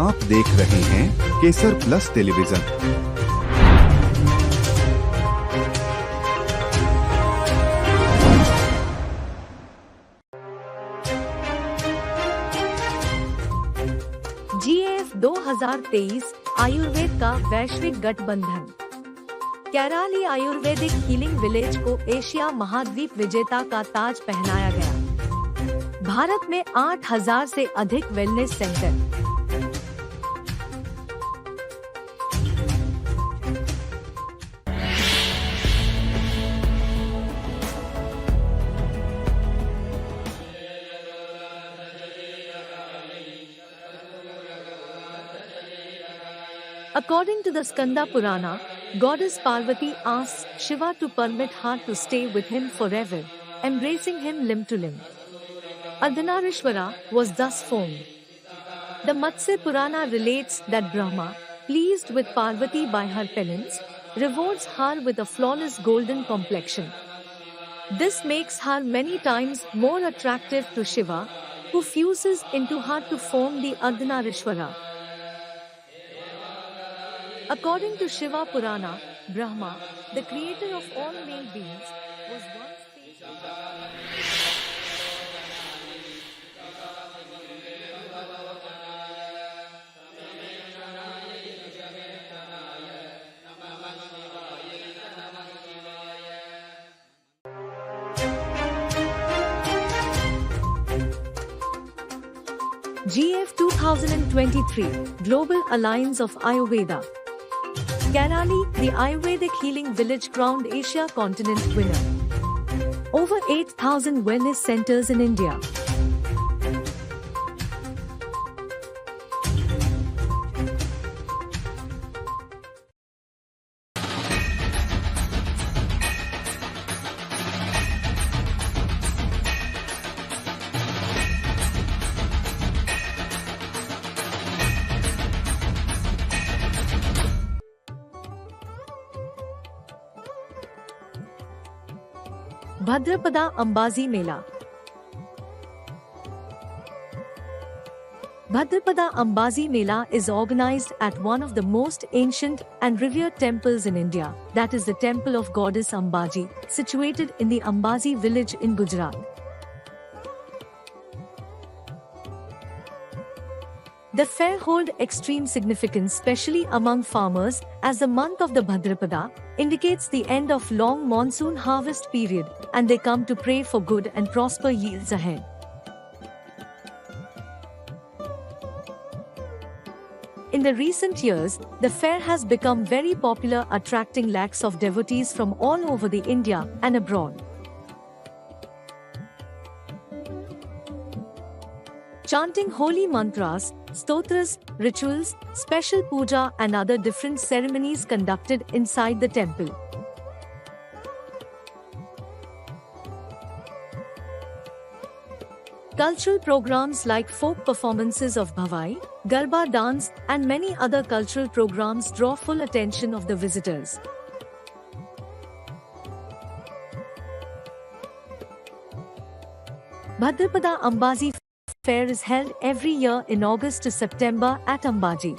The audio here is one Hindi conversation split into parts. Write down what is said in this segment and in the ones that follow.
आप देख रहे हैं केसर प्लस टेलीविजन। GAF 2023 आयुर्वेद का वैश्विक गठबंधन। केराली आयुर्वेदिक हीलिंग विलेज को एशिया महाद्वीप विजेता का ताज पहनाया गया। भारत में 8000 से अधिक wellness centre. According to the Skanda Purana, goddess Parvati asks Shiva to permit her to stay with him forever, embracing him limb to limb. Ardhanarishwara was thus formed. The Matsya Purana relates that Brahma, pleased with Parvati by her penance, rewards her with a flawless golden complexion. This makes her many times more attractive to Shiva, who fuses into her to form the Ardhanarishwara. According to Shiva Purana, Brahma, the creator of all male beings, was once GF 2023 Global Alliance of Ayurveda. Kerala, the Ayurvedic healing village crowned Asia continent winner. Over 8,000 wellness centers in India. Bhadrapada Ambazi Mela. Bhadrapada Ambazi Mela is organized at one of the most ancient and revered temples in India, that is the temple of goddess Ambaji, situated in the Ambazi village in Gujarat. The fair hold extreme significance, especially among farmers, as the month of the Bhadrapada indicates the end of long monsoon harvest period, and they come to pray for good and prosper yields ahead. In the recent years, the fair has become very popular, attracting lakhs of devotees from all over the India and abroad. Chanting holy mantras, stotras, rituals, special puja and other different ceremonies conducted inside the temple. Cultural programs like folk performances of Bhavai, Garba dance and many other cultural programs draw full attention of the visitors. Bhadrapada Ambazi Fair is held every year in August to September at Ambaji.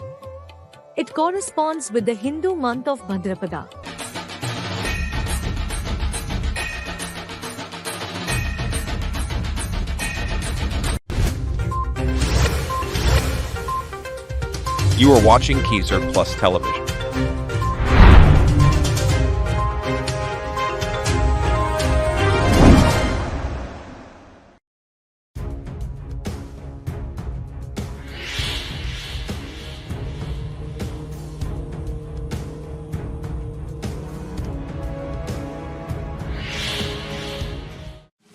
It corresponds with the Hindu month of Bhadrapada. You are watching Kesar Plus Television.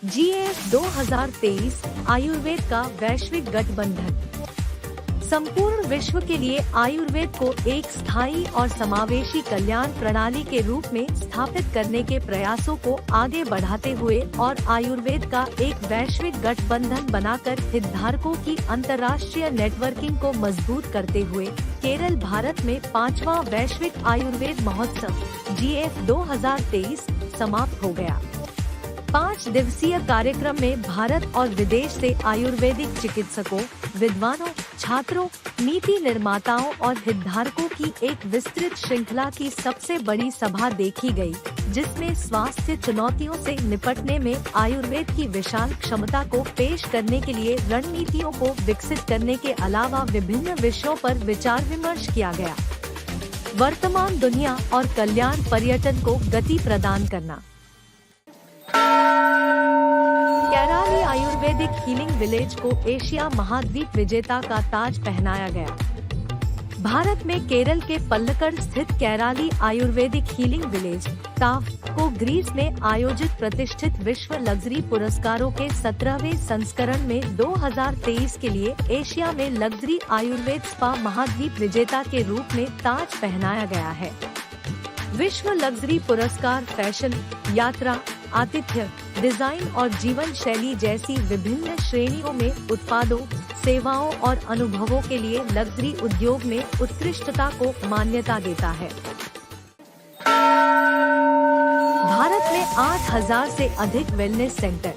GAF 2023 आयुर्वेद का वैश्विक गठबंधन। संपूर्ण विश्व के लिए आयुर्वेद को एक स्थायी और समावेशी कल्याण प्रणाली के रूप में स्थापित करने के प्रयासों को आगे बढ़ाते हुए और आयुर्वेद का एक वैश्विक गठबंधन बनाकर हितधारकों की अंतर्राष्ट्रीय नेटवर्किंग को मजबूत करते हुए केरल भारत में 5वां वैश्विक आयुर्वेद महोत्सव GAF 2023 समाप्त हो गया। 5 दिवसीय कार्यक्रम में भारत और विदेश से आयुर्वेदिक चिकित्सकों, विद्वानों, छात्रों, नीति निर्माताओं और हितधारकों की एक विस्तृत श्रृंखला की सबसे बड़ी सभा देखी गई, जिसमें स्वास्थ्य चुनौतियों से निपटने में आयुर्वेद की विशाल क्षमता को पेश करने के लिए रणनीतियों को विकसित करने के अलावा विभिन्न विषयों पर विचार विमर्श किया गया। वर्तमान दुनिया और कल्याण पर्यटन को गति प्रदान करना। केराली आयुर्वेदिक हीलिंग विलेज को एशिया महाद्वीप विजेता का ताज पहनाया गया। भारत में केरल के पल्लकड़ स्थित केराली आयुर्वेदिक हीलिंग विलेज टाफ को ग्रीस में आयोजित प्रतिष्ठित विश्व लग्जरी पुरस्कारों के 17वें संस्करण में 2023 के लिए एशिया में लग्जरी आयुर्वेद स्पा महाद्वीप विजेता के रूप में ताज पहनाया गया है। विश्व लग्जरी पुरस्कार फैशन, यात्रा, आतिथ्य, डिजाइन और जीवन शैली जैसी विभिन्न श्रेणियों में उत्पादों, सेवाओं और अनुभवों के लिए लग्जरी उद्योग में उत्कृष्टता को मान्यता देता है। भारत में 8,000 से अधिक वेलनेस सेंटर।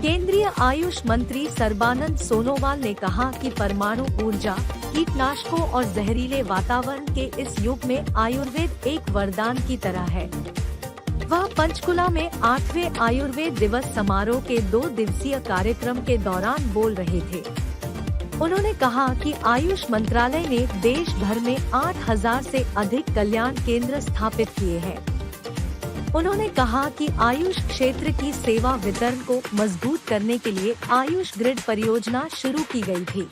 केंद्रीय आयुष मंत्री सर्बानंद सोनोवाल ने कहा कि परमाणु ऊर्जा, कीटनाशकों और जहरीले वातावरण के इस युग में आयुर्वेद एक वरदान की तरह है। वह पंचकुला में 8वें आयुर्वेद दिवस समारोह के 2 दिवसीय कार्यक्रम के दौरान बोल रहे थे। उन्होंने कहा कि आयुष मंत्रालय ने देश भर में 8,000 से अधिक कल्याण केंद्र स्थापित किए हैं। उन्होंने कहा कि आयुष क्षेत्र की सेवा वितरण को मजबूत करने के लिए आयुष ग्रिड परियोजना शुरू की गई थी।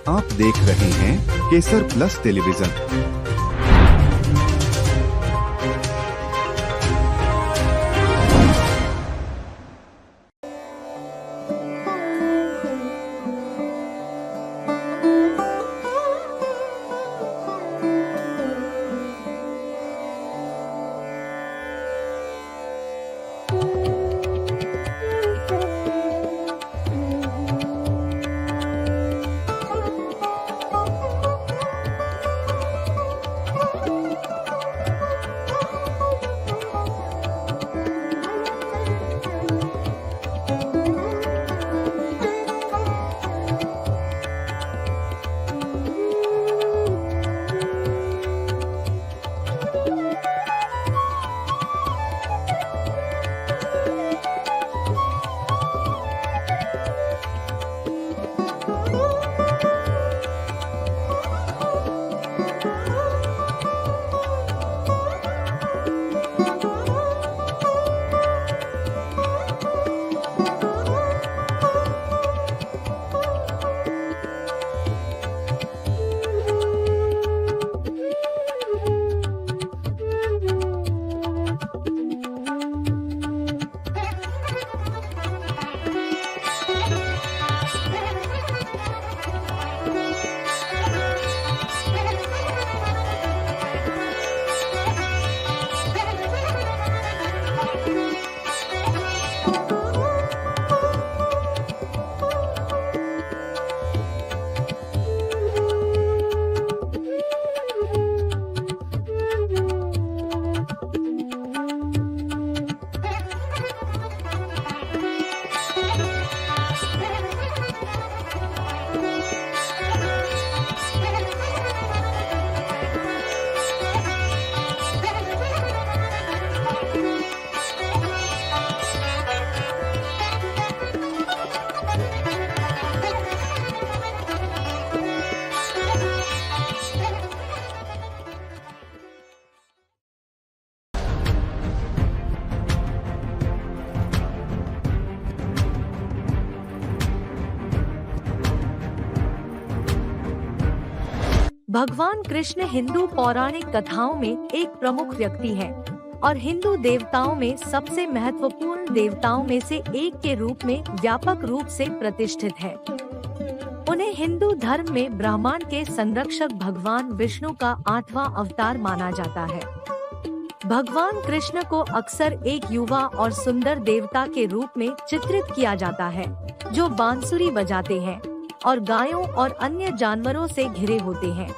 आप देख रहे हैं केसर प्लस टेलीविजन। भगवान कृष्ण हिंदू पौराणिक कथाओं में एक प्रमुख व्यक्ति हैं और हिंदू देवताओं में सबसे महत्वपूर्ण देवताओं में से एक के रूप में व्यापक रूप से प्रतिष्ठित है। उन्हें हिंदू धर्म में ब्रह्मांड के संरक्षक भगवान विष्णु का 8वां अवतार माना जाता है। भगवान कृष्ण को अक्सर एक युवा और सुंदर देवता के रूप में चित्रित किया जाता है, जो बांसुरी बजाते हैं, और गायों और अन्य जानवरों से घिरे होते हैं।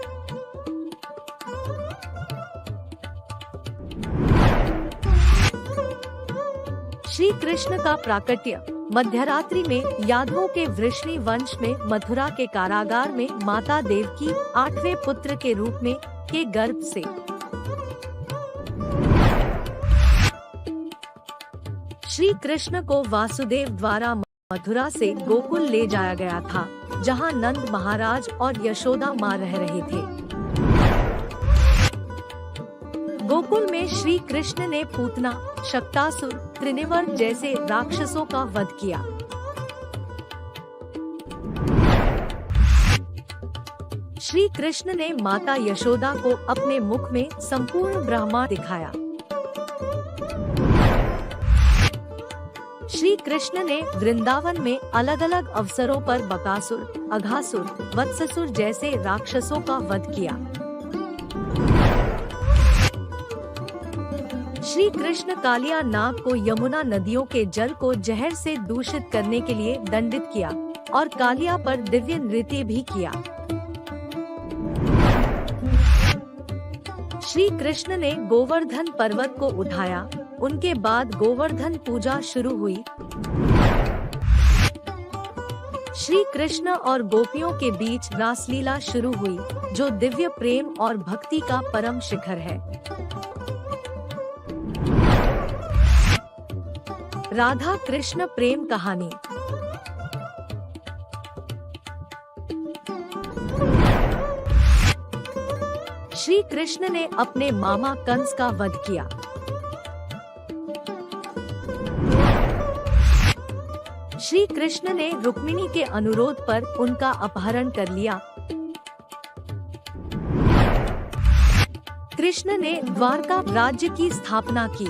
श्री कृष्ण का प्राकट्य मध्यरात्रि में यादवों के वृष्णि वंश में मथुरा के कारागार में माता देवकी 8वें पुत्र के रूप में के गर्भ से। श्री कृष्ण को वासुदेव द्वारा मथुरा से गोकुल ले जाया गया था, जहां नंद महाराज और यशोदा माँ रह रहे थे। गोकुल में श्री कृष्ण ने पूतना, शक्तासुर, त्रिनिवर जैसे राक्षसों का वध किया। श्री कृष्ण ने माता यशोदा को अपने मुख में संपूर्ण ब्रह्मांड दिखाया। श्री कृष्ण ने वृंदावन में अलग अलग अवसरों पर बकासुर, अघासुर, वत्ससुर जैसे राक्षसों का वध किया। श्री कृष्ण कालिया नाग को यमुना नदियों के जल को जहर से दूषित करने के लिए दंडित किया और कालिया पर दिव्य नृत्य भी किया। श्री कृष्ण ने गोवर्धन पर्वत को उठाया, उनके बाद गोवर्धन पूजा शुरू हुई। श्री कृष्ण और गोपियों के बीच रासलीला शुरू हुई, जो दिव्य प्रेम और भक्ति का परम शिखर है। राधा कृष्ण प्रेम कहानी। श्री कृष्ण ने अपने मामा कंस का वध किया। श्री कृष्ण ने रुक्मिणी के अनुरोध पर उनका अपहरण कर लिया। कृष्ण ने द्वारका राज्य की स्थापना की।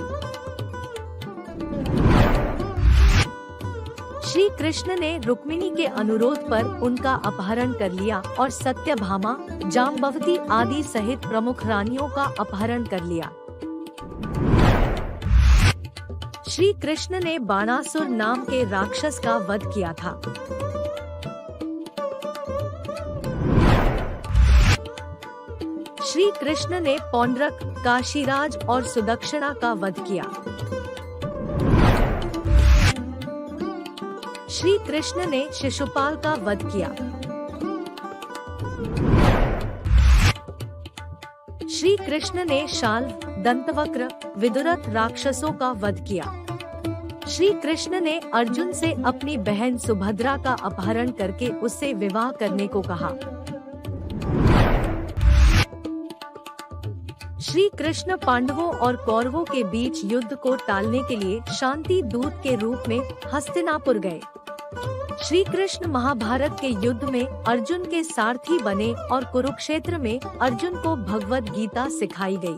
श्री कृष्ण ने रुक्मिणी के अनुरोध पर उनका अपहरण कर लिया और सत्यभामा, जाम्बवती आदि सहित प्रमुख रानियों का अपहरण कर लिया। श्री कृष्ण ने बाणासुर नाम के राक्षस का वध किया था। श्री कृष्ण ने पौंड्रक, काशीराज और सुदक्षिणा का वध किया। श्री कृष्ण ने शिशुपाल का वध किया। श्री कृष्ण ने शाल्व, दंतवक्र, विदुरथ राक्षसों का वध किया। श्री कृष्ण ने अर्जुन से अपनी बहन सुभद्रा का अपहरण करके उससे विवाह करने को कहा। श्री कृष्ण पांडवों और कौरवों के बीच युद्ध को टालने के लिए शांति दूत के रूप में हस्तिनापुर गए। श्री कृष्ण महाभारत के युद्ध में अर्जुन के सारथी बने और कुरुक्षेत्र में अर्जुन को भगवद गीता सिखाई गई।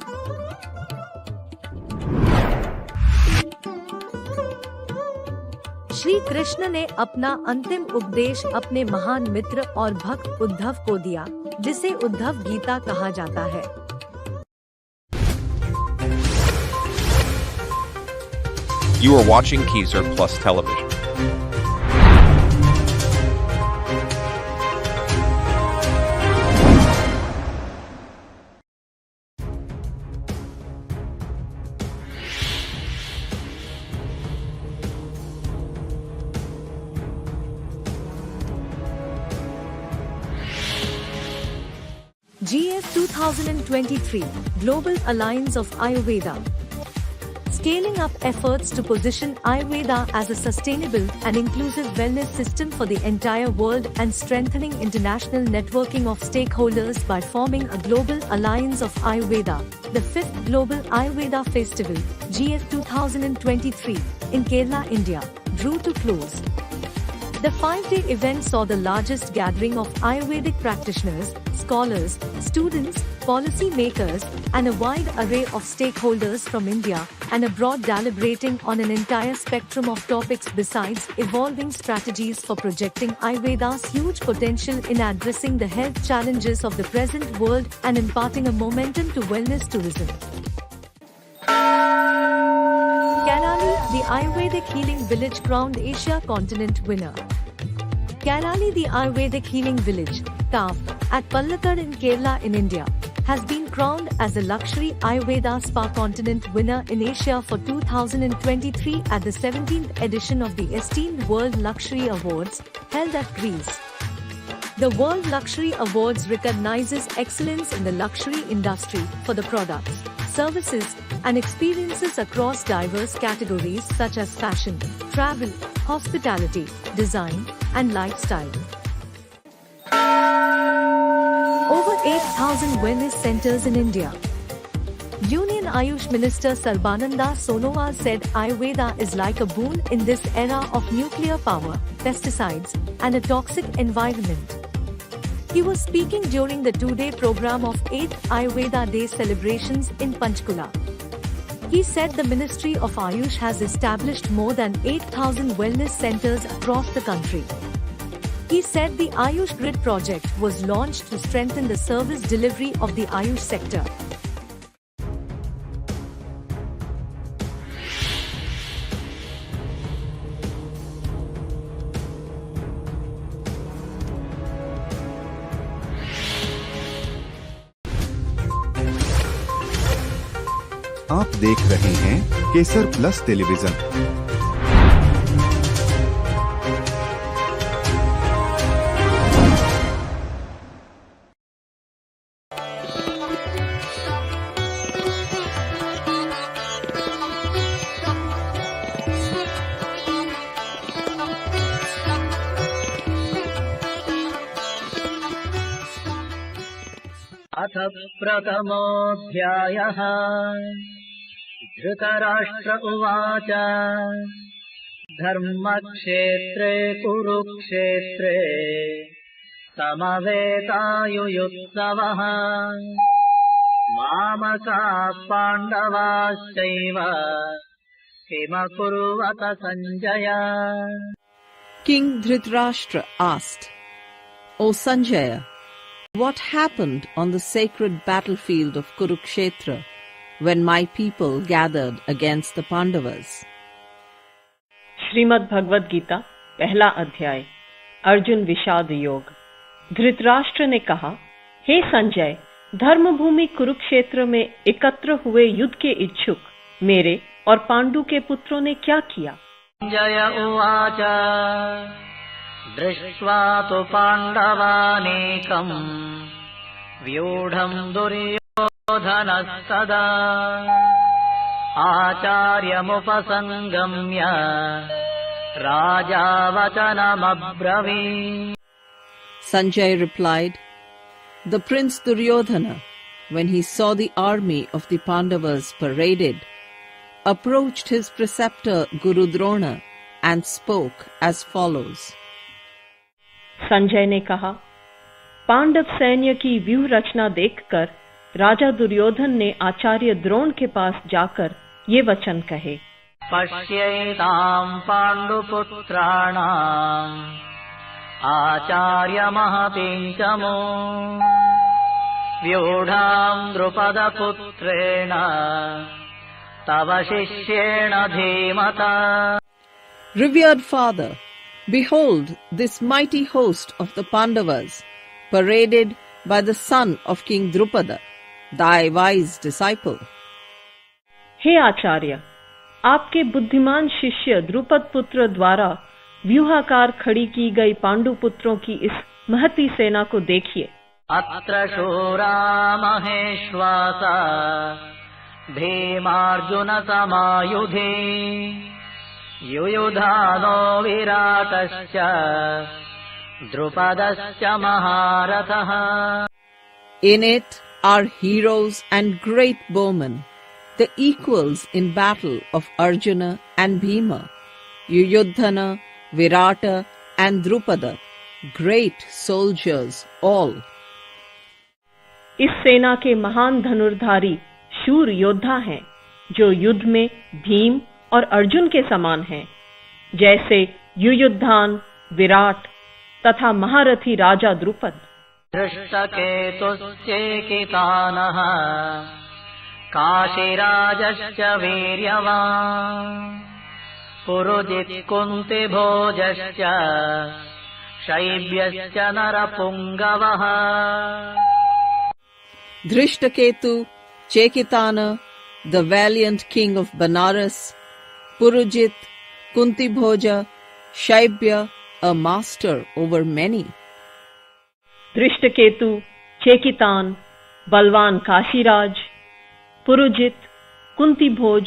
श्री कृष्ण ने अपना अंतिम उपदेश अपने महान मित्र और भक्त उद्धव को दिया, जिसे उद्धव गीता कहा जाता है। You are watching Kesarplus television. GF 2023 Global Alliance of Ayurveda. Scaling up efforts to position Ayurveda as a sustainable and inclusive wellness system for the entire world and strengthening international networking of stakeholders by forming a global alliance of Ayurveda. The 5th Global Ayurveda Festival, GF 2023, in Kerala, India, drew to close. The 5-day event saw the largest gathering of Ayurvedic practitioners, scholars, students, policy makers, and a wide array of stakeholders from India and abroad deliberating on an entire spectrum of topics besides evolving strategies for projecting Ayurveda's huge potential in addressing the health challenges of the present world and imparting a momentum to wellness tourism. Kerala, the Ayurvedic Healing Village crowned Asia Continent winner. Kerala, the Ayurvedic healing village, Kaaf, at Palakkad in Kerala in India, has been crowned as a luxury Ayurveda spa continent winner in Asia for 2023 at the 17th edition of the esteemed World Luxury Awards, held at Greece. The World Luxury Awards recognizes excellence in the luxury industry for the products, services, and experiences across diverse categories such as fashion, travel, hospitality, design, and lifestyle. Over 8,000 wellness centers in India. Union Ayush Minister Sarbananda Sonowal said Ayurveda is like a boon in this era of nuclear power, pesticides, and a toxic environment. He was speaking during the two-day program of 8th Ayurveda Day celebrations in Panchkula. He said the Ministry of Ayush has established more than 8,000 wellness centers across the country. He said the Ayush Grid project was launched to strengthen the service delivery of the Ayush sector. आप देख रहे हैं केसर प्लस टेलीविजन। अथ प्रथमोऽध्यायः धृतराष्ट्र उवाच धर्मक्षेत्रे कुरुक्षेत्रे समवेतायुयुत्सवः मामकाः पाण्डवाश्चैव किमकुर्वत Sanjay? King Dhritarashtra asked, O Sanjaya, what happened on the sacred battlefield of Kurukshetra when my people gathered against the Pandavas? Shrimad Bhagavad Gita पहला अध्याय अर्जुन विषाद योग। धृतराष्ट्र ने कहा, हे संजय, धर्मभूमि कुरुक्षेत्र में एकत्र हुए युद्ध के इच्छुक मेरे और पांडु के पुत्रों ने क्या किया? संजय उवाच दृष्ट्वा तु पाण्डवानेकम् व्यूढम् दुर्योधनस्तदा आचार्यमुपसङ्गम्य राजा वचनमब्रवीत्. Sanjay replied, the prince Duryodhana, when he saw the army of the Pandavas paraded, approached his preceptor Guru Drona and spoke as follows. Sanjay ने कहा, पांडव सैन्य की व्यूह रचना देखकर राजा दुर्योधन ने आचार्य द्रोण के पास जाकर ये वचन कहे. पश्येताम् पाण्डुपुत्राणाम् आचार्य महतीम् च मो व्यूढाम् द्रुपदपुत्रेण तव शिष्येण धीमता. Revered father, behold this mighty host of the Pandavas, paraded by the son of King Drupada, thy wise disciple. हे आचार्य, आपके बुद्धिमान शिष्य द्रुपद पुत्र द्वारा व्यूहाकार खड़ी की गई पांडु पुत्रों की इस महती सेना को देखिए. अत्र शूरा महेश्वासा Bhimarjun समायुधे युयुधानो विराटश्च द्रुपदश्च महारथः. In it are heroes and great bowmen, the equals in battle of Arjuna and Bhima, Yuyudhana, Virata and Drupada, great soldiers all. इस सेना के महान धनुर्धारी शूर योद्धा हैं, जो युद्ध में भीम और अर्जुन के समान हैं, जैसे युयुधान, विराट तथा महारथी राजा द्रुपद. दृष्टकेतुश्चेकितानः काशीराजश्च वीर्यवान् Purujit कुन्तिभोजश्च शैब्यश्च नरपुङ्गवः Drishtaketu, Chekitana, the valiant king of Banaras, Purujit, Kunti Bhoja, Shaibya, a master over many. Dhrishtaketu, Chekitan, बलवान काशीराज, पुरुजित, कुंती भोज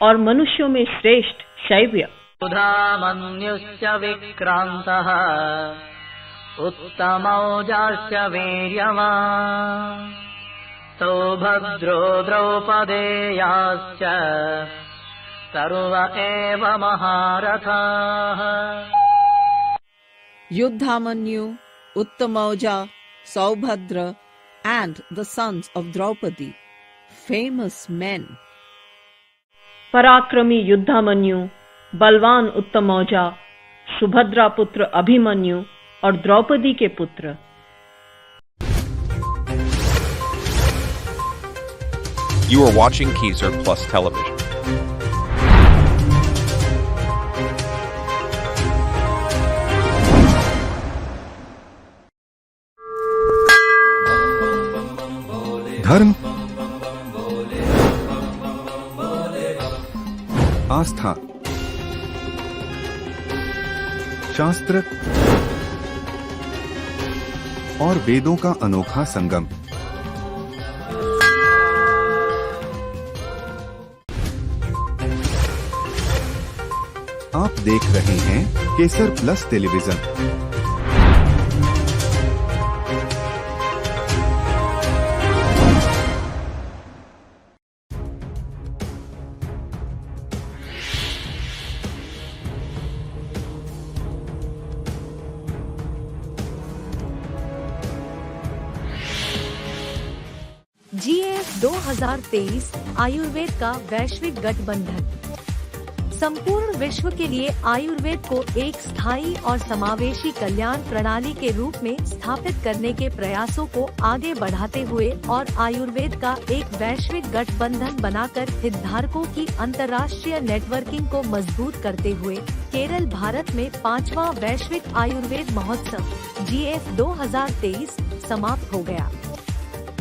और मनुष्यों में श्रेष्ठ शैव्य। सुधामन्युश्च विक्रान्तः उत्तमौजाश्च वीर्यवान् सौभद्रो द्रौपदेयाश्च सर्व एव महारथाः। Yuddhamanyu, Uttamauja, Saubhadra, and the sons of Draupadi, famous men. पराक्रमी युद्धामन्यु, बलवान उत्तमौजा, सुभद्रा पुत्र अभिमन्यु और द्रौपदी के पुत्र। You are watching Kesar Plus Television. धर्म, आस्था, शास्त्र और वेदों का अनोखा संगम। आप देख रहे हैं केसर प्लस टेलीविजन। GF 2023 आयुर्वेद का वैश्विक गठबंधन संपूर्ण विश्व के लिए आयुर्वेद को एक स्थायी और समावेशी कल्याण प्रणाली के रूप में स्थापित करने के प्रयासों को आगे बढ़ाते हुए और आयुर्वेद का एक वैश्विक गठबंधन बनाकर हितधारकों की अंतर्राष्ट्रीय नेटवर्किंग को मजबूत करते हुए केरल भारत में 5वां वैश्विक आयुर्वेद महोत्सव GF 2023 समाप्त हो गया।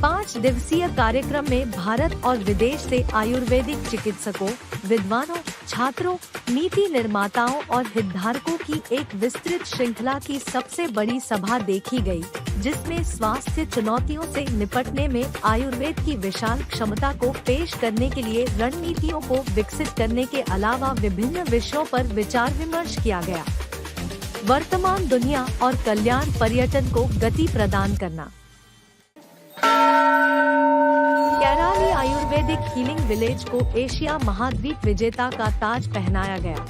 5 दिवसीय कार्यक्रम में भारत और विदेश से आयुर्वेदिक चिकित्सकों, विद्वानों, छात्रों, नीति निर्माताओं और हितधारकों की एक विस्तृत श्रृंखला की सबसे बड़ी सभा देखी गई, जिसमें स्वास्थ्य चुनौतियों से निपटने में आयुर्वेद की विशाल क्षमता को पेश करने के लिए रणनीतियों को विकसित करने के अलावा विभिन्न विषयों पर विचार विमर्श किया गया। वर्तमान दुनिया और कल्याण पर्यटन को गति प्रदान करना। केराली आयुर्वेदिक हीलिंग विलेज को एशिया महाद्वीप विजेता का ताज पहनाया गया।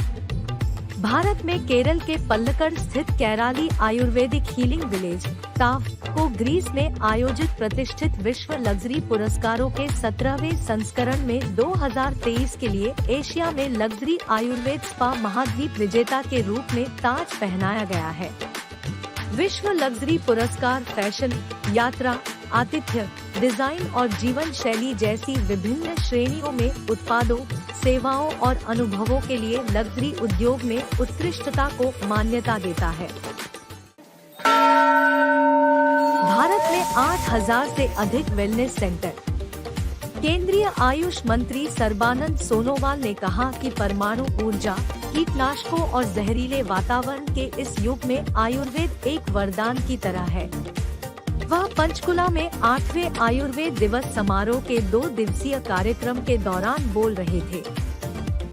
भारत में केरल के पल्लकड़ स्थित केराली आयुर्वेदिक हीलिंग विलेज टाफ को ग्रीस में आयोजित प्रतिष्ठित विश्व लग्जरी पुरस्कारों के 17वें संस्करण में 2023 के लिए एशिया में लग्जरी आयुर्वेद स्पा महाद्वीप विजेता के रूप में ताज पहनाया गया है। विश्व लग्जरी पुरस्कार फैशन, यात्रा, आतिथ्य, डिजाइन और जीवन शैली जैसी विभिन्न श्रेणियों में उत्पादों, सेवाओं और अनुभवों के लिए लग्जरी उद्योग में उत्कृष्टता को मान्यता देता है। भारत में 8,000 से अधिक वेलनेस सेंटर। केंद्रीय आयुष मंत्री सर्बानंद सोनोवाल ने कहा कि परमाणु ऊर्जा, कीटनाशकों और जहरीले वातावरण के इस युग में आयुर्वेद एक वरदान की तरह है। वह पंचकुला में 8वें आयुर्वेद दिवस समारोह के 2 दिवसीय कार्यक्रम के दौरान बोल रहे थे।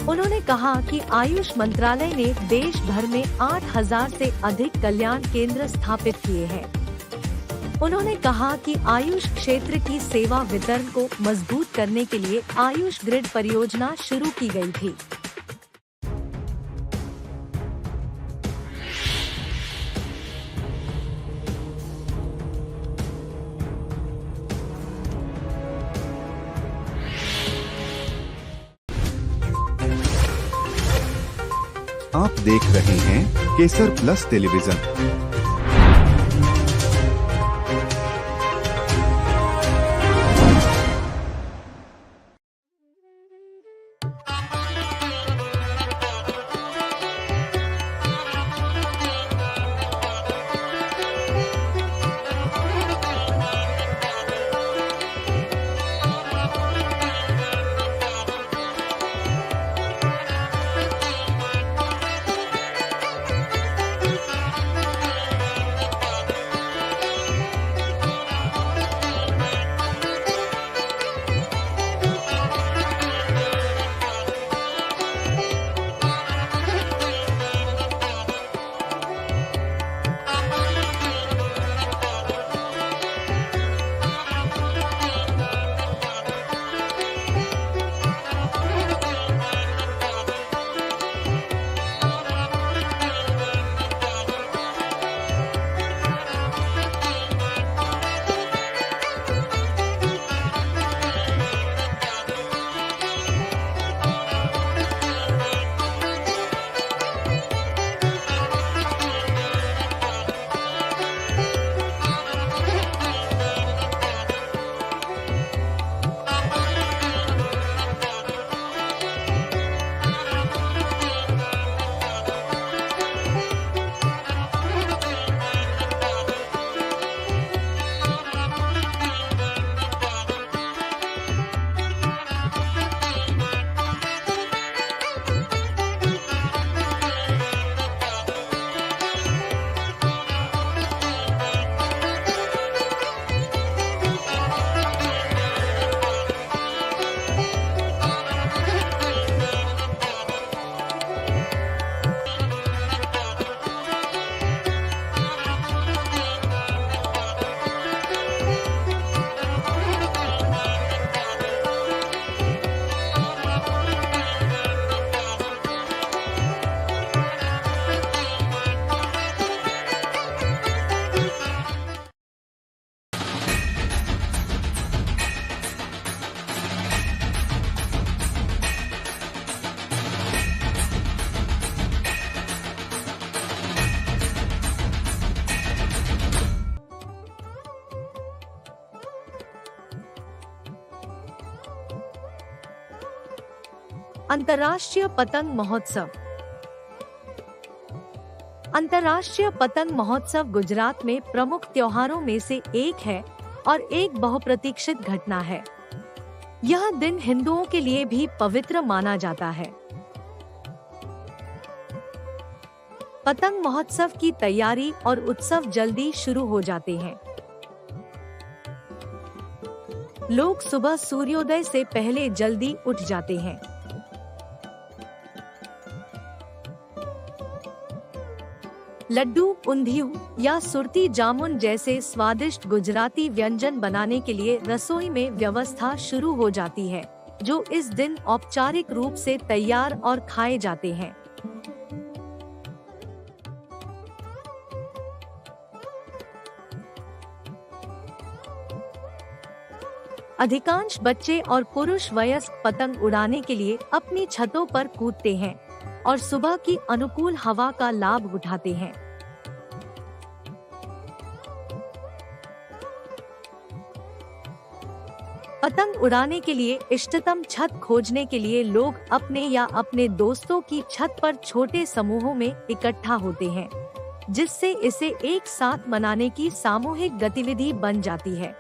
उन्होंने कहा कि आयुष मंत्रालय ने देश भर में 8,000 से अधिक कल्याण केंद्र स्थापित किए हैं। उन्होंने कहा कि आयुष क्षेत्र की सेवा वितरण को मजबूत करने के लिए आयुष ग्रिड परियोजना शुरू की गई थी। आप देख रहे हैं केसर प्लस टेलीविजन। अंतर्राष्ट्रीय पतंग महोत्सव। अंतर्राष्ट्रीय पतंग महोत्सव गुजरात में प्रमुख त्योहारों में से एक है और एक बहुप्रतीक्षित घटना है। यह दिन हिंदुओं के लिए भी पवित्र माना जाता है। पतंग महोत्सव की तैयारी और उत्सव जल्दी शुरू हो जाते हैं। लोग सुबह सूर्योदय से पहले जल्दी उठ जाते हैं। लड्डू, उंधियू या सुरती जामुन जैसे स्वादिष्ट गुजराती व्यंजन बनाने के लिए रसोई में व्यवस्था शुरू हो जाती है, जो इस दिन औपचारिक रूप से तैयार और खाए जाते हैं। अधिकांश बच्चे और पुरुष वयस्क पतंग उड़ाने के लिए अपनी छतों पर कूदते हैं और सुबह की अनुकूल हवा का लाभ उठाते हैं। पतंग उड़ाने के लिए इष्टतम छत खोजने के लिए लोग अपने या अपने दोस्तों की छत पर छोटे समूहों में इकट्ठा होते हैं, जिससे इसे एक साथ मनाने की सामूहिक गतिविधि बन जाती है।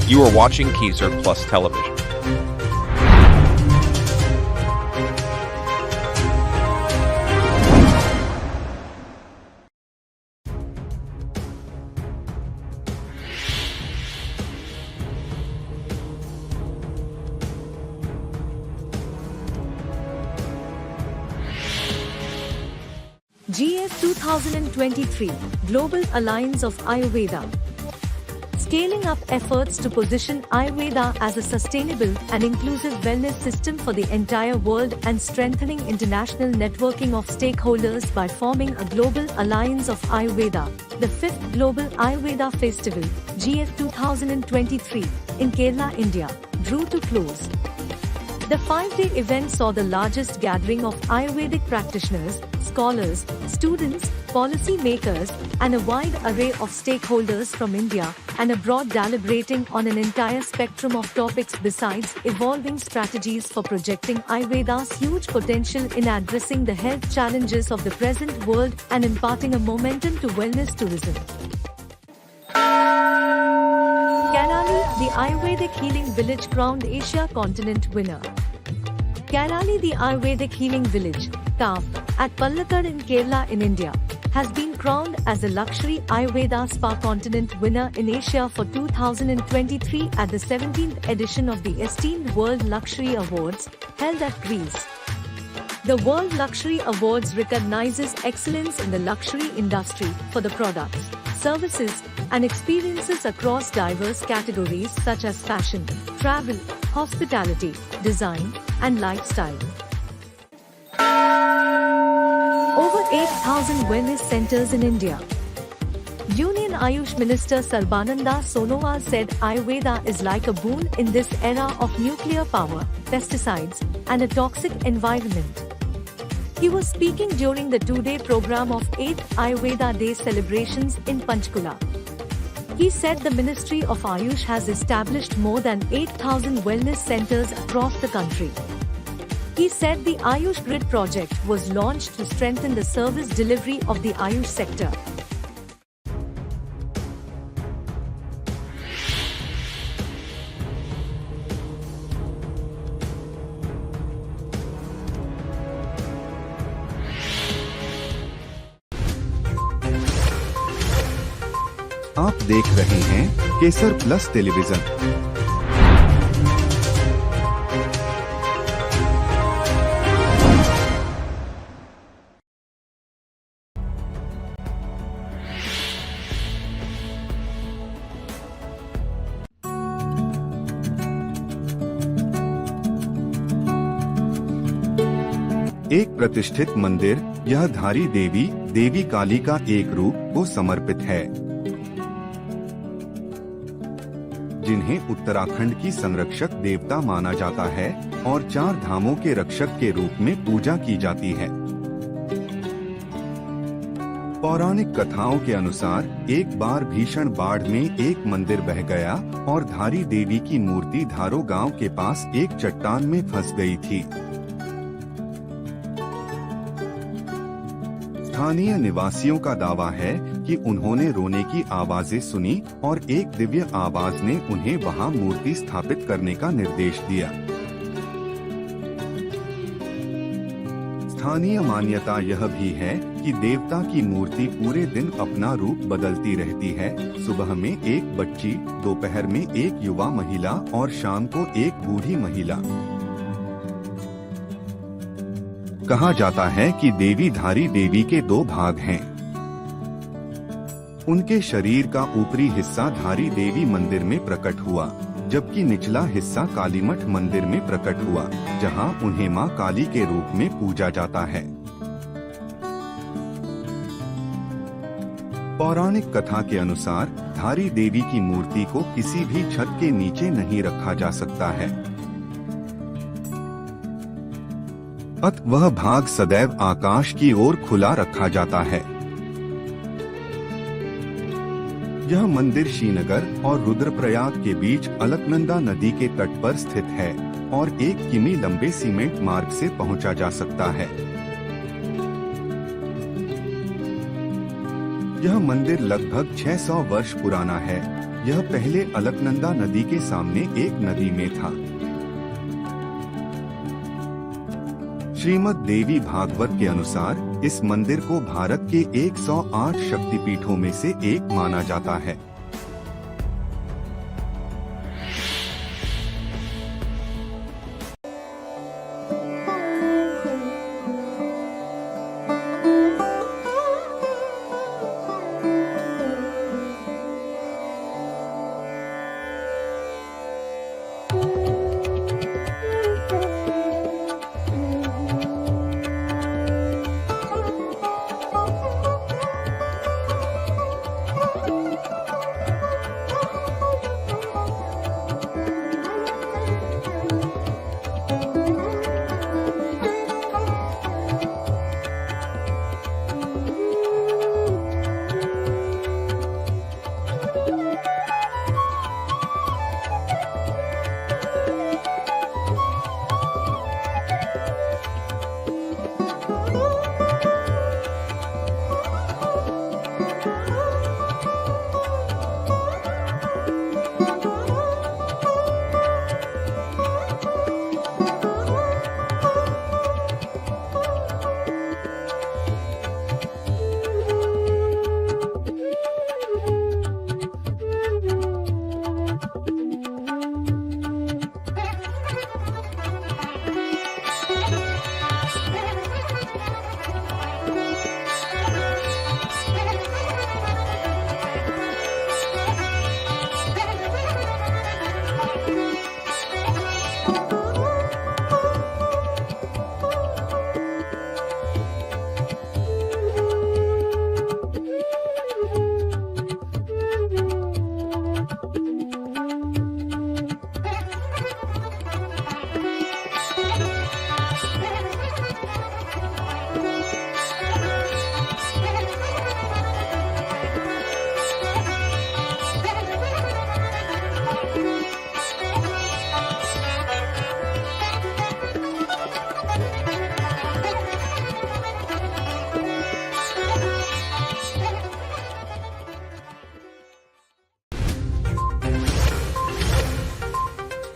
You are watching Kesarplus television. GF 2023 Global Alliance of Ayurveda. Scaling up efforts to position Ayurveda as a sustainable and inclusive wellness system for the entire world and strengthening international networking of stakeholders by forming a global alliance of Ayurveda. The 5th Global Ayurveda Festival, GF 2023, in Kerala, India, drew to close. The 5-day event saw the largest gathering of Ayurvedic practitioners, scholars, students, policy makers, and a wide array of stakeholders from India and abroad deliberating on an entire spectrum of topics besides evolving strategies for projecting Ayurveda's huge potential in addressing the health challenges of the present world and imparting a momentum to wellness tourism. Kerala, the Ayurvedic Healing Village crowned Asia Continent winner. Kerala, the Ayurvedic Healing Village, KAV, at Palakkad in Kerala in India, has been crowned as the Luxury Ayurveda Spa Continent winner in Asia for 2023 at the 17th edition of the esteemed World Luxury Awards, held at Greece. The World Luxury Awards recognizes excellence in the luxury industry for the products, services, and experiences across diverse categories such as fashion, travel, hospitality, design, and lifestyle. Over 8,000 wellness centers in India. Union Ayush Minister Sarbananda Sonowal said Ayurveda is like a boon in this era of nuclear power, pesticides, and a toxic environment. He was speaking during the two-day program of 8th Ayurveda Day celebrations in Panchkula. He said the Ministry of Ayush has established more than 8,000 wellness centers across the country. He said the Ayush Grid project was launched to strengthen the service delivery of the Ayush sector. आप देख रहे हैं केसर प्लस टेलीविजन। एक प्रतिष्ठित मंदिर, यह धारी देवी काली का एक रूप को समर्पित है, जिन्हें उत्तराखंड की संरक्षक देवता माना जाता है। और 4 धामों के रक्षक के रूप में पूजा की जाती है। पौराणिक कथाओं के अनुसार एक बार भीषण बाढ़ में एक मंदिर बह गया और धारी देवी की मूर्ति धारो गांव के पास एक चट्टान में फंस गई थी। स्थानीय निवासियों का दावा है कि उन्होंने रोने की आवाजें सुनी और एक दिव्य आवाज ने उन्हें वहां मूर्ति स्थापित करने का निर्देश दिया। स्थानीय मान्यता यह भी है कि देवता की मूर्ति पूरे दिन अपना रूप बदलती रहती है। सुबह में एक बच्ची, दोपहर में एक युवा महिला और शाम को एक बूढ़ी महिला। कहा जाता है कि देवी धारी देवी के 2 भाग हैं। उनके शरीर का ऊपरी हिस्सा धारी देवी मंदिर में प्रकट हुआ, जबकि निचला हिस्सा कालीमठ मंदिर में प्रकट हुआ, जहां उन्हें मां काली के रूप में पूजा जाता है। पौराणिक कथा के अनुसार धारी देवी की मूर्ति को किसी भी छत के नीचे नहीं रखा जा सकता है। अतः वह भाग सदैव आकाश की ओर खुला रखा जाता है। यह मंदिर श्रीनगर और रुद्रप्रयाग के बीच अलकनंदा नदी के तट पर स्थित है और 1 किमी लंबे सीमेंट मार्ग से पहुंचा जा सकता है। यह मंदिर लगभग 600 वर्ष पुराना है। यह पहले अलकनंदा नदी के सामने एक नदी में था। श्रीमद् देवी भागवत के अनुसार इस मंदिर को भारत के 108 शक्तिपीठों में से एक माना जाता है।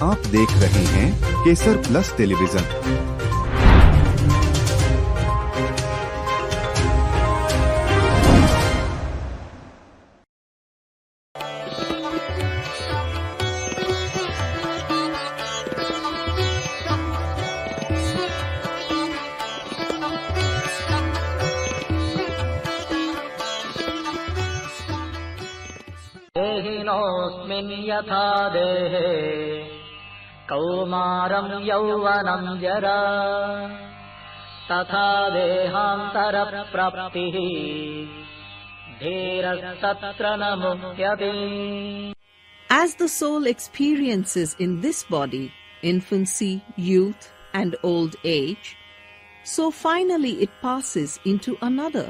आप देख रहे हैं केसर प्लस टेलीविजन। देहिनोऽस्मिन् यथा देहे कौमारं यौवनं जरा तथा देहान्तरप्राप्तिः धीरस्तत्र न मुह्यते। As the soul experiences in this body infancy, youth, and old age, so finally it passes into another.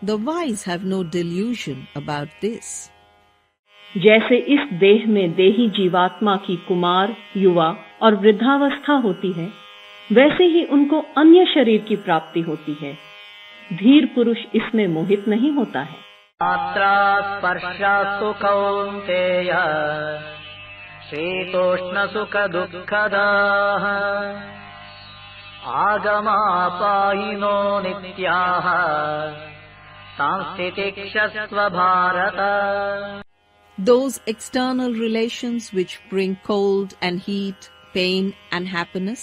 The wise have no delusion about this. जैसे इस देह में देही जीवात्मा की कुमार, युवा और वृद्धावस्था होती है, वैसे ही उनको अन्य शरीर की प्राप्ति होती है। धीर पुरुष इसमें मोहित नहीं होता है। मात्रा स्पर्शास्तु कौन्तेय शीतोष्ण सुख दुःखदाः आगमापायिनो नित्याः सांस्थितिक्षस्व Bharat. Those external relations which bring cold and heat, pain and happiness,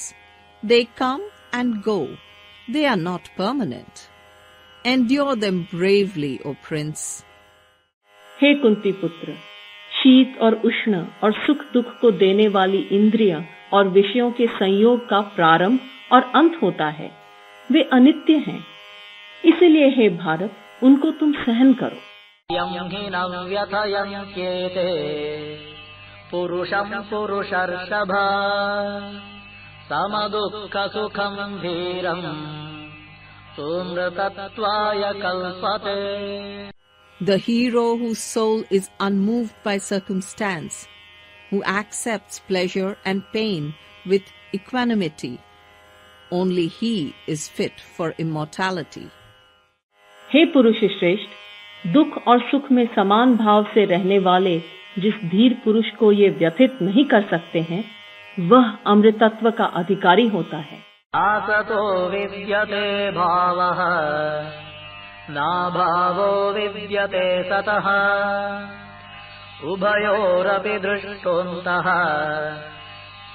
they come and go. They are not permanent. Endure them bravely, O Prince. हे कुंती पुत्र, शीत और उष्ण और सुख दुख को देने वाली इंद्रियां और विषयों के संयोग का प्रारंभ और अंत होता है। वे अनित्य हैं। इसलिए हे भारत, उनको तुम सहन करो। यं हि न व्यथयन्त्येते पुरुषं पुरुषर्षभ समदुःखसुखं धीरं सुमृतत्वाय कल्पते। The hero whose soul is unmoved by circumstance, who accepts pleasure and pain with equanimity, only he is fit for immortality. हे पुरुष श्रेष्ठ, दुख और सुख में समान भाव से रहने वाले जिस धीर पुरुष को ये व्यथित नहीं कर सकते हैं, वह अमृतत्व का अधिकारी होता है। आसतो विद्यते भावः नाभावो विद्यते सतः उभयोरपि दृष्टोऽन्तः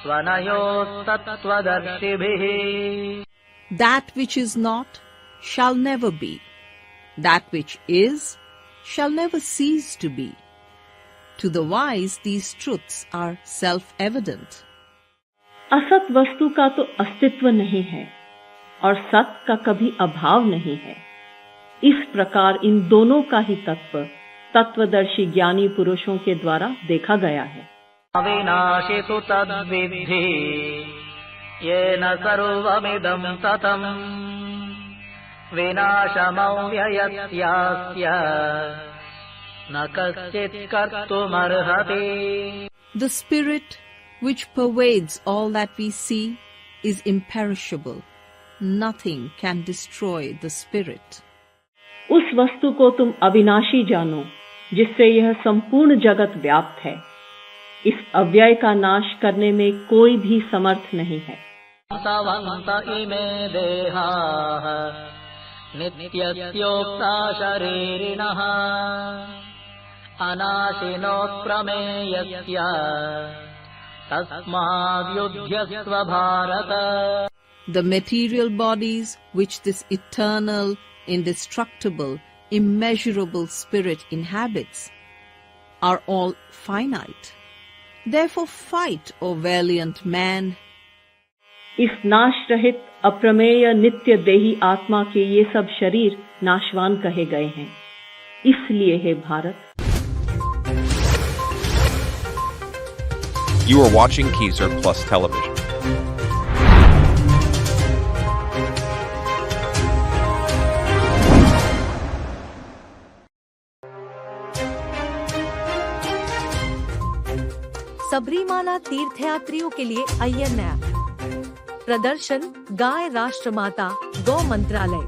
स्वनयोस्तत्त्वदर्शिभिः। That which is not shall never be. That which is shall never cease to be. To the wise, these truths are self-evident. असत वस्तु का तो अस्तित्व नहीं है और सत का कभी अभाव नहीं है। इस प्रकार इन दोनों का ही तत्व तत्वदर्शी ज्ञानी पुरुषों के द्वारा देखा गया है। अविनाशी तु तद्विद्धि येन सर्वमिदं ततम् विनाशमव्ययस्यास्य न कश्चित् कर्तुमर्हति। The spirit which pervades all that we see is imperishable. Nothing can destroy the spirit. उस वस्तु को तुम अविनाशी जानो जिससे यह संपूर्ण जगत व्याप्त है। इस अव्यय का नाश करने में कोई भी समर्थ नहीं है। तवन्त इमे देहाः नित्यस्योक्ता शरीरिणः अनाशिनो प्रमेयस्य तस्माद्युध्यस्व Bharat. The material bodies which this eternal, indestructible, immeasurable spirit inhabits are all finite. Therefore fight, O valiant man. इस नाश रहित अप्रमेय नित्य देही आत्मा के ये सब शरीर नाशवान कहे गए हैं। इसलिए हे Bharat. You are watching Kesarplus television. Sabarimala तीर्थयात्रियों के लिए अय्यर ऐप। प्रदर्शन गाय राष्ट्रमाता गौ मंत्रालय।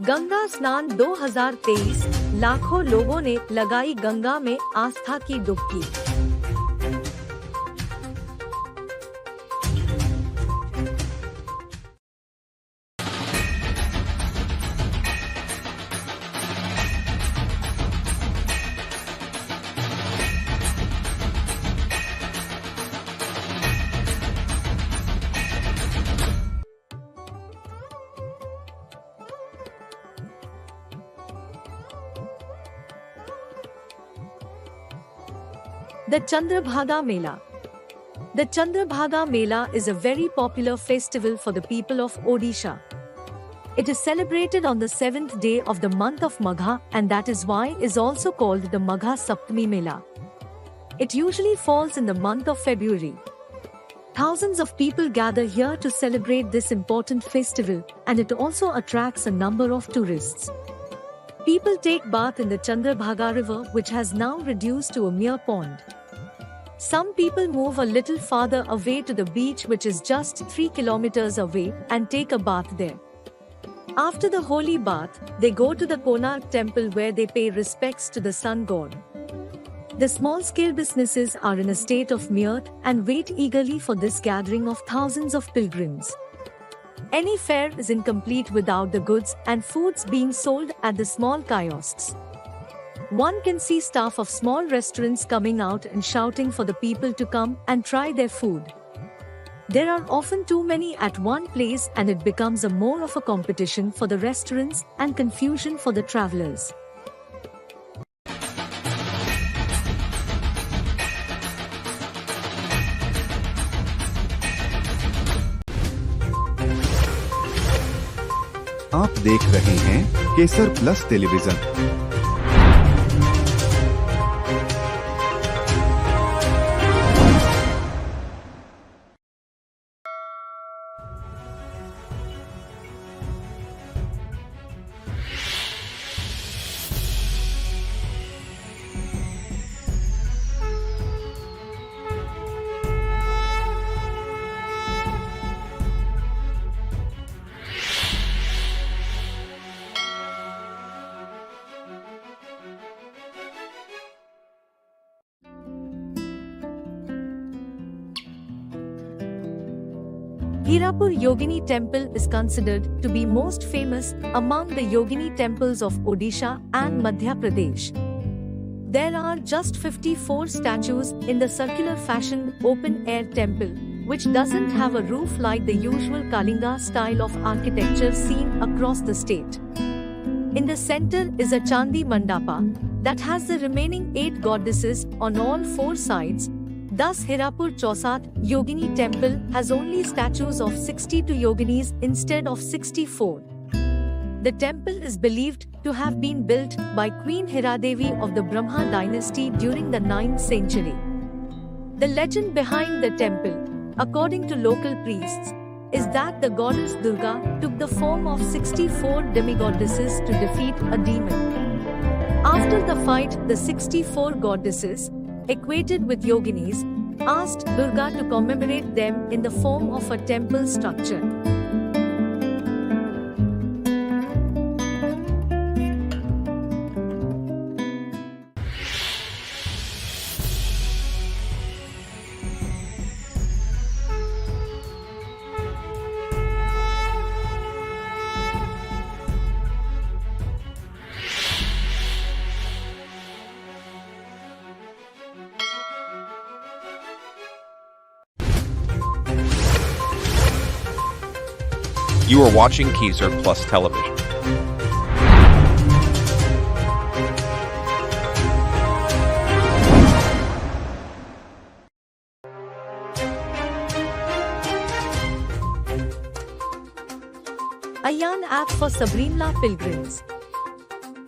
गंगा स्नान 2023, लाखों लोगों ने लगाई गंगा में आस्था की डुबकी। The Chandrabhaga Mela. The Chandrabhaga Mela is a very popular festival for the people of Odisha. It is celebrated on the 7th day of the month of Magha, and that is why it is also called the Magha Saptami Mela. It usually falls in the month of February. Thousands of people gather here to celebrate this important festival, and it also attracts a number of tourists. People take bath in the Chandrabhaga river, which has now reduced to a mere pond. Some people move a little farther away to the beach, which is just 3 kilometers away, and take a bath there. After the holy bath, they go to the Konark temple where they pay respects to the sun god. The small-scale businesses are in a state of mirth and wait eagerly for this gathering of thousands of pilgrims. Any fair is incomplete without the goods and foods being sold at the small kiosks. One can see staff of small restaurants coming out and shouting for the people to come and try their food. There are often too many at one place, and it becomes more of a competition for the restaurants and confusion for the travelers. आप देख रहे हैं Kesar plus television. Hirapur Yogini Temple is considered to be most famous among the Yogini temples of Odisha and Madhya Pradesh. There are just 54 statues in the circular fashion open-air temple, which doesn't have a roof like the usual Kalinga style of architecture seen across the state. In the center is a Chandi Mandapa that has the remaining 8 goddesses on all 4 sides. Thus, Hirapur Chausat Yogini temple has only statues of 62 yoginis instead of 64. The temple is believed to have been built by Queen Hiradevi of the Brahma dynasty during the 9th century. The legend behind the temple, according to local priests, is that the goddess Durga took the form of 64 demigoddesses to defeat a demon. After the fight, the 64 goddesses, equated with yoginis, asked Durga to commemorate them in the form of a temple structure. You are watching Kesar Plus Television. Ayan app for Sabrimla pilgrims.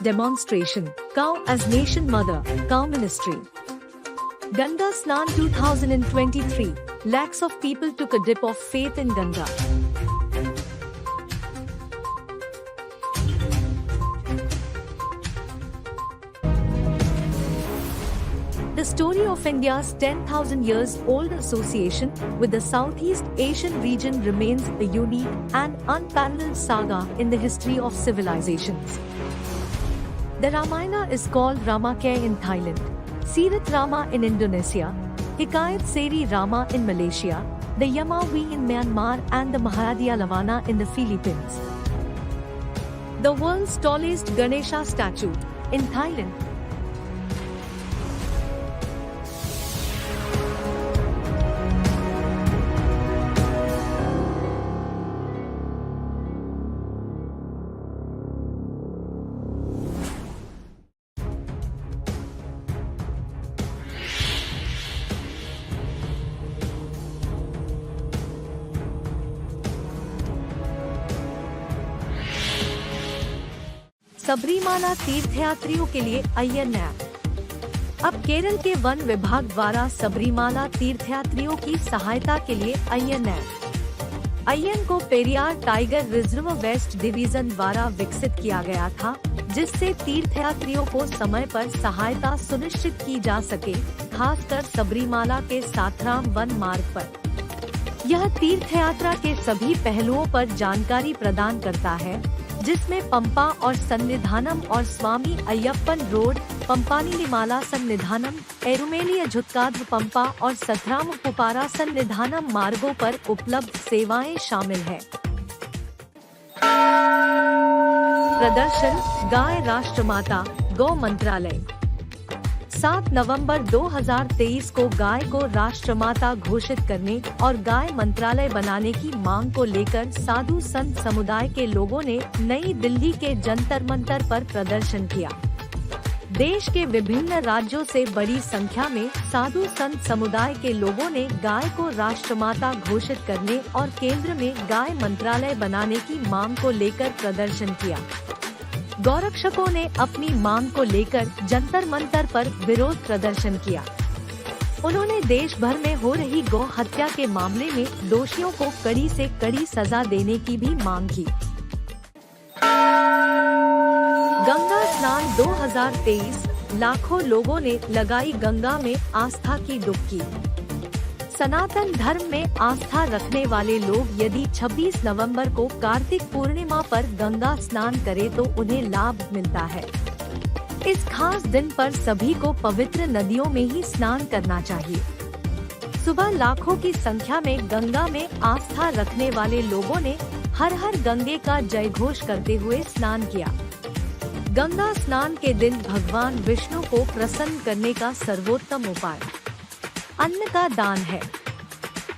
Demonstration. Cow as Nation Mother, Cow Ministry. Ganga Snan 2023. Lakhs of people took a dip of faith in Ganga. The story of India's 10,000 years old association with the Southeast Asian region remains a unique and unparalleled saga in the history of civilizations. The Ramayana is called Ramakaya in Thailand, Sirat Rama in Indonesia, Hikayat Seri Rama in Malaysia, the Yamawi in Myanmar, and the Maharadya Lavana in the Philippines. The world's tallest Ganesha statue in Thailand. Sabarimala तीर्थयात्रियों के लिए अय्यर ऐप। अब केरल के वन विभाग द्वारा सबरीमाला तीर्थयात्रियों की सहायता के लिए अय्यन को Periyar tiger reserve west division द्वारा विकसित किया गया था, जिससे तीर्थयात्रियों को समय पर सहायता सुनिश्चित की जा सके, खासकर सबरीमाला के साथराम वन मार्ग पर। यह तीर्थयात्रा के सभी पहलुओं पर जानकारी प्रदान करता है, जिसमें पंपा और सन्निधानम और स्वामी अय्यप्पन रोड, पंपानीलिमाला सन्निधानम, एरुमेलिया झुत्काद्र पंपा और सथराम पुपारा सन्निधानम मार्गों पर उपलब्ध सेवाएं शामिल है। प्रदर्शन गाय राष्ट्रमाता गौ मंत्रालय। 7 नवंबर 2023 को गाय को राष्ट्रमाता घोषित करने और गाय मंत्रालय बनाने की मांग को लेकर साधु संत समुदाय के लोगों ने नई दिल्ली के जंतर मंतर पर प्रदर्शन किया। देश के विभिन्न राज्यों से बड़ी संख्या में साधु संत समुदाय के लोगों ने गाय को राष्ट्रमाता घोषित करने और केंद्र में गाय मंत्रालय बनाने की मांग को लेकर प्रदर्शन किया। गौरक्षकों ने अपनी मांग को लेकर जंतर मंतर पर विरोध प्रदर्शन किया। उन्होंने देश भर में हो रही गौ हत्या के मामले में दोषियों को कड़ी से कड़ी सजा देने की भी मांग की। गंगा स्नान 2023, लाखों लोगों ने लगाई गंगा में आस्था की डुबकी। सनातन धर्म में आस्था रखने वाले लोग यदि 26 नवंबर को कार्तिक पूर्णिमा पर गंगा स्नान करें तो उन्हें लाभ मिलता है। इस खास दिन पर सभी को पवित्र नदियों में ही स्नान करना चाहिए। सुबह लाखों की संख्या में गंगा में आस्था रखने वाले लोगों ने हर हर गंगे का जयघोष करते हुए स्नान किया। गंगा स्नान के दिन भगवान विष्णु को प्रसन्न करने का सर्वोत्तम उपाय अन्न का दान है।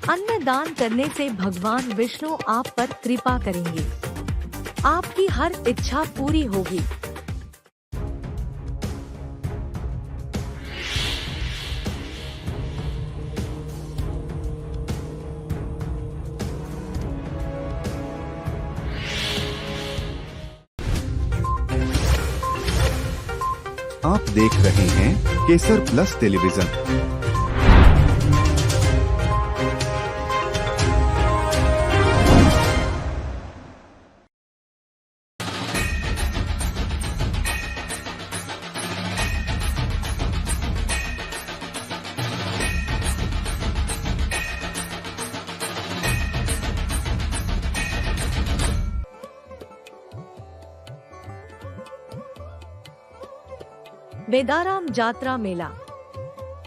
अन्न दान करने से भगवान विष्णु आप पर कृपा करेंगे, आपकी हर इच्छा पूरी होगी। आप देख रहे हैं केसर प्लस टेलीविजन। मेदाराम जात्रा मेला।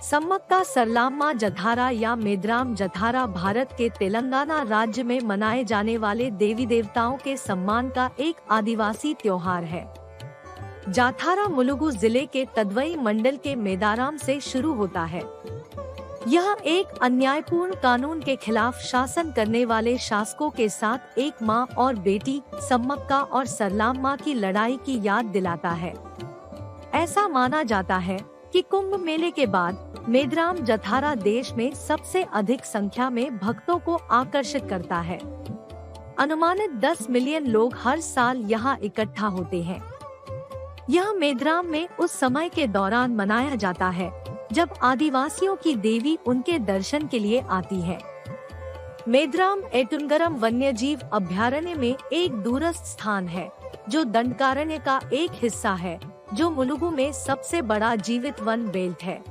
सम्मक्का सरलाम्मा जथारा या मेदराम जथारा भारत के तेलंगाना राज्य में मनाए जाने वाले देवी देवताओं के सम्मान का एक आदिवासी त्योहार है। जाथारा मुलुगु जिले के तदवई मंडल के मेदाराम से शुरू होता है। यह एक अन्यायपूर्ण कानून के खिलाफ शासन करने वाले शासकों के साथ एक मां और बेटी सम्मक्का और सरलाम्मा की लड़ाई की याद दिलाता है। ऐसा माना जाता है कि कुंभ मेले के बाद मेदराम जथारा देश में सबसे अधिक संख्या में भक्तों को आकर्षित करता है। अनुमानित 10 मिलियन लोग हर साल यहाँ इकट्ठा होते हैं। यह मेदराम में उस समय के दौरान मनाया जाता है जब आदिवासियों की देवी उनके दर्शन के लिए आती है। मेदराम एटुनगरम वन्यजीव अभयारण्य में एक दूरस्थ स्थान है जो दंडकारण्य का एक हिस्सा है, जो मुलुगु में सबसे बड़ा जीवित वन बेल्ट है।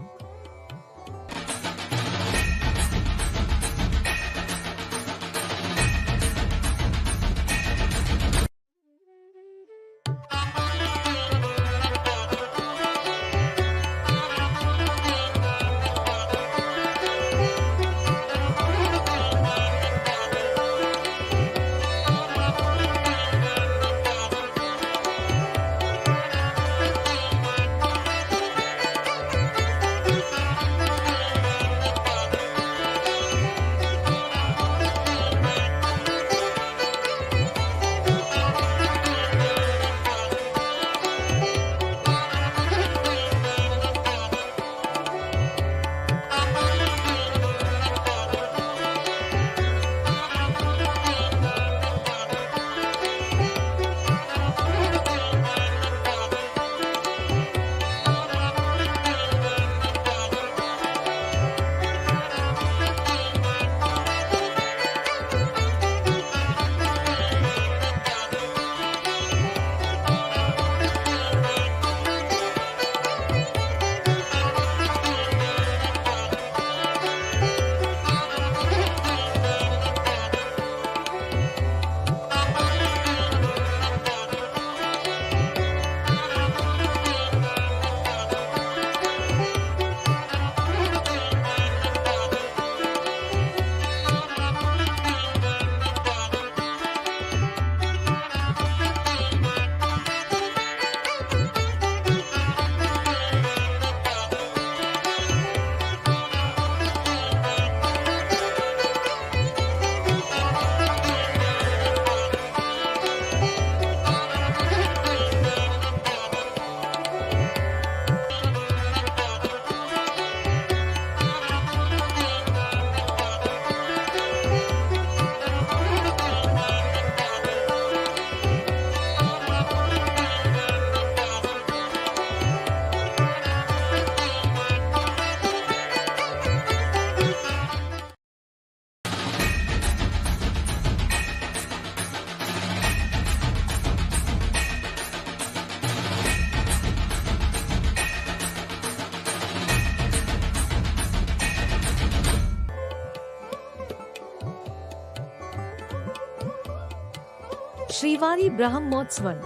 Shrivari Brahmotsavam.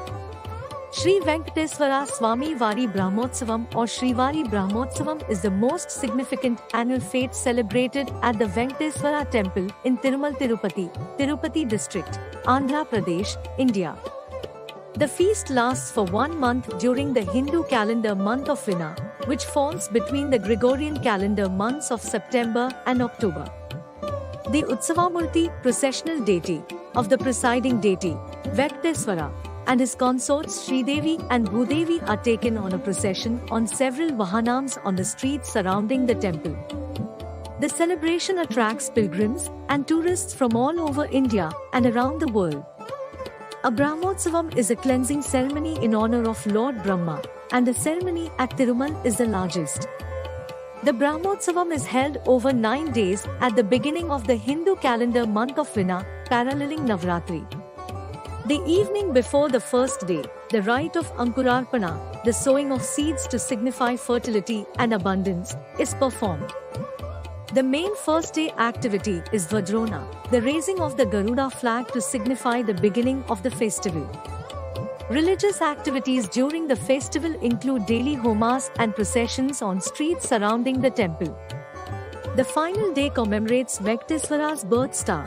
Sri Venkateswara Swami Vari Brahmotsavam or Shrivari Brahmotsavam is the most significant annual fete celebrated at the Venkateswara temple in Tirumal Tirupati, Tirupati district, Andhra Pradesh, India. The feast lasts for 1 month during the Hindu calendar month of Vina, which falls between the Gregorian calendar months of September and October. The Utsavamurti, processional deity, of the presiding deity, Venkateswara, and his consorts Sridevi and Bhudevi are taken on a procession on several vahanams on the streets surrounding the temple. The celebration attracts pilgrims and tourists from all over India and around the world. A Brahmotsavam is a cleansing ceremony in honor of Lord Brahma, and the ceremony at Tirumal is the largest. The Brahmotsavam is held over 9 days at the beginning of the Hindu calendar month of Vina, paralleling Navratri. The evening before the first day, the rite of Ankurarpana, the sowing of seeds to signify fertility and abundance, is performed. The main first day activity is Vajrona, the raising of the Garuda flag to signify the beginning of the festival. Religious activities during the festival include daily homas and processions on streets surrounding the temple. The final day commemorates Venkateswara's birth star.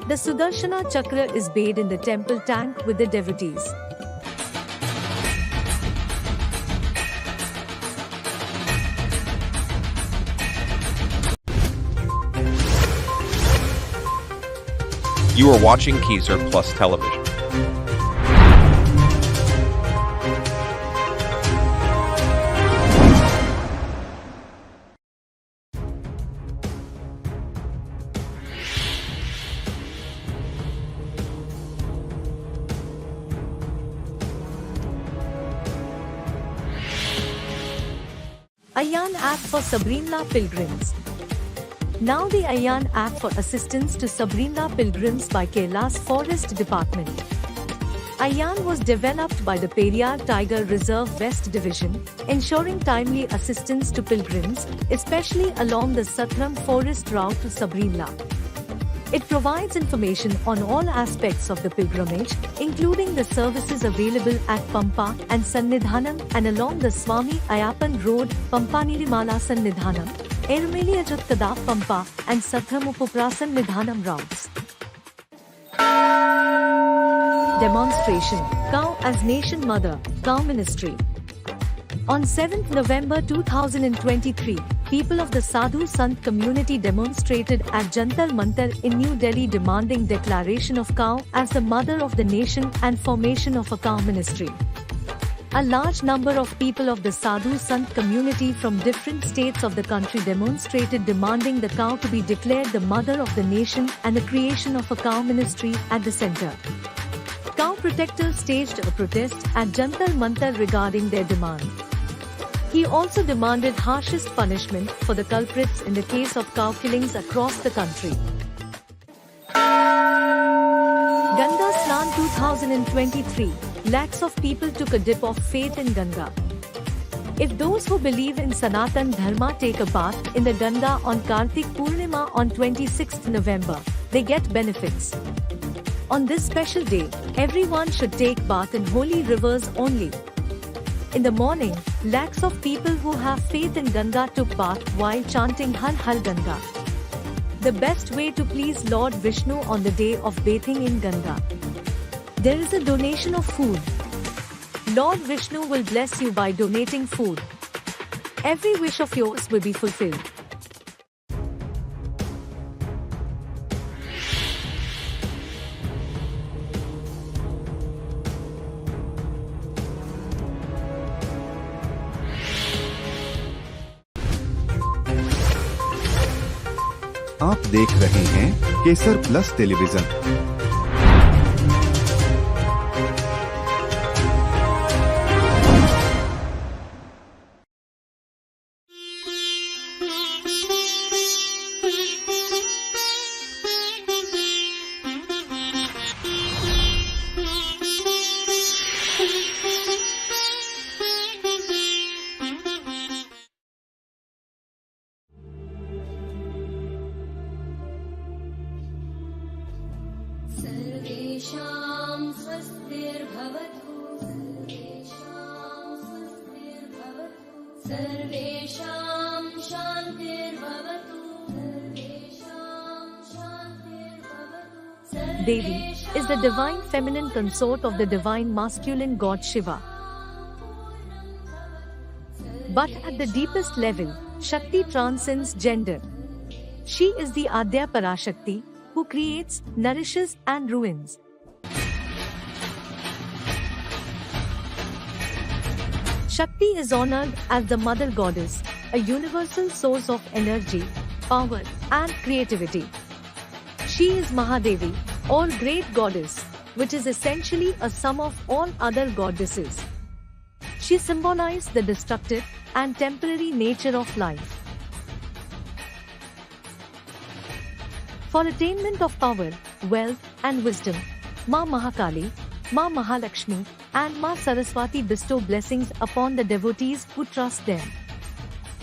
The Sudarshana Chakra is bathed in the temple tank with the devotees. You are watching Kesar Plus Television. Ayan app for Sabrimla pilgrims. Now the Ayan app for assistance to Sabrimla pilgrims by Kerala's Forest Department. Ayan was developed by the Periyar Tiger Reserve West Division, ensuring timely assistance to pilgrims, especially along the Sathram forest route to Sabrimla. It provides information on all aspects of the pilgrimage, including the services available at Pampa and Sannidhanam and along the Swami Ayappan Road, Pampanirimala Sannidhanam, Erumeli Ajutkada Pampa and Sathram Upupra Sannidhanam routes. Demonstration, Cow as Nation Mother, Cow Ministry. On 7th November 2023, people of the Sadhu Sant community demonstrated at Jantar Mantar in New Delhi demanding declaration of cow as the mother of the nation and formation of a cow ministry. A large number of people of the Sadhu Sant community from different states of the country demonstrated demanding the cow to be declared the mother of the nation and the creation of a cow ministry at the center. Cow protectors staged a protest at Jantar Mantar regarding their demand. He also demanded harshest punishment for the culprits in the case of cow killings across the country. Ganga Snan 2023, lakhs of people took a dip of faith in Ganga. If those who believe in Sanatan Dharma take a bath in the Ganga on Kartik Purnima on 26th November, they get benefits. On this special day, everyone should take bath in holy rivers only. In the morning, lakhs of people who have faith in Ganga took bath while chanting Har Har Ganga. The best way to please Lord Vishnu on the day of bathing in Ganga. There is a donation of food. Lord Vishnu will bless you by donating food. Every wish of yours will be fulfilled. आप देख रहे हैं केसर प्लस टेलीविजन। सर्वेषां शान्तिर्भवतु सर्वेषां शान्तिर्भवतु Devi is the divine feminine consort of the divine masculine god Shiva. But at the deepest level, Shakti transcends gender. She is the Adya Parashakti, who creates, nourishes and ruins. Shakti is honored as the mother goddess, a universal source of energy, power and creativity. She is Mahadevi, or great goddess, which is essentially a sum of all other goddesses. She symbolizes the destructive and temporary nature of life. For attainment of power, wealth and wisdom, Ma Mahakali, Ma Mahalakshmi and Ma Saraswati bestow blessings upon the devotees who trust them.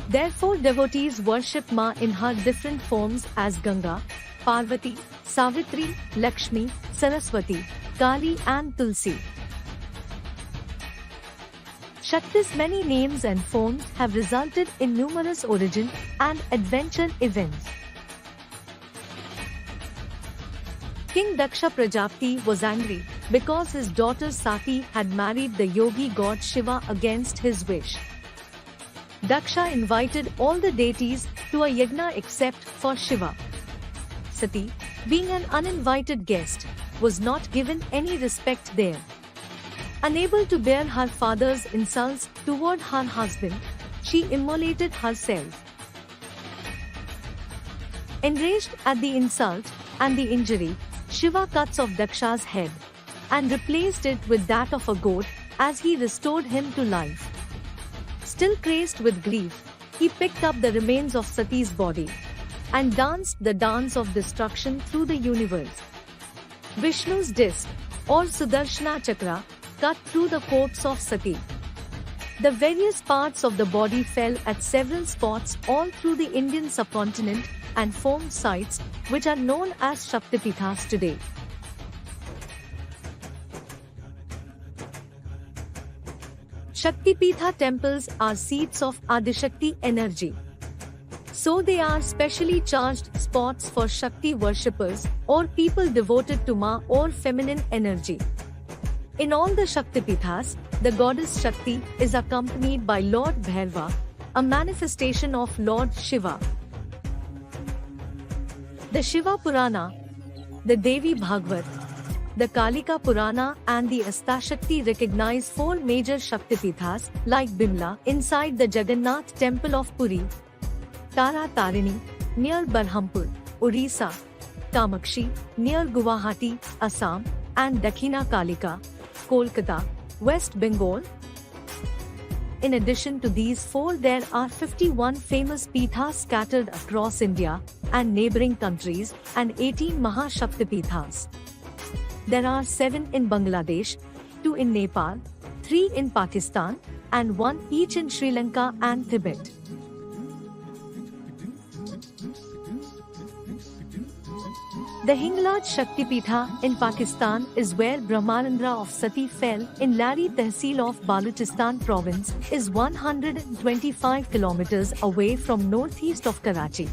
Therefore, devotees worship Ma in her different forms as Ganga, Parvati, Savitri, Lakshmi, Saraswati, Kali and Tulsi. Shakti's many names and forms have resulted in numerous origin and adventure events. King Daksha Prajapati was angry because his daughter Sati had married the yogi god Shiva against his wish. Daksha invited all the deities to a yajna except for Shiva. Sati, being an uninvited guest, was not given any respect there. Unable to bear her father's insults toward her husband, she immolated herself. Enraged at the insult and the injury, Shiva cuts off Daksha's head and replaced it with that of a goat as he restored him to life. Still crazed with grief, he picked up the remains of Sati's body and danced the dance of destruction through the universe. Vishnu's disc, or Sudarshana Chakra, cut through the corpse of Sati. The various parts of the body fell at several spots all through the Indian subcontinent and formed sites which are known as Shaktipithas today. Shaktipitha temples are seats of Adishakti energy. So they are specially charged spots for Shakti worshippers or people devoted to Ma or feminine energy. In all the Shaktipithas, the goddess Shakti is accompanied by Lord Bhairava, a manifestation of Lord Shiva. The Shiva Purana, the Devi Bhagavad, the Kalika Purana and the Astashakti recognize four major Shaktipithas like Bimla inside the Jagannath temple of Puri, Tara Tarini near Berhampur, Orissa, Kamakshi near Guwahati, Assam, and Dakhina Kalika, Kolkata, West Bengal. In addition to these four, there are 51 famous Pithas scattered across India and neighboring countries and 18 Mahashaktipithas. There are 7 in Bangladesh, 2 in Nepal, 3 in Pakistan, and 1 each in Sri Lanka and Tibet. The Hinglaj Shaktipitha in Pakistan is where Brahmarandra of Sati fell in Lari Tehsil of Balochistan province, is 125 kilometers away from northeast of Karachi.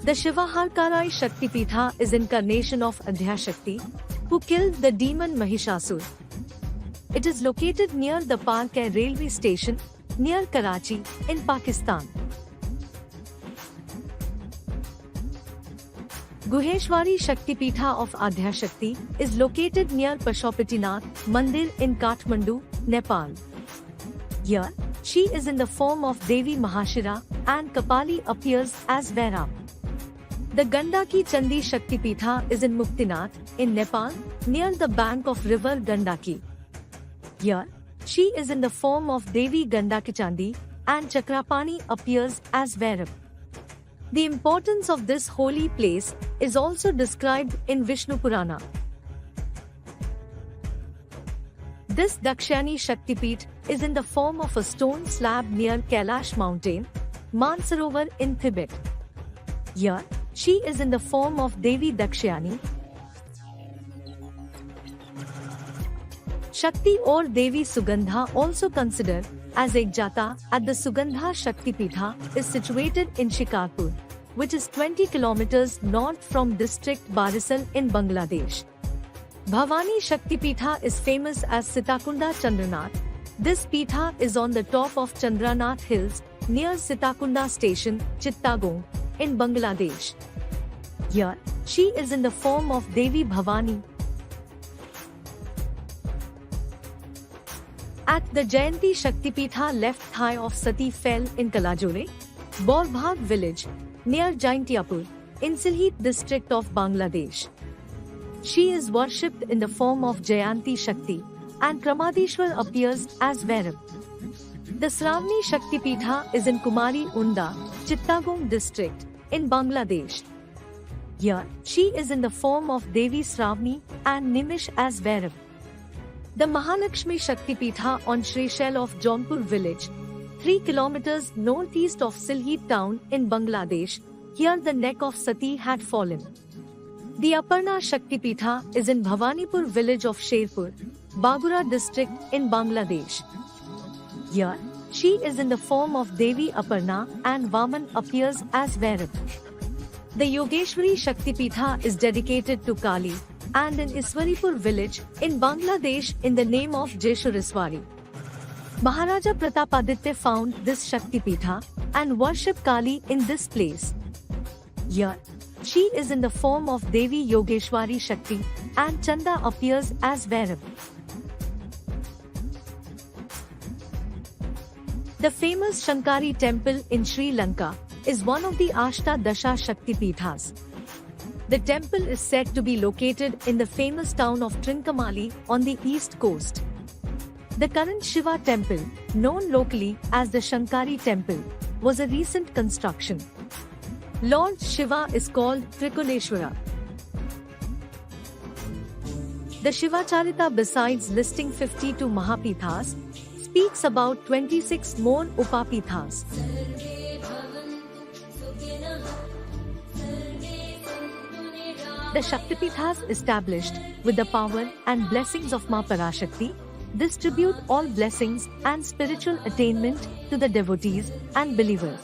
The Shivaharkarai Shaktipitha is incarnation of Adhyashakti, who killed the demon Mahishasur. It is located near the Park-e railway station, near Karachi, in Pakistan. Guheshwari Shaktipitha of Adhyashakti is located near Pashupatinath Mandir in Kathmandu, Nepal. Here, she is in the form of Devi Mahashira and Kapali appears as Vairab. The Gandaki Chandi Shaktipitha is in Muktinath, in Nepal, near the bank of river Gandaki. Here, she is in the form of Devi Gandaki Chandi and Chakrapani appears as Vairab. The importance of this holy place is also described in Vishnu Purana. This Dakshayani Shaktipith is in the form of a stone slab near Kailash mountain, Mansarovar in Tibet. Here, she is in the form of Devi Dakshayani. Shakti or Devi Sugandha, also considered as Ekjata at the Sugandha Shakti Pitha, is situated in Shikarpur, which is 20 kilometers north from district Barisal in Bangladesh. Bhavani Shakti Pitha is famous as Sitakunda Chandranath. This Pitha is on the top of Chandranath Hills near Sitakunda Station, Chittagong, in Bangladesh. Here, she is in the form of Devi Bhavani. At the Jayanti Shaktipitha, left thigh of Sati fell in Kalajore, Borbhag village, near Jaintiapur, in Sylhet district of Bangladesh. She is worshipped in the form of Jayanti Shakti, and Kramadishwar appears as Vairab. The Sravani Shaktipitha is in Kumari Unda, Chittagong district, in Bangladesh. Here, she is in the form of Devi Sravani and Nimish as Vairab. The Mahalakshmi Shaktipitha on Shrishel of Jaunpur village, 3 kilometers northeast of Sylhet town in Bangladesh. Here the neck of Sati had fallen. The Aparna Shaktipitha is in Bhavanipur village of Sherpur, Bagura district in Bangladesh. Here, she is in the form of Devi Aparna and Vaman appears as Vairab. The Yogeshwari Shaktipitha is dedicated to Kali and in Iswaripur village in Bangladesh in the name of Jeshuriswari. Maharaja Pratapaditya found this Shaktipitha and worshipped Kali in this place. Here, she is in the form of Devi Yogeshwari Shakti and Chanda appears as Vairab. The famous Shankari temple in Sri Lanka is one of the Ashtadasha Shaktipithas. The temple is said to be located in the famous town of Trincomalee on the east coast. The current Shiva temple, known locally as the Shankari temple, was a recent construction. Lord Shiva is called Trikuleshwara. The Shivacharita, besides listing 52 Mahapithas, speaks about 26 more Upapithas. The Shaktipithas established with the power and blessings of Ma Parashakti distribute all blessings and spiritual attainment to the devotees and believers.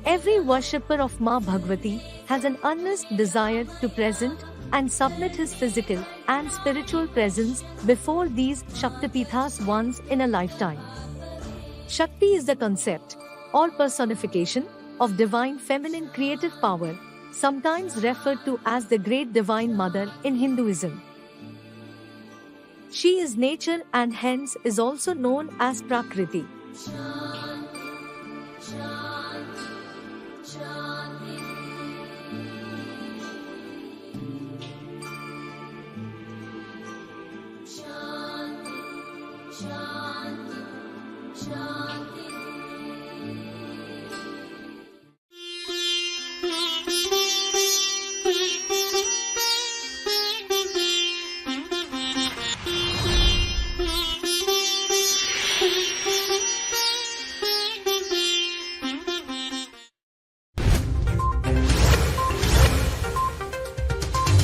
Every worshipper of Ma Bhagavati has an earnest desire to present and submit his physical and spiritual presence before these Shaktipithas once in a lifetime. Shakti is the concept or personification of divine feminine creative power, sometimes referred to as the Great Divine Mother in Hinduism. She is nature and hence is also known as Prakriti.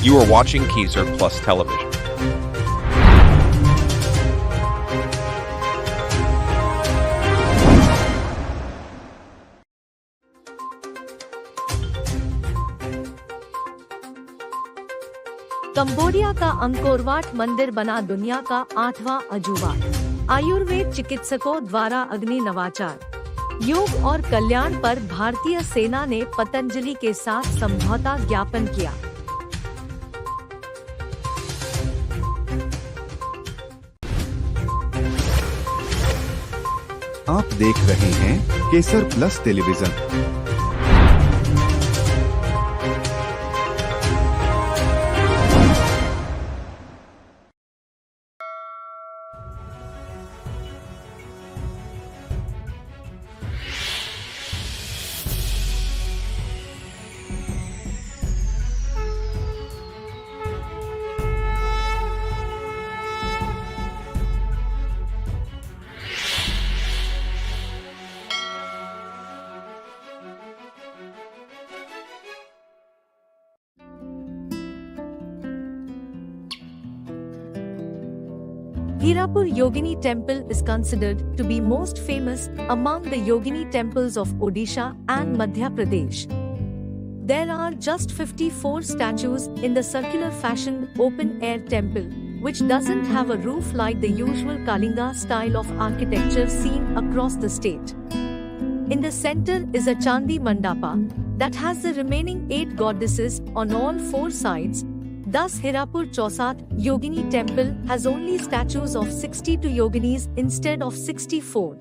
You are watching Kesar Plus Television. Cambodia का अंकोरवाट मंदिर बना दुनिया का 8वां अजूबा। आयुर्वेद चिकित्सकों द्वारा अग्नि नवाचार। योग और कल्याण पर भारतीय सेना ने पतंजलि के साथ समझौता ज्ञापन किया। आप देख रहे हैं Kesar plus television. Hirapur Yogini Temple is considered to be most famous among the Yogini temples of Odisha and Madhya Pradesh. There are just 54 statues in the circular fashion open-air temple, which doesn't have a roof like the usual Kalinga style of architecture seen across the state. In the center is a Chandi Mandapa that has the remaining 8 goddesses on all 4 sides. Thus, Hirapur Chausat Yogini Temple has only statues of 62 yoginis instead of 64.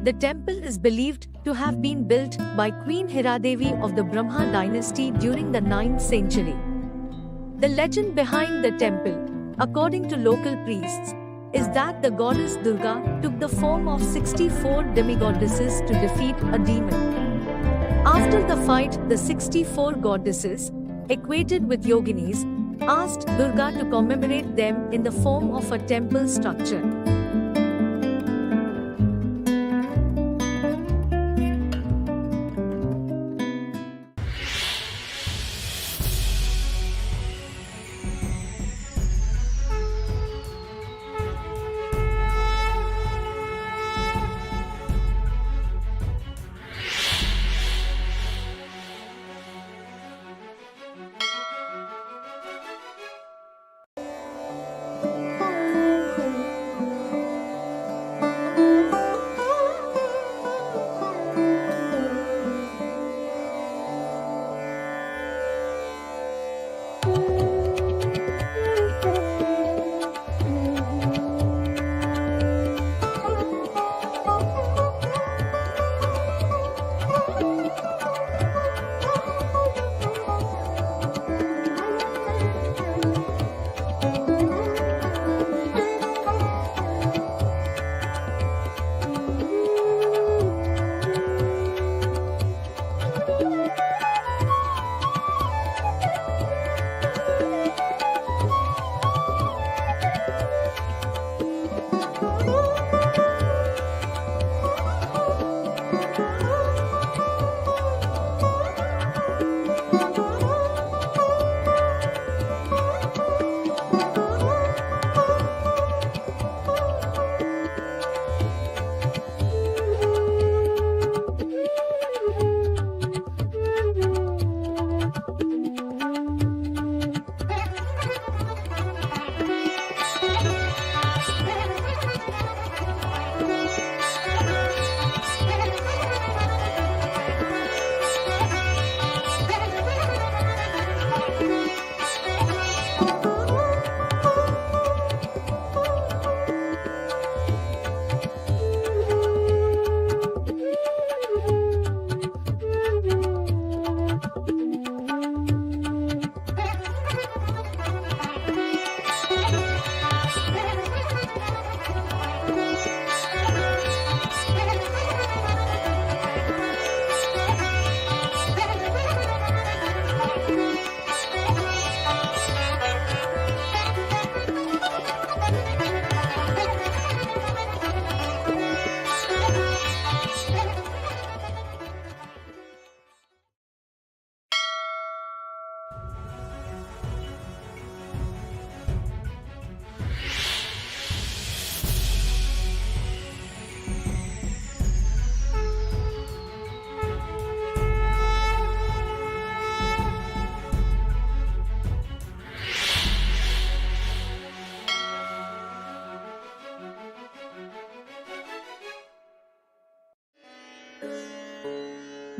The temple is believed to have been built by Queen Hiradevi of the Brahma dynasty during the 9th century. The legend behind the temple, according to local priests, is that the goddess Durga took the form of 64 demigoddesses to defeat a demon. After the fight, the 64 goddesses, equated with yoginis, asked Durga to commemorate them in the form of a temple structure.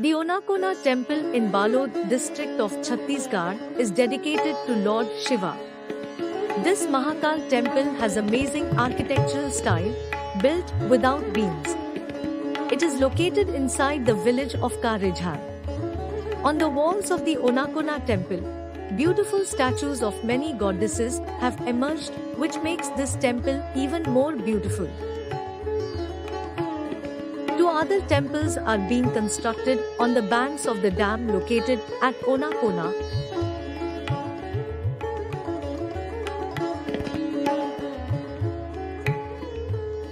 The Onakona temple in Balod district of Chhattisgarh is dedicated to Lord Shiva. This Mahakal temple has amazing architectural style, built without beams. It is located inside the village of Karijhar. On the walls of the Onakona temple, beautiful statues of many goddesses have emerged, which makes this temple even more beautiful. Two other temples are being constructed on the banks of the dam located at Onakona.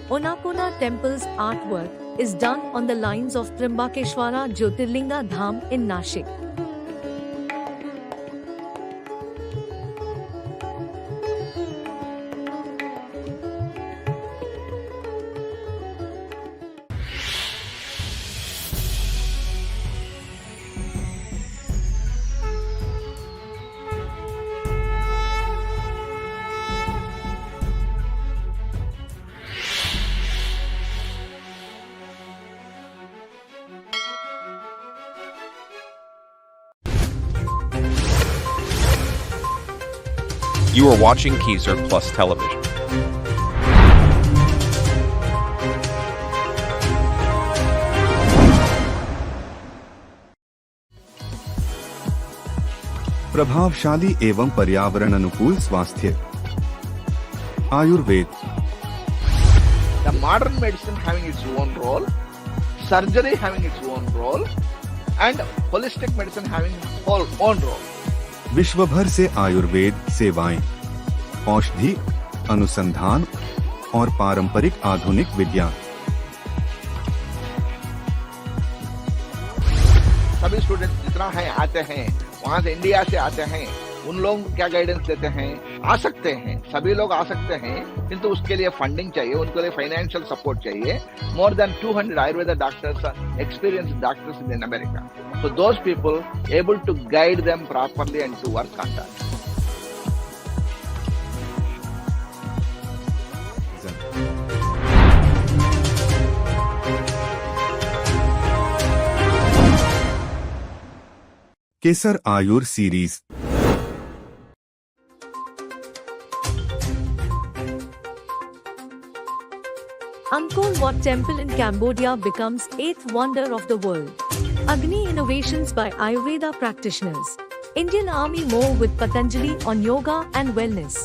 Onakona temple's artwork is done on the lines of Trimbakeshwara Jyotirlinga Dham in Nashik. You are watching Kesar Plus Television. प्रभावशाली एवं पर्यावरण अनुकूल स्वास्थ्य। Ayurveda. The modern medicine having its own role, surgery having its own role, and holistic medicine having its own role. विश्व भर से आयुर्वेद सेवाएं, औषधि, अनुसंधान और पारंपरिक आधुनिक विज्ञान। सभी स्टूडेंट्स जितना है आते हैं, वहाँ से इंडिया से आते हैं, उन लोगों को क्या गाइडेंस देते हैं? आ सकते हैं, सभी लोग आ सकते हैं, किंतु उसके लिए फंडिंग चाहिए, उनके लिए फाइनेंशियल सपोर्ट चाहिए। More than 200 Ayurveda doctors, experienced doctors in America. So those people able to guide them properly and to work on that. Kesar Ayur series. Angkor Wat Temple in Cambodia becomes 8th wonder of the world. Agni innovations by Ayurveda practitioners. Indian Army more with Patanjali on yoga and wellness.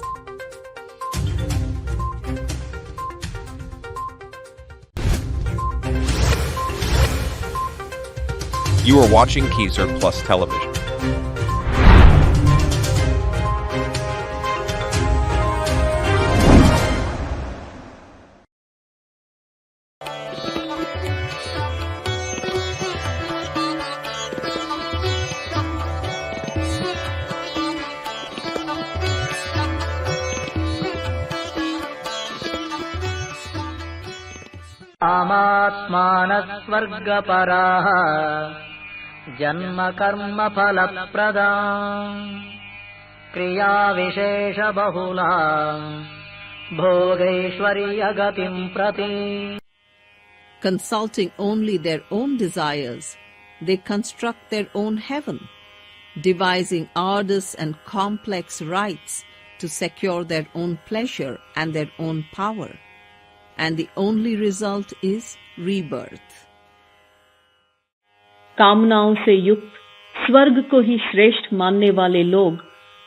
You are watching Kesar Plus Television. कामात्मानः स्वर्गपराः जन्म कर्म फलप्रदा क्रिया विशेष बहुला भोगैश्वर्यगतिं प्रति। Consulting only their own desires, they construct their own heaven, devising arduous and complex rites to secure their own pleasure and their own power. And the only result is rebirth. कामनाओं से युक्त स्वर्ग को ही श्रेष्ठ मानने वाले लोग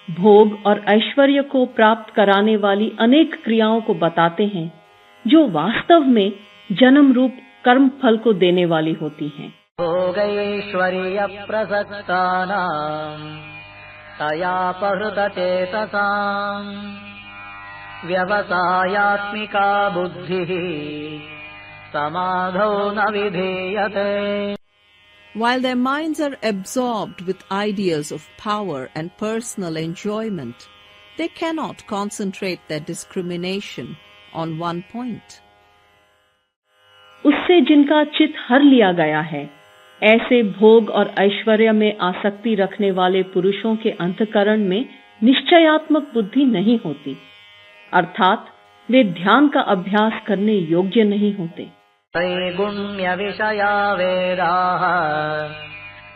भोग और ऐश्वर्य को प्राप्त कराने वाली अनेक क्रियाओं को बताते हैं, जो वास्तव में जन्म रूप कर्म फल को देने वाली होती हैं। भोगैश्वर्य प्रसक्तानां तयापहृतचेतसां व्यवसायात्मिका बुद्धिः समाधौ न विधीयते। While their minds are absorbed with ideas of power and personal enjoyment, they cannot concentrate their discrimination on one point. उससे जिनका चित्त हर लिया गया है, ऐसे भोग और ऐश्वर्य में आसक्ति रखने वाले पुरुषों के अंतःकरण में निश्चयात्मक बुद्धि नहीं होती, अर्थात वे ध्यान का अभ्यास करने योग्य नहीं होते। त्रैगुण्य विषया वेदाः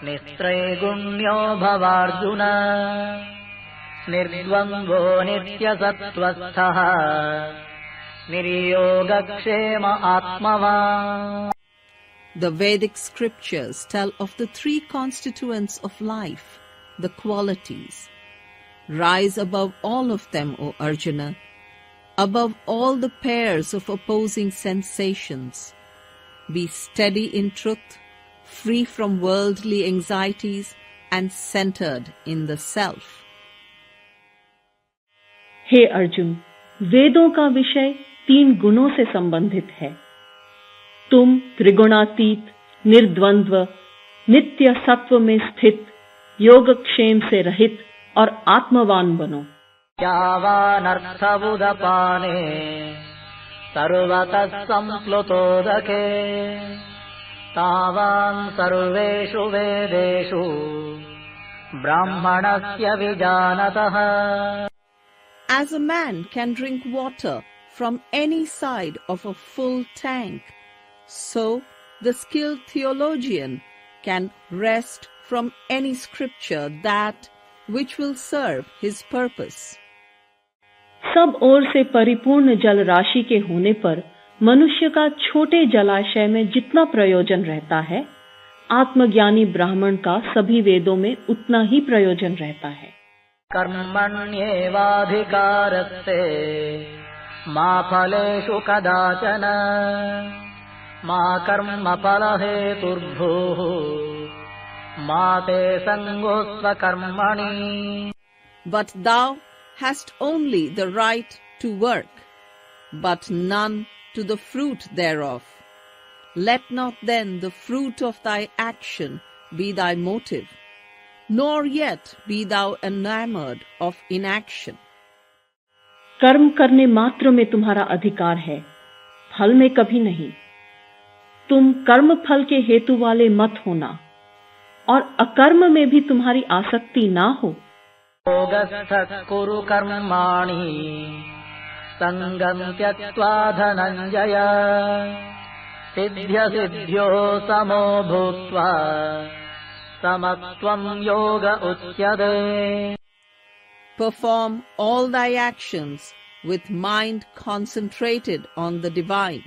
निस्त्रैगुण्यो भवार्जुन निर्द्वन्द्वो नित्यसत्त्वस्थः निर्योगक्षेम आत्मवान्। The Vedic scriptures tell of the three constituents of life, the qualities. Rise above all of them, O Arjuna, above all the pairs of opposing sensations. Be steady in truth, free from worldly anxieties, and centered in the self. हे अर्जुन, वेदों का विषय 3 गुणों से संबंधित है। तुम त्रिगुणातीत, निर्द्वंद्व, नित्य सत्व में स्थित, योगक्षेम से रहित और आत्मवान बनो। यावानर्थबुधपाने सर्वतः सम्प्लुतोदके तावान् सर्वेषु वेदेषु ब्राह्मणस्य विजानतः। As a man can drink water from any side of a full tank, so the skilled theologian can wrest from any scripture that which will serve his purpose. सब ओर से परिपूर्ण जल राशि के होने पर मनुष्य का छोटे जलाशय में जितना प्रयोजन रहता है, आत्मज्ञानी ब्राह्मण का सभी वेदों में उतना ही प्रयोजन रहता है। कर्मण्येवाधिकारस्ते मा फलेषु कदाचन मा कर्मफलहेतुर्भूः मा ते संगोऽस्त्व कर्मणि। But thou hast only the right to work, but none to the fruit thereof. Let not then the fruit of thy action be thy motive, nor yet be thou enamored of inaction. कर्म करने मात्र में तुम्हारा अधिकार है, फल में कभी नहीं। तुम कर्म फल के हेतु वाले मत होना, और अकर्म में भी तुम्हारी आसक्ति ना हो। योगस्थः कुरु कर्माणि संगं त्यक्त्वा धनञ्जय सिद्ध्यसिद्ध्यो समो भूत्वा समत्वं योग उच्यते। Perform all thy actions with mind concentrated on the divine,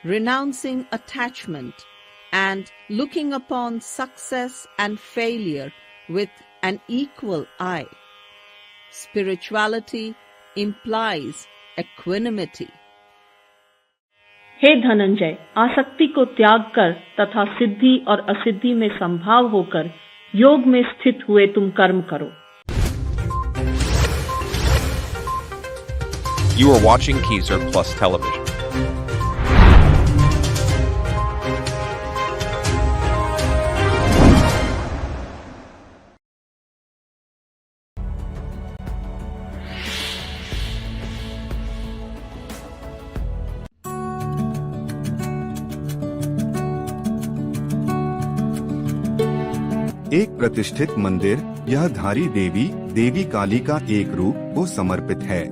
renouncing attachment and looking upon success and failure with an equal eye. Spirituality implies equanimity. हे धनंजय, आसक्ति को त्याग कर तथा सिद्धि और असिद्धि में संभाव होकर योग में स्थित हुए तुम कर्म करो। You are watching Kesarplus television. एक प्रतिष्ठित मंदिर, यह धारी देवी देवी काली का एक रूप को समर्पित है,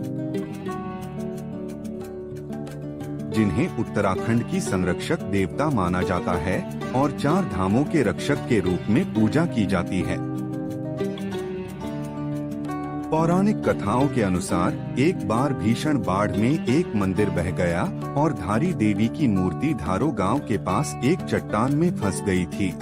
जिन्हें उत्तराखंड की संरक्षक देवता माना जाता है और 4 धामों के रक्षक के रूप में पूजा की जाती है। पौराणिक कथाओं के अनुसार एक बार भीषण बाढ़ में एक मंदिर बह गया और धारी देवी की मूर्ति धारो गांव के पास एक चट्टान में फंस गई थी।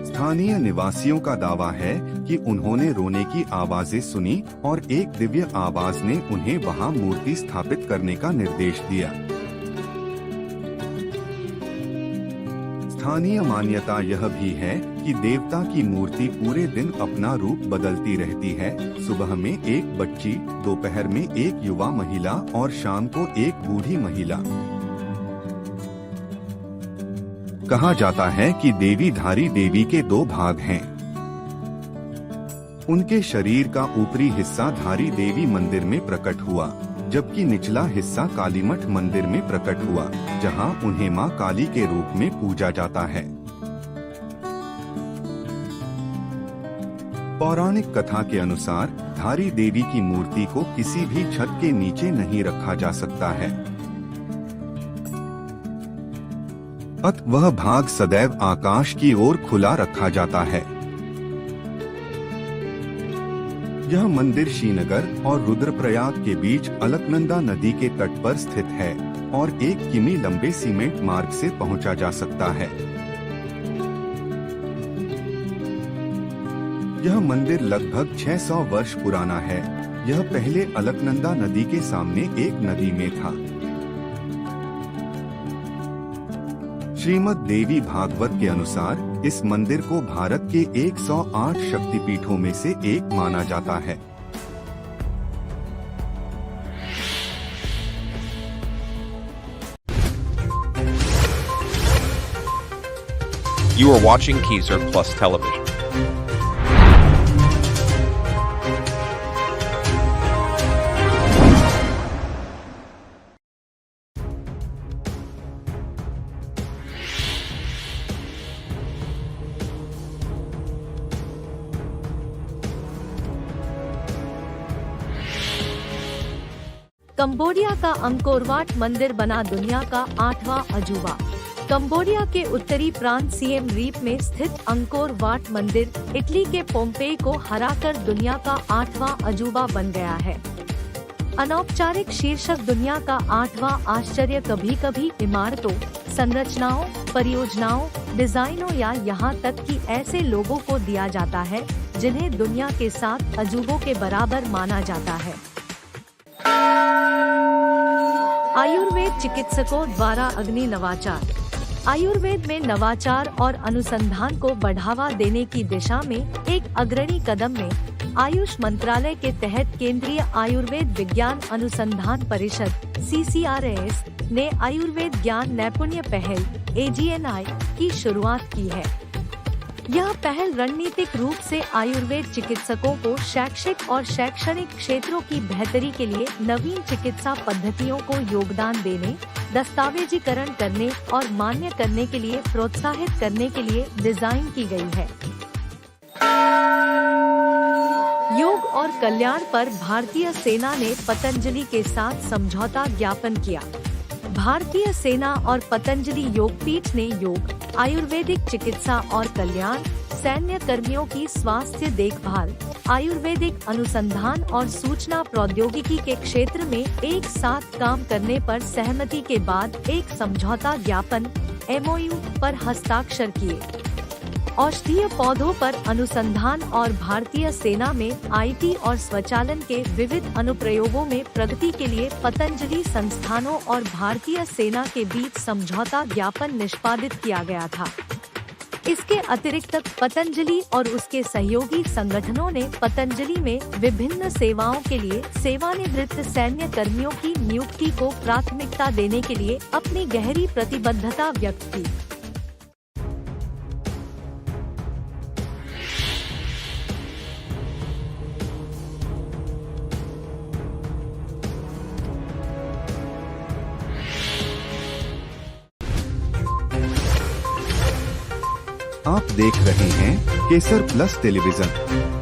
स्थानीय निवासियों का दावा है कि उन्होंने रोने की आवाजें सुनी और एक दिव्य आवाज ने उन्हें वहां मूर्ति स्थापित करने का निर्देश दिया। स्थानीय मान्यता यह भी है कि देवता की मूर्ति पूरे दिन अपना रूप बदलती रहती है। सुबह में एक बच्ची, दोपहर में एक युवा महिला और शाम को एक बूढ़ी महिला। कहा जाता है कि देवी धारी देवी के 2 भाग हैं। उनके शरीर का ऊपरी हिस्सा धारी देवी मंदिर में प्रकट हुआ, जबकि निचला हिस्सा कालीमठ मंदिर में प्रकट हुआ, जहां उन्हें मां काली के रूप में पूजा जाता है। पौराणिक कथा के अनुसार धारी देवी की मूर्ति को किसी भी छत के नीचे नहीं रखा जा सकता है। अतः वह भाग सदैव आकाश की ओर खुला रखा जाता है। यह मंदिर श्रीनगर और रुद्रप्रयाग के बीच अलकनंदा नदी के तट पर स्थित है और 1 किमी लंबे सीमेंट मार्ग से पहुंचा जा सकता है। यह मंदिर लगभग 600 वर्ष पुराना है। यह पहले अलकनंदा नदी के सामने एक नदी में था। श्रीमद् देवी भागवत के अनुसार इस मंदिर को भारत के 108 शक्तिपीठों में से एक माना जाता है। You are watching Kesarplus television. Cambodia का अंकोर वाट मंदिर बना दुनिया का 8वां अजूबा। कंबोडिया के उत्तरी प्रांत सिएम रीप में स्थित अंकोर वाट मंदिर इटली के पोम्पेई को हराकर दुनिया का 8वां अजूबा बन गया है। अनौपचारिक शीर्षक दुनिया का 8वां आश्चर्य कभी कभी इमारतों, संरचनाओं, परियोजनाओं, डिजाइनों या यहाँ तक कि ऐसे लोगों को दिया जाता है जिन्हें दुनिया के 7 अजूबों के बराबर माना जाता है। आयुर्वेद चिकित्सकों द्वारा अग्नि नवाचार। आयुर्वेद में नवाचार और अनुसंधान को बढ़ावा देने की दिशा में एक अग्रणी कदम में आयुष मंत्रालय के तहत केंद्रीय आयुर्वेद विज्ञान अनुसंधान परिषद (CCRAS) ने आयुर्वेद ज्ञान नैपुण्य पहल (AGNI) की शुरुआत की है। यह पहल रणनीतिक रूप से आयुर्वेद चिकित्सकों को शैक्षिक और शैक्षणिक क्षेत्रों की बेहतरी के लिए नवीन चिकित्सा पद्धतियों को योगदान देने, दस्तावेजीकरण करने और मान्य करने के लिए प्रोत्साहित करने के लिए डिजाइन की गई है। योग और कल्याण पर भारतीय सेना ने पतंजलि के साथ समझौता ज्ञापन किया। भारतीय सेना और पतंजलि योगपीठ ने योग, आयुर्वेदिक चिकित्सा और कल्याण, सैन्य कर्मियों की स्वास्थ्य देखभाल, आयुर्वेदिक अनुसंधान और सूचना प्रौद्योगिकी के क्षेत्र में एक साथ काम करने पर सहमति के बाद एक समझौता ज्ञापन MOU पर हस्ताक्षर किए। औषधीय पौधों पर अनुसंधान और भारतीय सेना में IT और स्वचालन के विविध अनुप्रयोगों में प्रगति के लिए पतंजलि संस्थानों और भारतीय सेना के बीच समझौता ज्ञापन निष्पादित किया गया था। इसके अतिरिक्त पतंजलि और उसके सहयोगी संगठनों ने पतंजलि में विभिन्न सेवाओं के लिए सेवानिवृत्त सैन्य कर्मियों की नियुक्ति को प्राथमिकता देने के लिए अपनी गहरी प्रतिबद्धता व्यक्त की। आप देख रहे हैं Kesar plus television.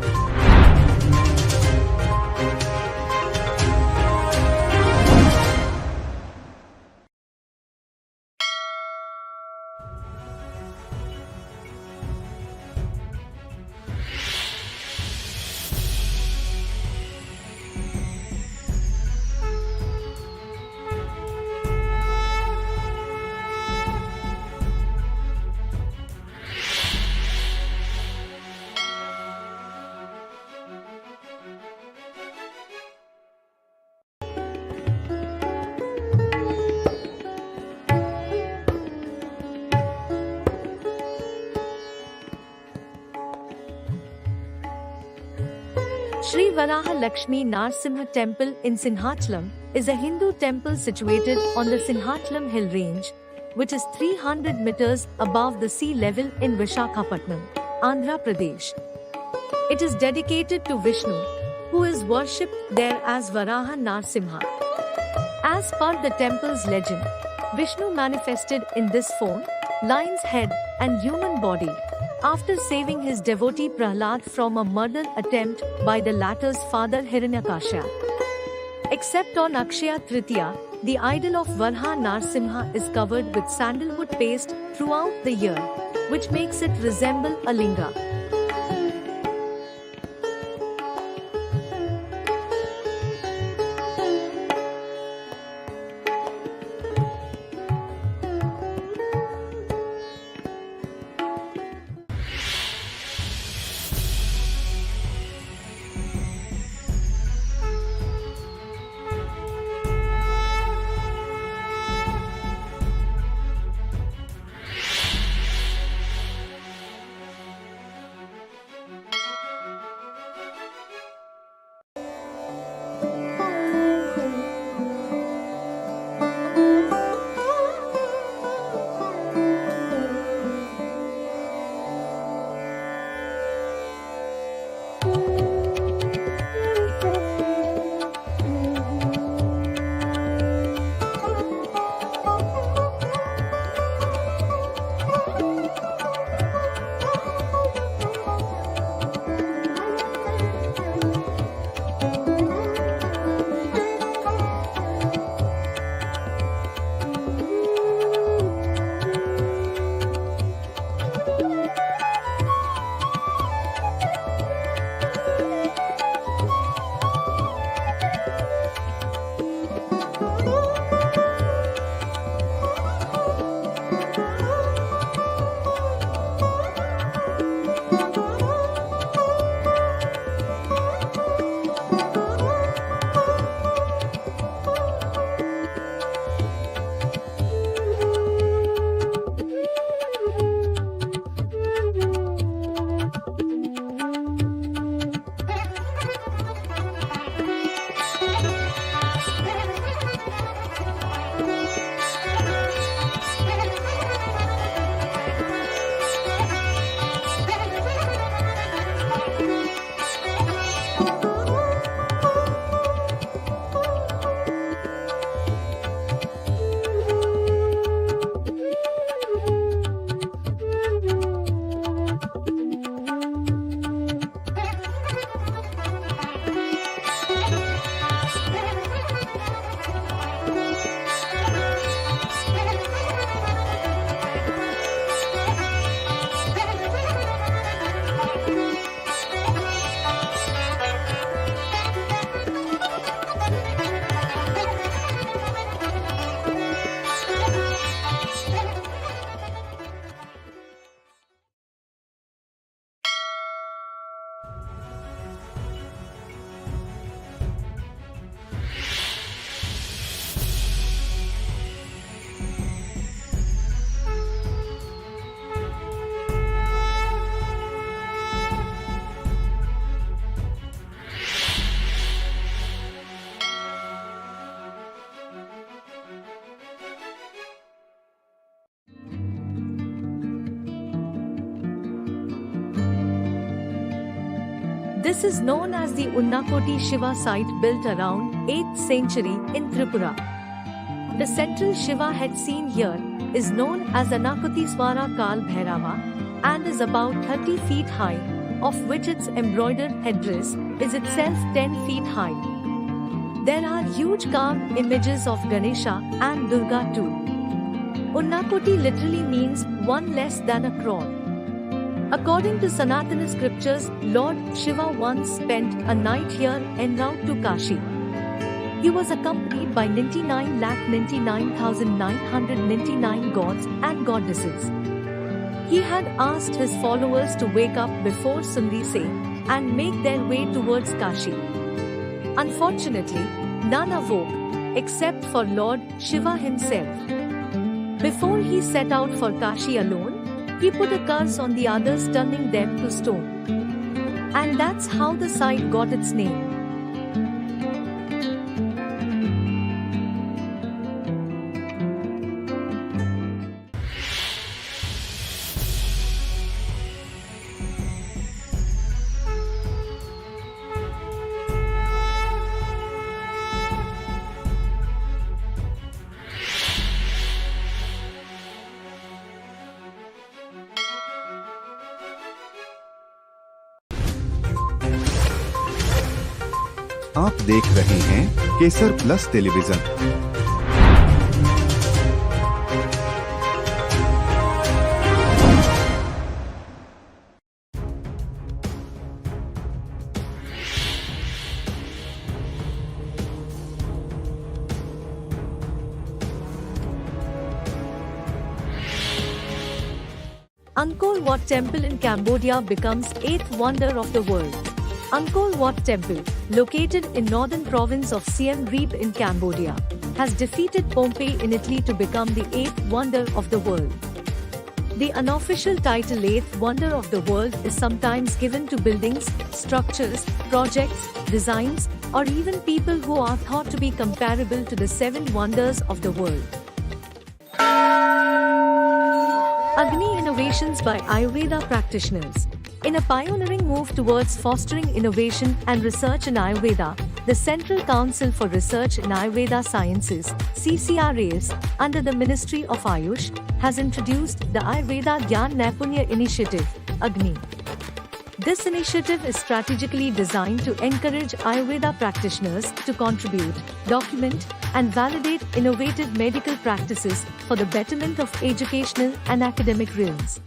Sri Varaha Lakshmi Narsimha Temple in Sinhachalam is a Hindu temple situated on the Sinhachalam hill range, which is 300 meters above the sea level in Vishakhapatnam, Andhra Pradesh. It is dedicated to Vishnu, who is worshipped there as Varaha Narsimha. As per the temple's legend, Vishnu manifested in this form, lion's head and human body, after saving his devotee Prahlad from a murder attempt by the latter's father Hiranyakashipu. Except on Akshaya Tritiya, the idol of Varaha Narsimha is covered with sandalwood paste throughout the year, which makes it resemble a linga. This is known as the Unnakoti Shiva site built around 8th century in Tripura. The central Shiva head seen here is known as Anakotiswara Kal Bhairava and is about 30 feet high, of which its embroidered headdress is itself 10 feet high. There are huge carved images of Ganesha and Durga too. Unnakoti literally means one less than a crore. According to Sanatana scriptures, Lord Shiva once spent a night here en route to Kashi. He was accompanied by 99,99,999 gods and goddesses. He had asked his followers to wake up before sunrise and make their way towards Kashi. Unfortunately, none awoke, except for Lord Shiva himself. Before he set out for Kashi alone, he put a curse on the others, turning them to stone. And that's how the site got its name. आप देख रहे हैं Kesar plus television. Angkor Wat Temple in Cambodia becomes 8th wonder of the world. Angkor Wat Temple, located in northern province of Siem Reap in Cambodia, has defeated Pompeii in Italy to become the 8th wonder of the world. The unofficial title 8th wonder of the world is sometimes given to buildings, structures, projects, designs, or even people who are thought to be comparable to the 7 wonders of the world. Agni Innovations by Ayurveda Practitioners. In a pioneering move towards fostering innovation and research in Ayurveda, the Central Council for Research in Ayurveda Sciences, CCRAS, under the Ministry of Ayush, has introduced the Ayurveda Gyan Naipunya Initiative, Agni. This initiative is strategically designed to encourage Ayurveda practitioners to contribute, document, and validate innovative medical practices for the betterment of educational and academic realms.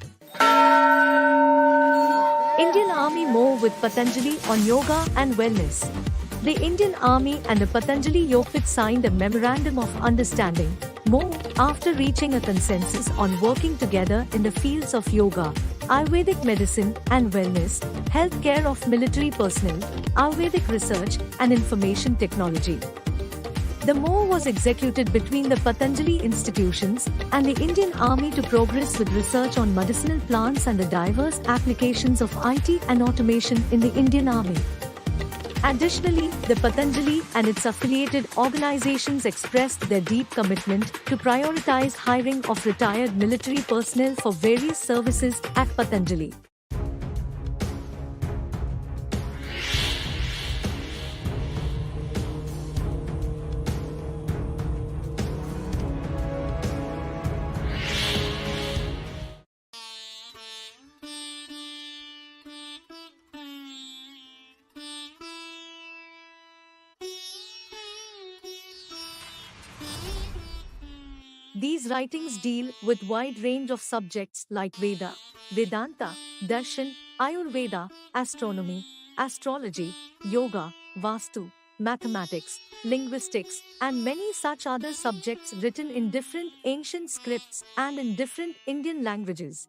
Indian Army move with Patanjali on yoga and wellness. The Indian Army and the Patanjali Yogpith signed a memorandum of understanding, MOU, after reaching a consensus on working together in the fields of yoga, Ayurvedic medicine and wellness, healthcare of military personnel, Ayurvedic research and information technology. The MOU was executed between the Patanjali institutions and the Indian Army to progress with research on medicinal plants and the diverse applications of IT and automation in the Indian Army. Additionally, the Patanjali and its affiliated organizations expressed their deep commitment to prioritize hiring of retired military personnel for various services at Patanjali. These writings deal with wide range of subjects like Veda, Vedanta, Darshan, Ayurveda, astronomy, astrology, yoga, Vastu, mathematics, linguistics, and many such other subjects written in different ancient scripts and in different Indian languages.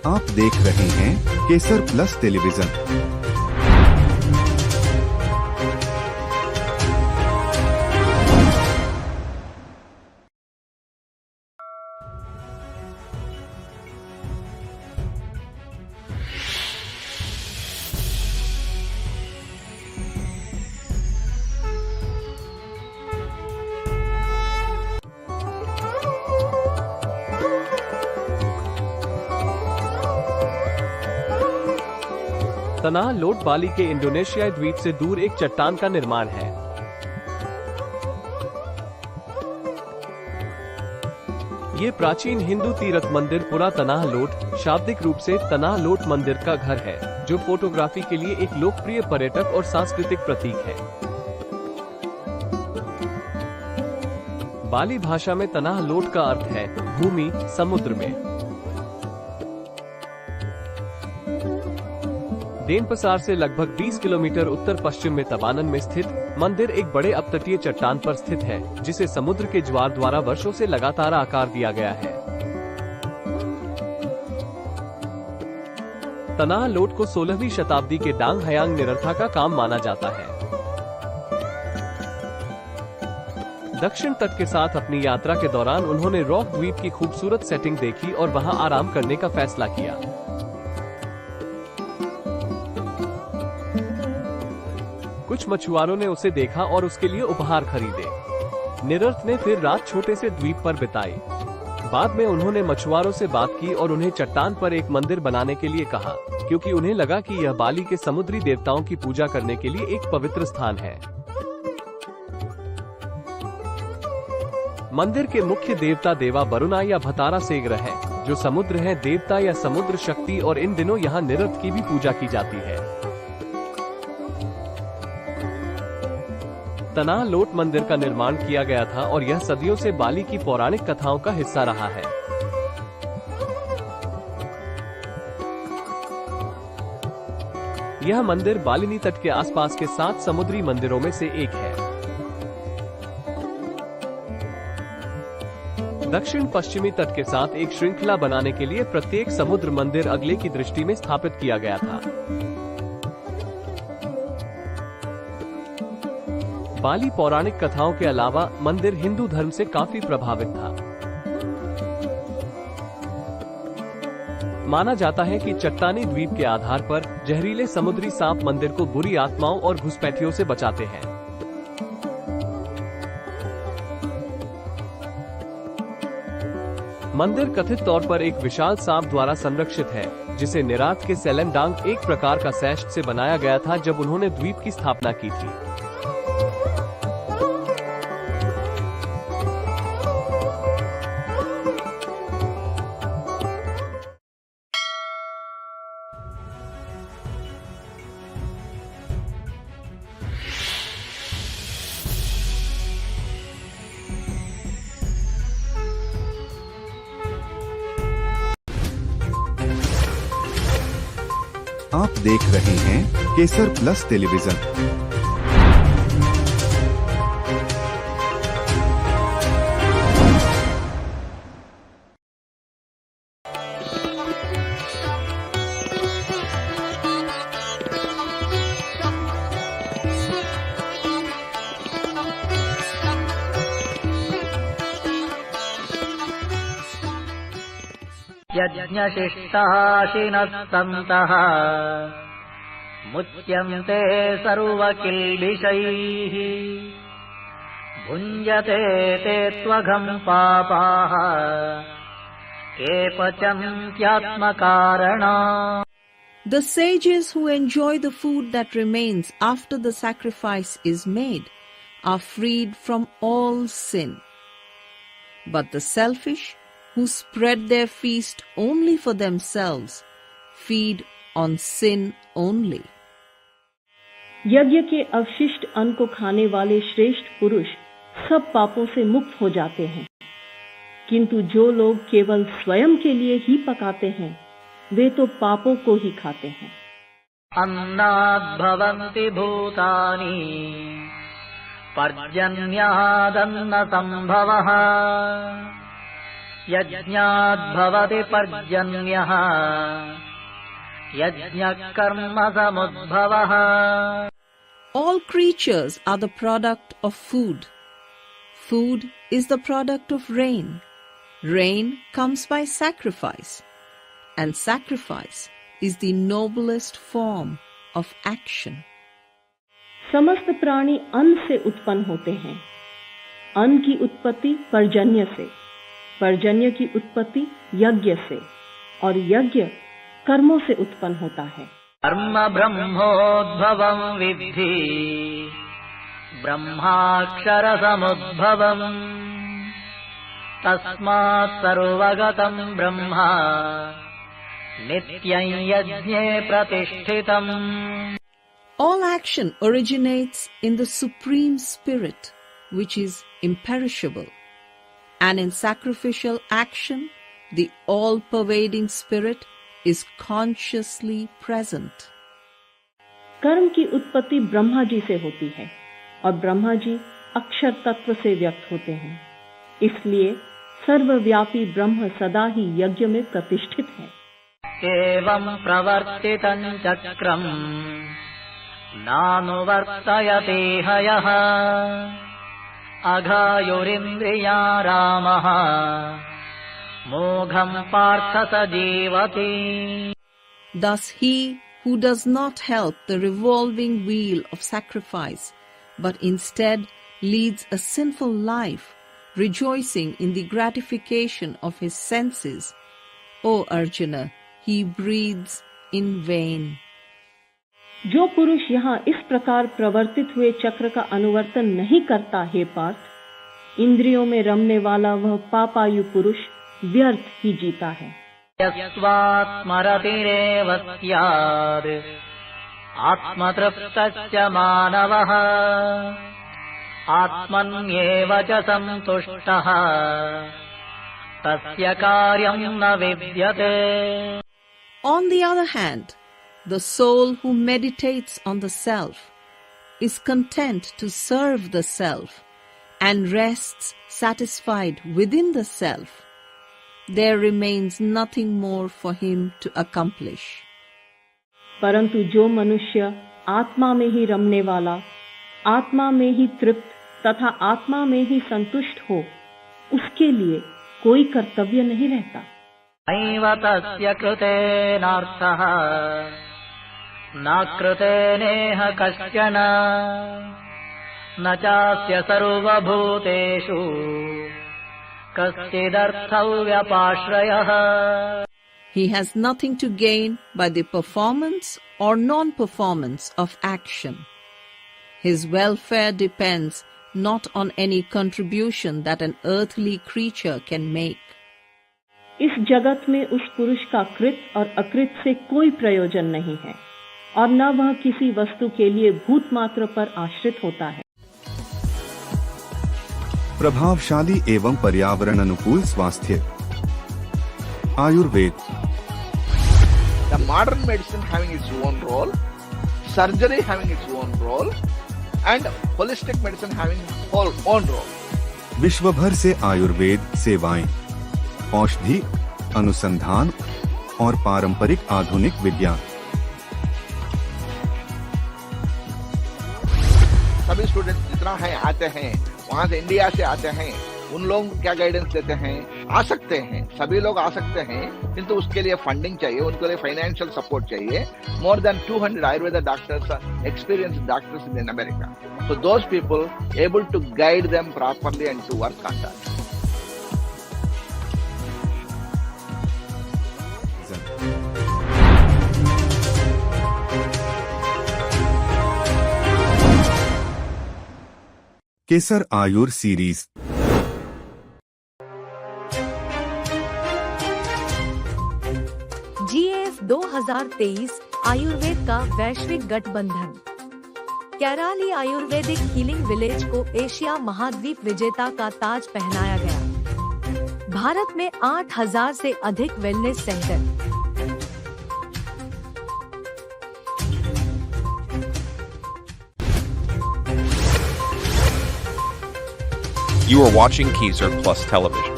आप देख रहे हैं केसर प्लस टेलीविजन। तनाह लोट बाली के इंडोनेशियाई द्वीप से दूर एक चट्टान का निर्माण है। ये प्राचीन हिंदू तीर्थ मंदिर पुरा तनाह लोट, शाब्दिक रूप से तनाह लोट मंदिर का घर है, जो फोटोग्राफी के लिए एक लोकप्रिय पर्यटक और सांस्कृतिक प्रतीक है। बाली भाषा में तनाह लोट का अर्थ है भूमि समुद्र में। देनपसार से लगभग 20 किलोमीटर उत्तर पश्चिम में तबानन में स्थित मंदिर एक बड़े अपतटीय चट्टान पर स्थित है, जिसे समुद्र के ज्वार द्वारा वर्षों से लगातार आकार दिया गया है। तनाह लोट को 16वीं शताब्दी के डांग हयांग निरर्था का काम माना जाता है। दक्षिण तट के साथ अपनी यात्रा के दौरान उन्होंने रॉक द्वीप की खूबसूरत सेटिंग देखी और वहां आराम करने का फैसला किया। कुछ मछुआरों ने उसे देखा और उसके लिए उपहार खरीदे। निरर्थ ने फिर रात छोटे से द्वीप पर बिताई। बाद में उन्होंने मछुआरों से बात की और उन्हें चट्टान पर एक मंदिर बनाने के लिए कहा, क्योंकि उन्हें लगा कि यह बाली के समुद्री देवताओं की पूजा करने के लिए एक पवित्र स्थान है। मंदिर के मुख्य देवता देवा बरुना या भतारा सेगर है, जो समुद्र है देवता या समुद्र शक्ति, और इन दिनों यहाँ निरर्थ की भी पूजा की जाती है। तनाह लोट मंदिर का निर्माण किया गया था और यह सदियों से बाली की पौराणिक कथाओं का हिस्सा रहा है। यह मंदिर बालिनी तट के आसपास के 7 समुद्री मंदिरों में से एक है। दक्षिण पश्चिमी तट के साथ एक श्रृंखला बनाने के लिए प्रत्येक समुद्र मंदिर अगले की दृष्टि में स्थापित किया गया था। बाली पौराणिक कथाओं के अलावा मंदिर हिंदू धर्म से काफी प्रभावित था। माना जाता है कि चट्टानी द्वीप के आधार पर जहरीले समुद्री सांप मंदिर को बुरी आत्माओं और घुसपैठियों से बचाते हैं। मंदिर कथित तौर पर एक विशाल सांप द्वारा संरक्षित है, जिसे निरात के सेलेमडांग एक प्रकार का सैस्ट से बनाया गया था जब उन्होंने द्वीप की स्थापना की थी। आप देख रहे हैं केसर प्लस टेलीविजन। यज्ञशिष्टाशिनः सन्तः मुच्यन्ते सर्वकिल्बिषैः भुञ्जते ते त्वघम् पापाः के पचन्त्यात्मकारणा। The sages who enjoy the food that remains after the sacrifice is made are freed from all sin. But the selfish, who spread their feast only for themselves, feed on sin only. यज्ञ के अवशिष्ट अन्न को खाने वाले श्रेष्ठ पुरुष सब पापों से मुक्त हो जाते हैं, किंतु जो लोग केवल स्वयं के लिए ही पकाते हैं, वे तो पापों को ही खाते हैं। अन्नाद् भवन्ति भूतानि पर्जन्यादन्न संभवः यज्ञाद्भवति पर्जन्यः यज्ञः कर्म समुद्भवः। All creatures are the product of food. Food is the product of rain. Rain comes by sacrifice. And sacrifice is the noblest form of action. समस्त प्राणी अन्न से उत्पन्न होते हैं। अन्न की उत्पत्ति पर्जन्य से, पर्जन्य की उत्पत्ति यज्ञ से, और यज्ञ कर्मों से उत्पन्न होता है। कर्म ब्रह्मोद्भवं विद्धि ब्रह्माक्षर समुद्भवम् तस्मात् सर्वगतं ब्रह्मा नित्यं यज्ञे प्रतिष्ठितम्। All action originates in the Supreme Spirit, which is imperishable. And in sacrificial action, the all-pervading Spirit is consciously present. कर्म की उत्पत्ति ब्रह्मा जी से होती है और ब्रह्मा जी अक्षर तत्व से व्यक्त होते हैं। इसलिए सर्वव्यापी ब्रह्म सदा ही यज्ञ में प्रतिष्ठित है। एवं प्रवर्तितं चक्रम् नानुवर्तयते हयः अघायुरिन्द्रिया रामः मोघं पार्थ स जीवति। Thus he who does not help the revolving wheel of sacrifice, but instead leads a sinful life, rejoicing in the gratification of his senses, O Arjuna, he breathes in vain. जो पुरुष यहाँ इस प्रकार प्रवर्तित हुए चक्र का अनुवर्तन नहीं करता हे पार्थ, इंद्रियों में रमने वाला वह पापायु पुरुष व्यर्थ ही जीता है। यस्वात्मरतिरेव स्यात् आत्मतृप्तश्च मानवः आत्मन्येव च सन्तुष्टः तस्य कार्यं न विद्यते। On the other hand, the soul who meditates on the self is content to serve the self and rests satisfied within the self. There remains nothing more for him to accomplish. परंतु जो मनुष्य आत्मा में ही रमने वाला, आत्मा में ही तृप्त तथा आत्मा में ही संतुष्ट हो, उसके लिए कोई कर्तव्य नहीं रहता। नैव तस्य कृतेनार्थः न कृतेनेह कश्चन न चास्य सर्वभूतेषु कश्चिदर्थौ व्यपाश्रयः। He has nothing to gain by the performance or non-performance of action. His welfare depends not on any contribution that an earthly creature can make. इस जगत में उस पुरुष का कृत और अकृत से कोई प्रयोजन नहीं है और न वह किसी वस्तु के लिए भूत मात्र पर आश्रित होता है। प्रभावशाली एवं पर्यावरण अनुकूल स्वास्थ्य। Ayurveda. The modern medicine having its own role, surgery having its own role, and holistic medicine having its own role. विश्व भर से आयुर्वेद सेवाएं, औषधि, अनुसंधान और पारंपरिक आधुनिक विज्ञान। सभी स्टूडेंट्स जितना है आते हैं, वहाँ से इंडिया से आते हैं, उन लोगों को क्या गाइडेंस देते हैं? आ सकते हैं, सभी लोग आ सकते हैं, किंतु उसके लिए फंडिंग चाहिए, उनके लिए फाइनेंशियल सपोर्ट चाहिए। More than 200 Ayurveda doctors, experienced doctors in America, so those people able to guide them properly and to work on that. Kesar Ayur series. GAF 2023 आयुर्वेद का वैश्विक गठबंधन। कैराली आयुर्वेदिक हीलिंग विलेज को एशिया महाद्वीप विजेता का ताज पहनाया गया। भारत में 8000 से अधिक wellness centre. You are watching Kesarplus television.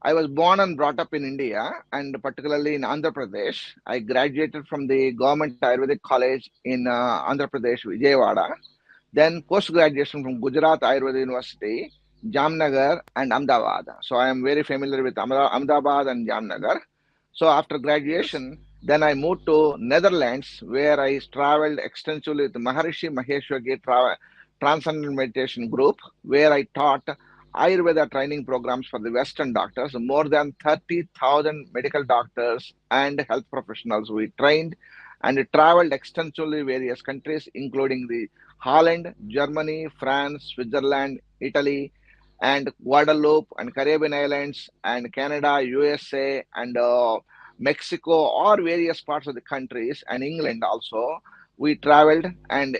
I was born and brought up in India, and particularly in Andhra Pradesh. I graduated from the Government Ayurvedic College in Andhra Pradesh, Vijayawada. Then post-graduation from Gujarat Ayurveda University, Jamnagar and Ahmedabad. So I am very familiar with Ahmedabad and Jamnagar. So after graduation, then I moved to Netherlands, where I traveled extensively with Maharishi Maheshwari Transcendental Meditation Group, where I taught Ayurveda training programs for the Western doctors. More than 30,000 medical doctors and health professionals we trained, and traveled extensively various countries, including the Holland, Germany, France, Switzerland, Italy, and Guadeloupe and Caribbean Islands, and Canada, USA, and Mexico, or various parts of the countries, and England also. We traveled and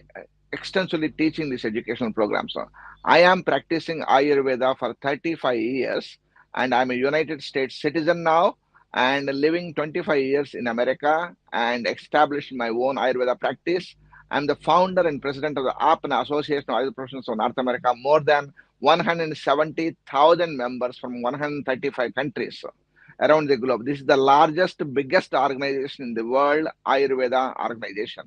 extensively teaching these educational programs. So I am practicing Ayurveda for 35 years, and I'm a United States citizen now, and living 25 years in America, and established my own Ayurveda practice. I'm the founder and president of the APNA, Association of Ayurveda Professionals of North America, more than 170,000 members from 135 countries around the globe. This is the largest, biggest organization in the world, Ayurveda organization.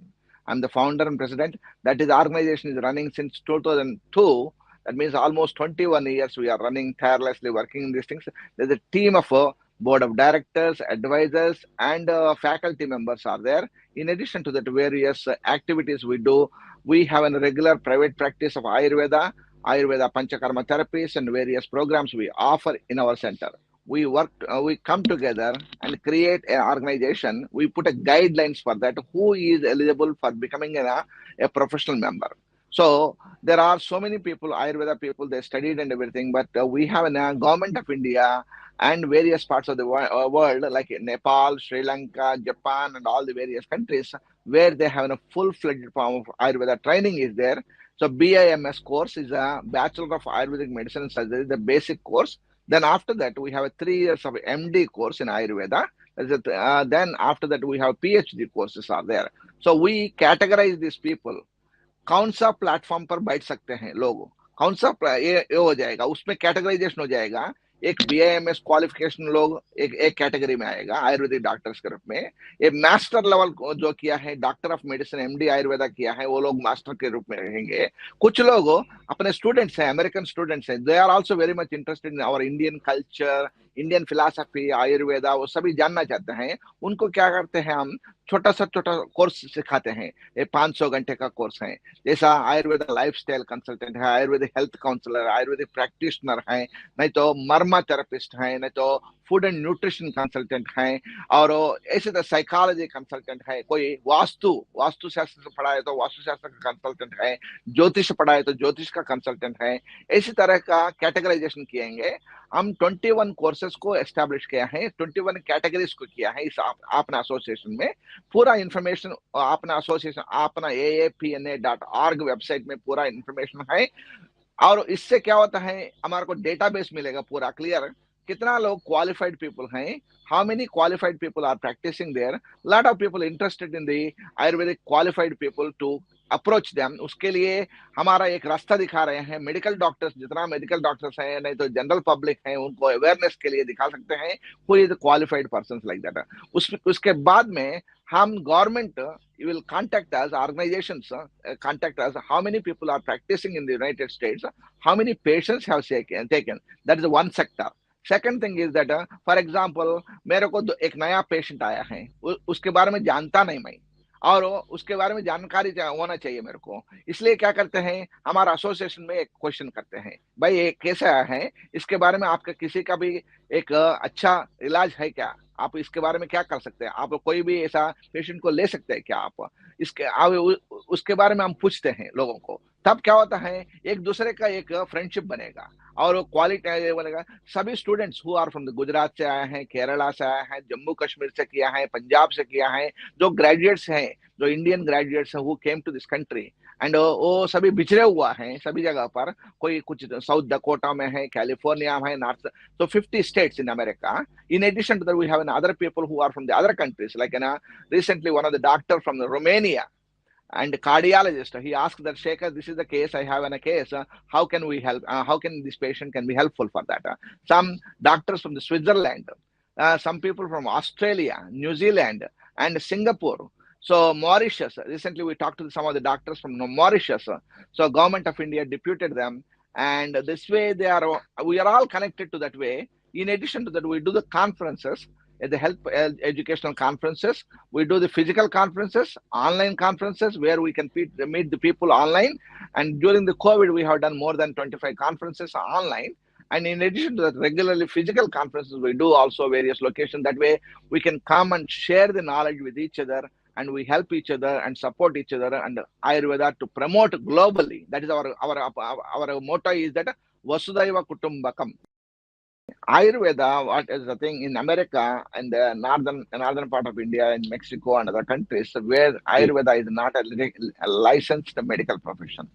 I'm the founder and president. That is, the organization is running since 2002. That means almost 21 years we are running tirelessly, working in these things. There's a team of board of directors, advisors, and faculty members are there. In addition to that, various activities we do. We have a regular private practice of Ayurveda, Ayurveda Panchakarma therapies, and various programs we offer in our center. We work, we come together and create an organization. We put a guidelines for that, who is eligible for becoming a professional member. So there are so many people, Ayurveda people, they studied and everything, but we have a government of India and various parts of the world, like Nepal, Sri Lanka, Japan, and all the various countries, where they have a full-fledged form of Ayurveda training is there. So BIMS course is a Bachelor of Ayurvedic Medicine and Surgery, the basic course. Then after that, we have a 3 years of MD course in Ayurveda. Then after that, we have PhD courses are there. So we categorize these people. कौन सा प्लेटफॉर्म पर बैठ सकते हैं लोग, कौन सा ये हो जाएगा, उसमें कैटेगराइजेशन हो जाएगा. एक BIMS क्वालिफिकेशन लोग एक कैटेगरी में आएगा आयुर्वेदिक डॉक्टर्स के रूप में. एक मास्टर लेवल जो किया है, doctor of medicine MD Ayurveda किया है, वो लोग मास्टर के रूप में रहेंगे. कुछ लोग अपने स्टूडेंट्स हैं, अमेरिकन स्टूडेंट्स हैं, they are also very much interested in our Indian culture, Indian philosophy, Ayurveda, वो सभी जानना चाहते हैं. उनको क्या करते हैं, हम छोटा कोर्स सिखाते हैं. ये 500 घंटे का कोर्स है. जैसा आयुर्वेदा लाइफस्टाइल कंसल्टेंट है, Ayurvedic health counsellor, Ayurvedic practitioner है, नहीं तो मर्मा थेरेपिस्ट है, नहीं तो फूड एंड न्यूट्रिशन कंसल्टेंट है, और ऐसे तो साइकोलॉजी कंसल्टेंट है. कोई वास्तु शास्त्र से पढ़ा है तो वास्तु शास्त्र का कंसल्टेंट है, ज्योतिष पढ़ा है तो ज्योतिष का कंसल्टेंट है. इसी तरह का कैटेगराइजेशन किएंगे. हम 21 कोर्सेज को एस्टैब्लिश किया है, 21 कैटेगरीज को किया है इस अपना एसोसिएशन में. पूरा इंफॉर्मेशन अपना एसोसिएशन अपना aapna.org वेबसाइट में पूरा इंफॉर्मेशन है. और इससे क्या होता है, हमारे को डेटाबेस मिलेगा पूरा क्लियर, कितना लोग क्वालिफाइड पीपल हैं, how many qualified people are practising there, lot of people interested in the Ayurvedic qualified people to approach them. उसके लिए हमारा एक रास्ता दिखा रहे हैं. मेडिकल डॉक्टर्स, जितना मेडिकल डॉक्टर्स हैं, नहीं तो जनरल पब्लिक हैं, उनको अवेयरनेस के लिए दिखा सकते हैं who is the qualified persons like that. उसके बाद में हम government will contact us, organizations contact us, how many people are practicing in the United States, how many patients have taken. That is one sector. Second thing is that, for example, मेरे को एक नया पेशेंट आया है, उसके बारे में जानता नहीं मैं, और उसके बारे में जानकारी होना चाहिए मेरे को. इसलिए क्या करते हैं, हमारा एसोसिएशन में एक क्वेश्चन करते हैं, भाई ये कैसा है, इसके बारे में आपका किसी का भी एक अच्छा इलाज है क्या, आप इसके बारे में क्या कर सकते हैं, आप कोई भी ऐसा पेशेंट को ले सकते हैं क्या, आप उसके बारे में हम पूछते हैं लोगों को. तब क्या होता है, एक दूसरे का एक फ्रेंडशिप बनेगा और क्वालिटी बनेगा. सभी students who are from the Gujarat से आए हैं, केरला से आए हैं, जम्मू कश्मीर से किया है, पंजाब से किया है, जो ग्रेजुएट्स हैं, जो इंडियन ग्रेजुएट्स हैं, who came to this country, and वो सभी बिछड़े हुआ हैं सभी जगह पर. कोई कुछ साउथ डकोटा में है, कैलिफोर्निया में है, नॉर्थ, तो 50 states in America. In addition to that, we have other people who are from the other countries, like recently one of the doctor from Romania, and cardiologist. He asked that, Shekhar, this is the case, I have in a case. How can we help? How can this patient can be helpful for that? Some doctors from the Switzerland, some people from Australia, New Zealand, and Singapore. So Mauritius, recently we talked to some of the doctors from Mauritius. So government of India deputed them, and this way we are all connected to that way. In addition to that, we do the conferences, the health educational conferences. We do the physical conferences, online conferences where we can meet the people online. And during the COVID, we have done more than 25 conferences online. And in addition to that, regularly physical conferences, we do also various locations. That way we can come and share the knowledge with each other, and we help each other and support each other, and Ayurveda to promote globally. That is our motto is that Vasudhaiva Kutumbakam. Ayurveda, what is the thing in America and the northern part of India, in Mexico and other countries, where Ayurveda is not a licensed medical profession.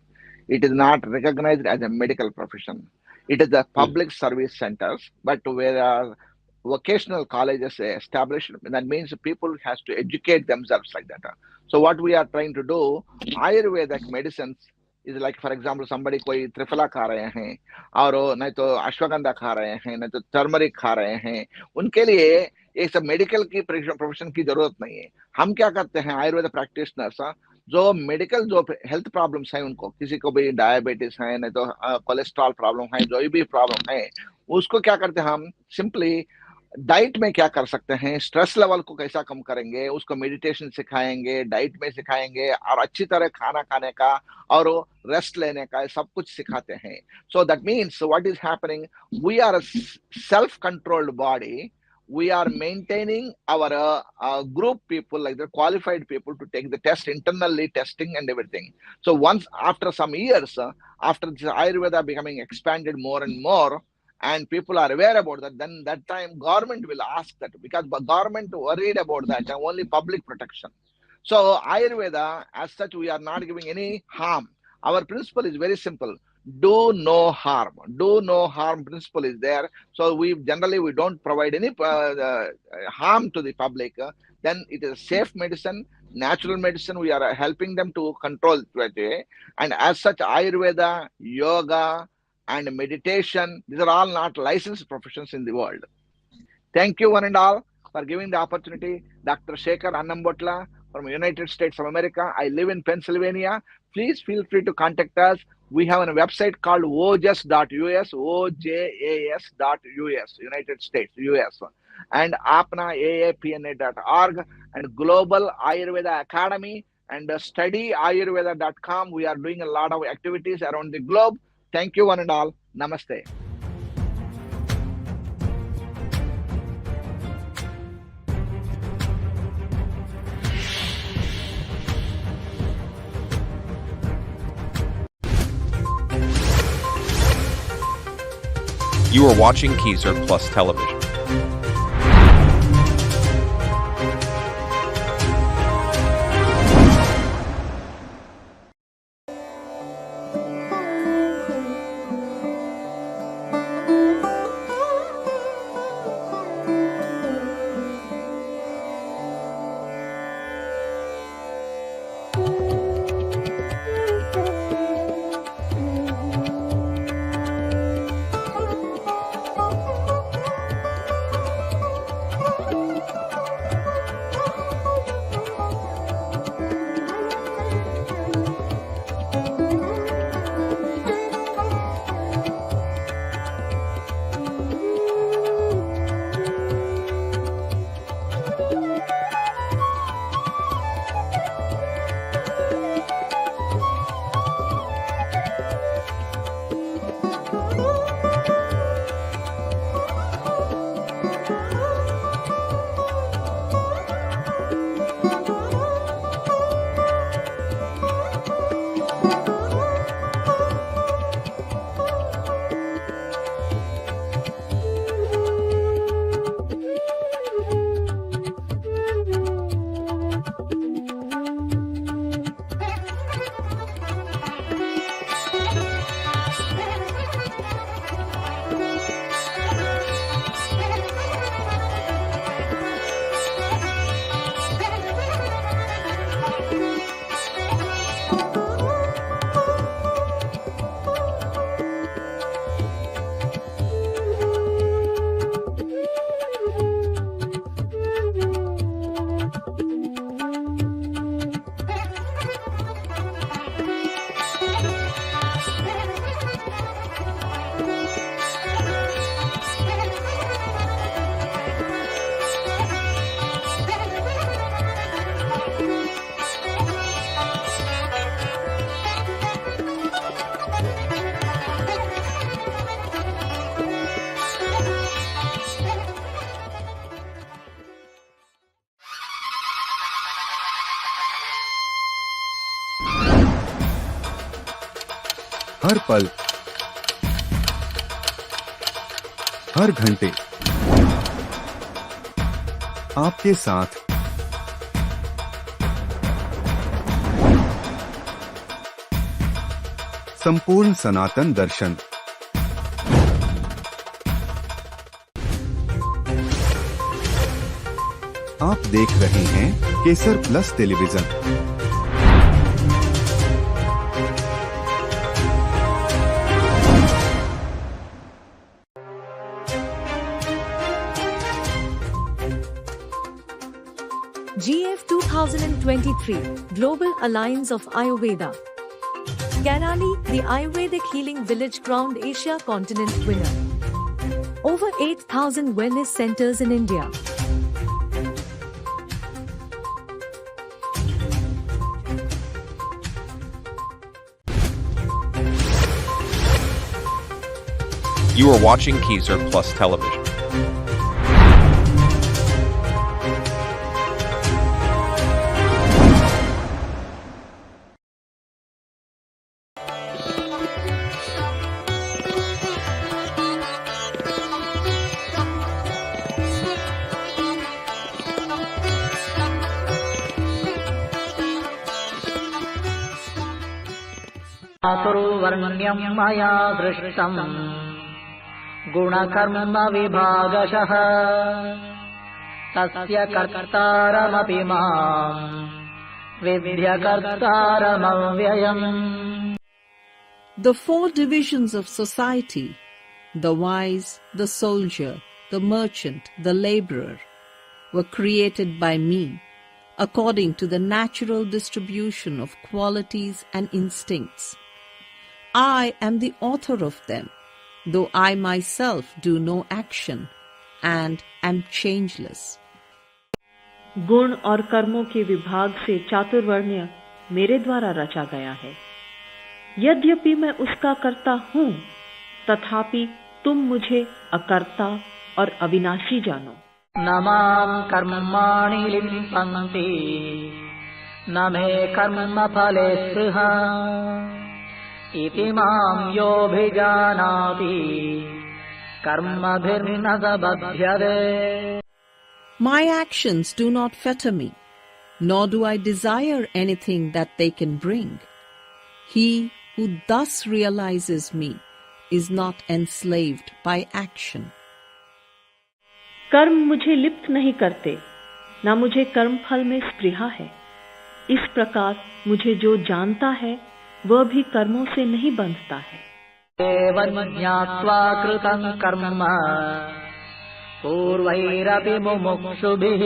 It is not recognized as a medical profession. It is a public service centers, but where vocational colleges established, that means people has to educate themselves like that. So what we are trying to do, Ayurvedic medicines is like, for example, somebody कोई त्रिफला खा रहे हैं और नहीं तो अश्वगंधा खा रहे हैं, नहीं तो टर्मरिक खा रहे हैं, उनके लिए एक सब मेडिकल की प्रोफेशन की जरूरत नहीं है. हम क्या करते हैं, आयुर्वेद प्रैक्टिशनर्स जो मेडिकल जो हेल्थ प्रॉब्लम्स हैं, उनको किसी को भी डायबिटीज है, नहीं तो कोलेस्ट्रॉल प्रॉब्लम है, जो भी प्रॉब्लम है, उसको क्या करते हैं हम सिंपली डाइट में क्या कर सकते हैं, स्ट्रेस लेवल को कैसा कम करेंगे, उसको मेडिटेशन सिखाएंगे, डाइट में सिखाएंगे, और अच्छी तरह खाना खाने का और रेस्ट लेने का सब कुछ सिखाते हैं. So that means what is happening, we are a self controlled body. We are maintaining our group people, like the qualified people, to take the test internally, testing and everything. So once after some years, after the Ayurveda becoming expanded more and more, and people are aware about that, then that time government will ask that, because government worried about that, only public protection. So Ayurveda, as such, we are not giving any harm. Our principle is very simple. Do no harm. Do no harm principle is there. So we generally don't provide any harm to the public. Then it is safe medicine, natural medicine. We are helping them to control it. And as such, Ayurveda, yoga, and meditation, these are all not licensed professions in the world. Thank you one and all for giving the opportunity. Dr. Shekhar Annambotla from United States of America. I live in Pennsylvania. Please feel free to contact us. We have a website called ojas.us, ojas.us, United States, US. And apna.aapna.org, and Global Ayurveda Academy, and studyayurveda.com. We are doing a lot of activities around the globe. Thank you one and all. Namaste. You are watching Kesar Plus Television. हर पल, हर घंटे आपके साथ। संपूर्ण सनातन दर्शन। आप देख रहे हैं Kesar plus television. GF 2023 Global Alliance of Ayurveda. Kerala, the Ayurvedic Healing Village crowned Asia Continent winner. Over 8,000 wellness centers in India. You are watching Kesar Plus Television. चातुर्वर्ण्यं मया दृष्टम् गुणकर्म विभागशः तस्य कर्तारमपि माम् विद्यकर्तारमव्ययम्। The four divisions of society, the wise, the soldier, the merchant, the laborer, were created by me according to the natural distribution of qualities and instincts. I am the author of them, though I myself do no action and am changeless. गुण और कर्मों के विभाग से चातुर्वर्ण्य मेरे द्वारा रचा गया है। यद्यपि मैं उसका कर्ता हूँ, तथापि तुम मुझे अकर्ता और अविनाशी जानो। न मां कर्माणि लिम्पन्ति न मे कर्मफले स्पृहा इति मां योऽभिजानाति कर्मभिर्न स बध्यते। My actions do not fetter me, nor do I desire anything that they can bring. He who thus realizes me is not enslaved by action. कर्म मुझे लिप्त नहीं करते, न मुझे कर्म फल में स्पृहा है। इस प्रकार मुझे जो जानता है वह भी कर्मों से नहीं बंधता है। एवं ज्ञात्वा कृतं कर्म पूर्वैरपि मुमुक्षुभिः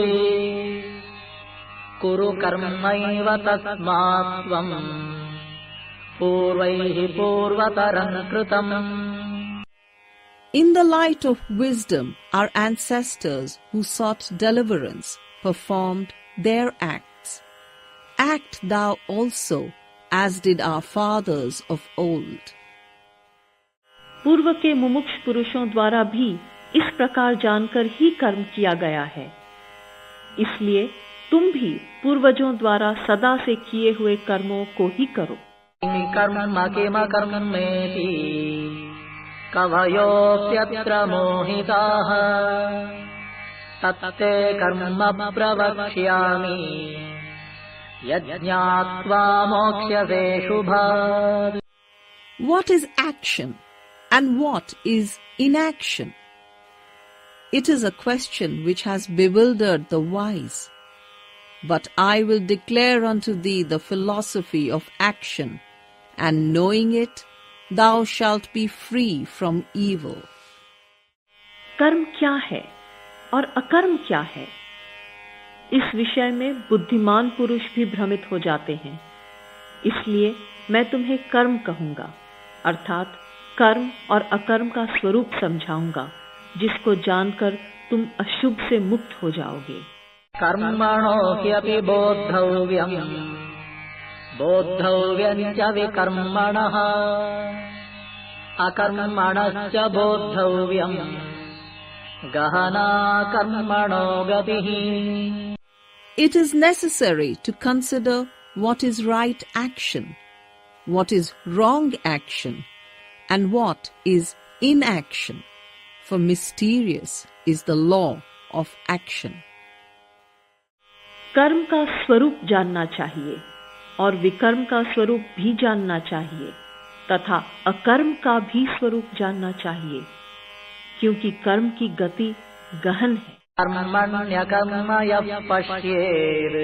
कुरु कर्मैव तस्मात् त्वं पूर्वैः पूर्वतरं कृतम्। In the light of wisdom, our ancestors who sought deliverance performed their acts. Act thou also, as did our fathers of old. पूर्व के मुमुक्ष पुरुषों द्वारा भी इस प्रकार जानकर ही कर्म किया गया है। इसलिए तुम भी पूर्वजों द्वारा सदा से किए हुए कर्मों को ही करो। कर्म किम कर्मेति कवयोऽप्यत्र मोहिताः तत्ते कर्म प्रवक्ष्यामि यज्ञात्वा मोक्ष्यसे शुभात्। What is action and what is inaction? It is a question which has bewildered the wise. But I will declare unto thee the philosophy of action, and knowing it, thou shalt be free from evil. कर्म क्या है और अकर्म क्या है? इस विषय में बुद्धिमान पुरुष भी भ्रमित हो जाते हैं। इसलिए मैं तुम्हें कर्म कहूंगा, अर्थात कर्म और अकर्म का स्वरूप समझाऊंगा, जिसको जानकर तुम अशुभ से मुक्त हो जाओगे। कर्मणो ह्यपि बोद्धव्यम् बोद्धव्यम् च विकर्मणः अकर्मणश्च बोद्धव्यम् गहना कर्मणो गतिः। It is necessary to consider what is right action what is wrong action and what is inaction, for mysterious is the law of action. कर्म का स्वरूप जानना चाहिए और विकर्म का स्वरूप भी जानना चाहिए तथा अकर्म का भी स्वरूप जानना चाहिए, क्योंकि कर्म की गति गहन है। कर्मण्यकर्म यः पश्येत्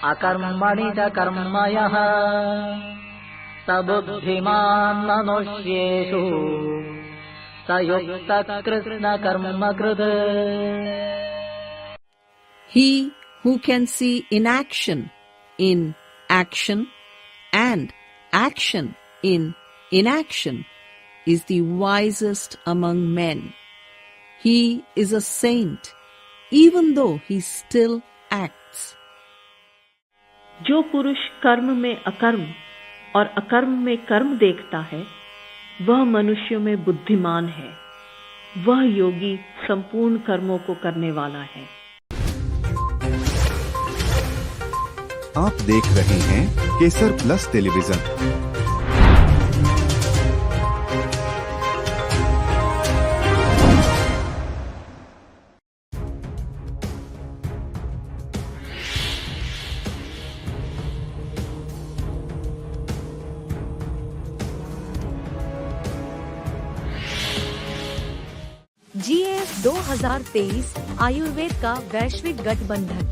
अकर्मणि च कर्म यः स बुद्धिमान् मनुष्येषु स युक्तः कृष्णकर्मकृत्। He who can see inaction in action and action in inaction is the wisest among men. He is a saint, even though he still acts. जो पुरुष कर्म में अकर्म और अकर्म में कर्म देखता है, वह मनुष्यों में बुद्धिमान है। वह योगी संपूर्ण कर्मों को करने वाला है। आप देख रहे हैं केसर प्लस टेलीविजन। GF 2023 आयुर्वेद का वैश्विक गठबंधन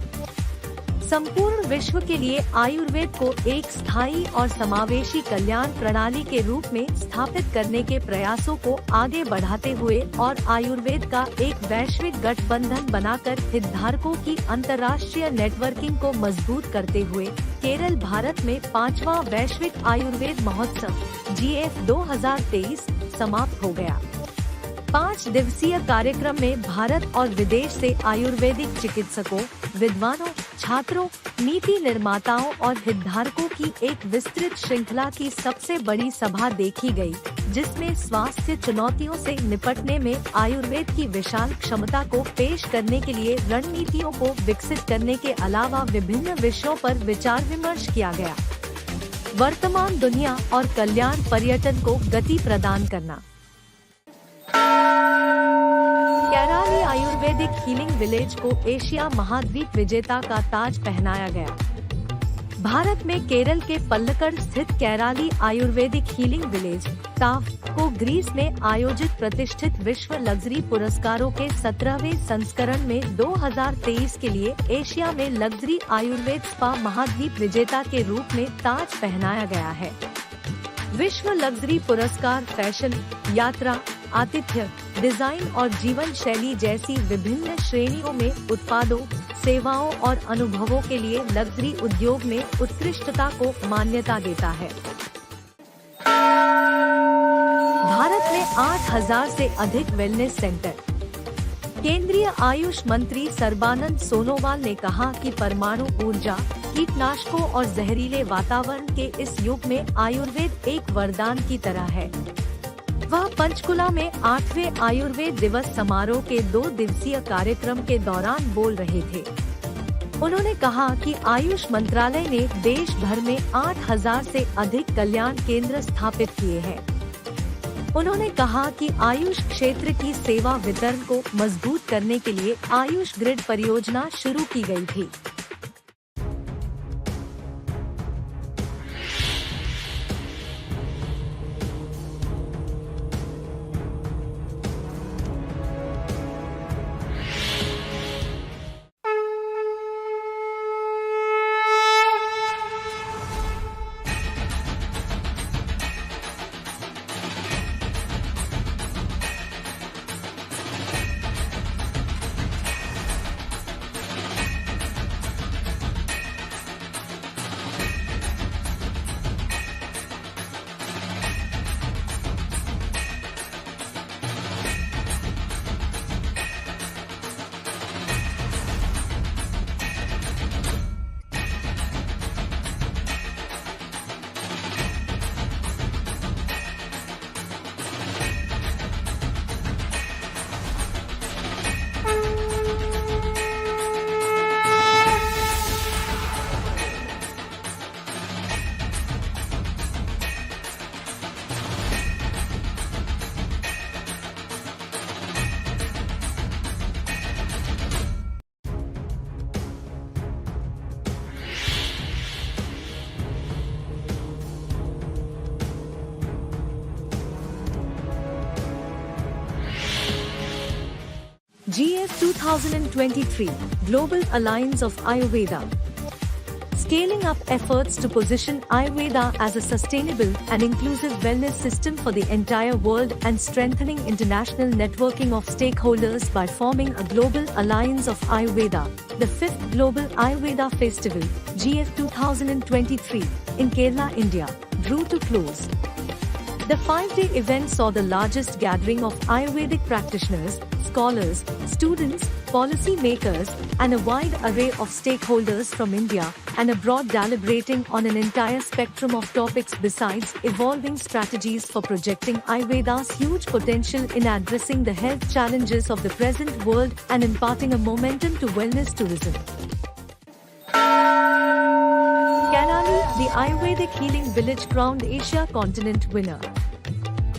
संपूर्ण विश्व के लिए आयुर्वेद को एक स्थायी और समावेशी कल्याण प्रणाली के रूप में स्थापित करने के प्रयासों को आगे बढ़ाते हुए और आयुर्वेद का एक वैश्विक गठबंधन बनाकर हितधारकों की अंतर्राष्ट्रीय नेटवर्किंग को मजबूत करते हुए केरल भारत में 5वां वैश्विक आयुर्वेद महोत्सव GF 2023 समाप्त हो गया। 5 दिवसीय कार्यक्रम में भारत और विदेश से आयुर्वेदिक चिकित्सकों, विद्वानों, छात्रों, नीति निर्माताओं और हितधारकों की एक विस्तृत श्रृंखला की सबसे बड़ी सभा देखी गई, जिसमें स्वास्थ्य चुनौतियों से निपटने में आयुर्वेद की विशाल क्षमता को पेश करने के लिए रणनीतियों को विकसित करने के अलावा विभिन्न विषयों पर विचार विमर्श किया गया। वर्तमान दुनिया और कल्याण पर्यटन को गति प्रदान करना। केराली आयुर्वेदिक हीलिंग विलेज को एशिया महाद्वीप विजेता का ताज पहनाया गया। भारत में केरल के पल्लक्कड़ स्थित केराली आयुर्वेदिक हीलिंग विलेज टाफ को ग्रीस में आयोजित प्रतिष्ठित विश्व लग्जरी पुरस्कारों के 17वें संस्करण में 2023 के लिए एशिया में लग्जरी आयुर्वेद स्पा महाद्वीप विजेता के रूप में ताज पहनाया गया है। विश्व लग्जरी पुरस्कार फैशन, यात्रा, आतिथ्य, डिजाइन और जीवन शैली जैसी विभिन्न श्रेणियों में उत्पादों, सेवाओं और अनुभवों के लिए लग्जरी उद्योग में उत्कृष्टता को मान्यता देता है। भारत में 8000 से अधिक वेलनेस सेंटर। केंद्रीय आयुष मंत्री सर्बानंद सोनोवाल ने कहा कि परमाणु ऊर्जा, कीटनाशकों और जहरीले वातावरण के इस युग में आयुर्वेद एक वरदान की तरह है। वह पंचकुला में 8वें आयुर्वेद दिवस समारोह के 2 दिवसीय कार्यक्रम के दौरान बोल रहे थे। उन्होंने कहा कि आयुष मंत्रालय ने देश भर में 8000 से अधिक कल्याण केंद्र स्थापित किए हैं। उन्होंने कहा कि आयुष क्षेत्र की सेवा वितरण को मजबूत करने के लिए आयुष ग्रिड परियोजना शुरू की गई थी। GF 2023 Global Alliance of Ayurveda. Scaling up efforts to position Ayurveda as a sustainable and inclusive wellness system for the entire world and strengthening international networking of stakeholders by forming a global alliance of Ayurveda. The 5th Global Ayurveda Festival, GF 2023, in Kerala, India, drew to close. The 5-day event saw the largest gathering of Ayurvedic practitioners, scholars, students, policy makers, and a wide array of stakeholders from India and abroad deliberating on an entire spectrum of topics besides evolving strategies for projecting Ayurveda's huge potential in addressing the health challenges of the present world and imparting a momentum to wellness tourism. Kerala, the Ayurvedic Healing Village crowned Asia Continent winner.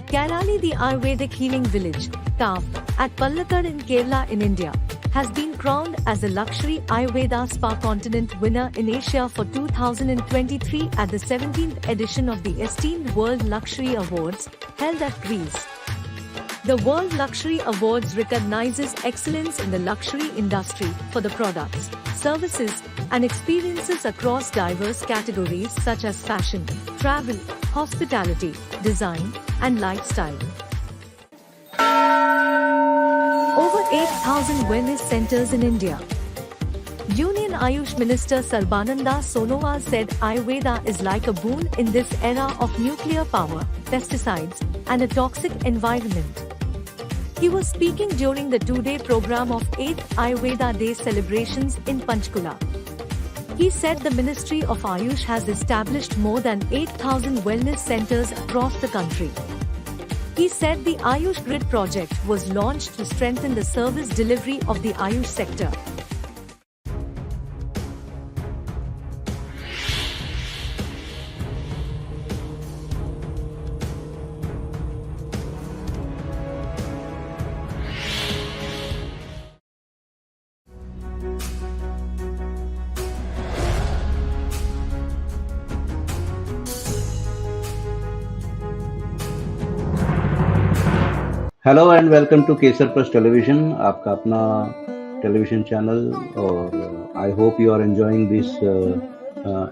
Kerala, the Ayurvedic Healing Village, KAV, at Palakkad in Kerala in India, has been crowned as a luxury Ayurveda Spa Continent winner in Asia for 2023 at the 17th edition of the esteemed World Luxury Awards, held at Greece. The World Luxury Awards recognizes excellence in the luxury industry for the products, services, and experiences across diverse categories such as fashion, travel, hospitality, design, and lifestyle. Over 8,000 wellness centers in India. Union Ayush Minister Sarbananda Sonowal said Ayurveda is like a boon in this era of nuclear power, pesticides, and a toxic environment. He was speaking during the 2-day program of 8th Ayurveda Day celebrations in Panchkula. He said the Ministry of Ayush has established more than 8,000 wellness centers across the country. He said the Ayush Grid project was launched to strengthen the service delivery of the Ayush sector. Hello and welcome to Kesar plus television, आपका अपना टेलीविजन चैनल। और I hope you are enjoying this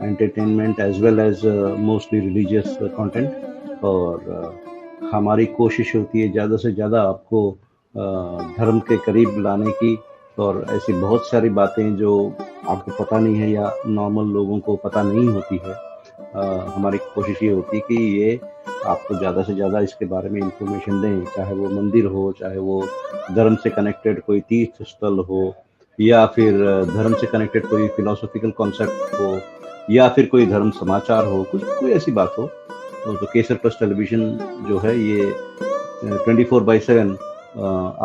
entertainment as well as mostly religious content. और हमारी कोशिश होती है ज़्यादा से ज़्यादा आपको धर्म के करीब लाने की, और ऐसी बहुत सारी बातें जो आपको पता नहीं है या नॉर्मल लोगों को पता नहीं होती है। हमारी कोशिश ये होती है कि ये आपको ज़्यादा से ज़्यादा इसके बारे में इंफॉर्मेशन दें, चाहे वो मंदिर हो, चाहे वो धर्म से कनेक्टेड कोई तीर्थ स्थल हो, या फिर धर्म से कनेक्टेड कोई फिलोसॉफिकल कॉन्सेप्ट हो, या फिर कोई धर्म समाचार हो, कुछ कोई ऐसी बात हो। तो केसर प्लस टेलीविजन जो है ये 24/7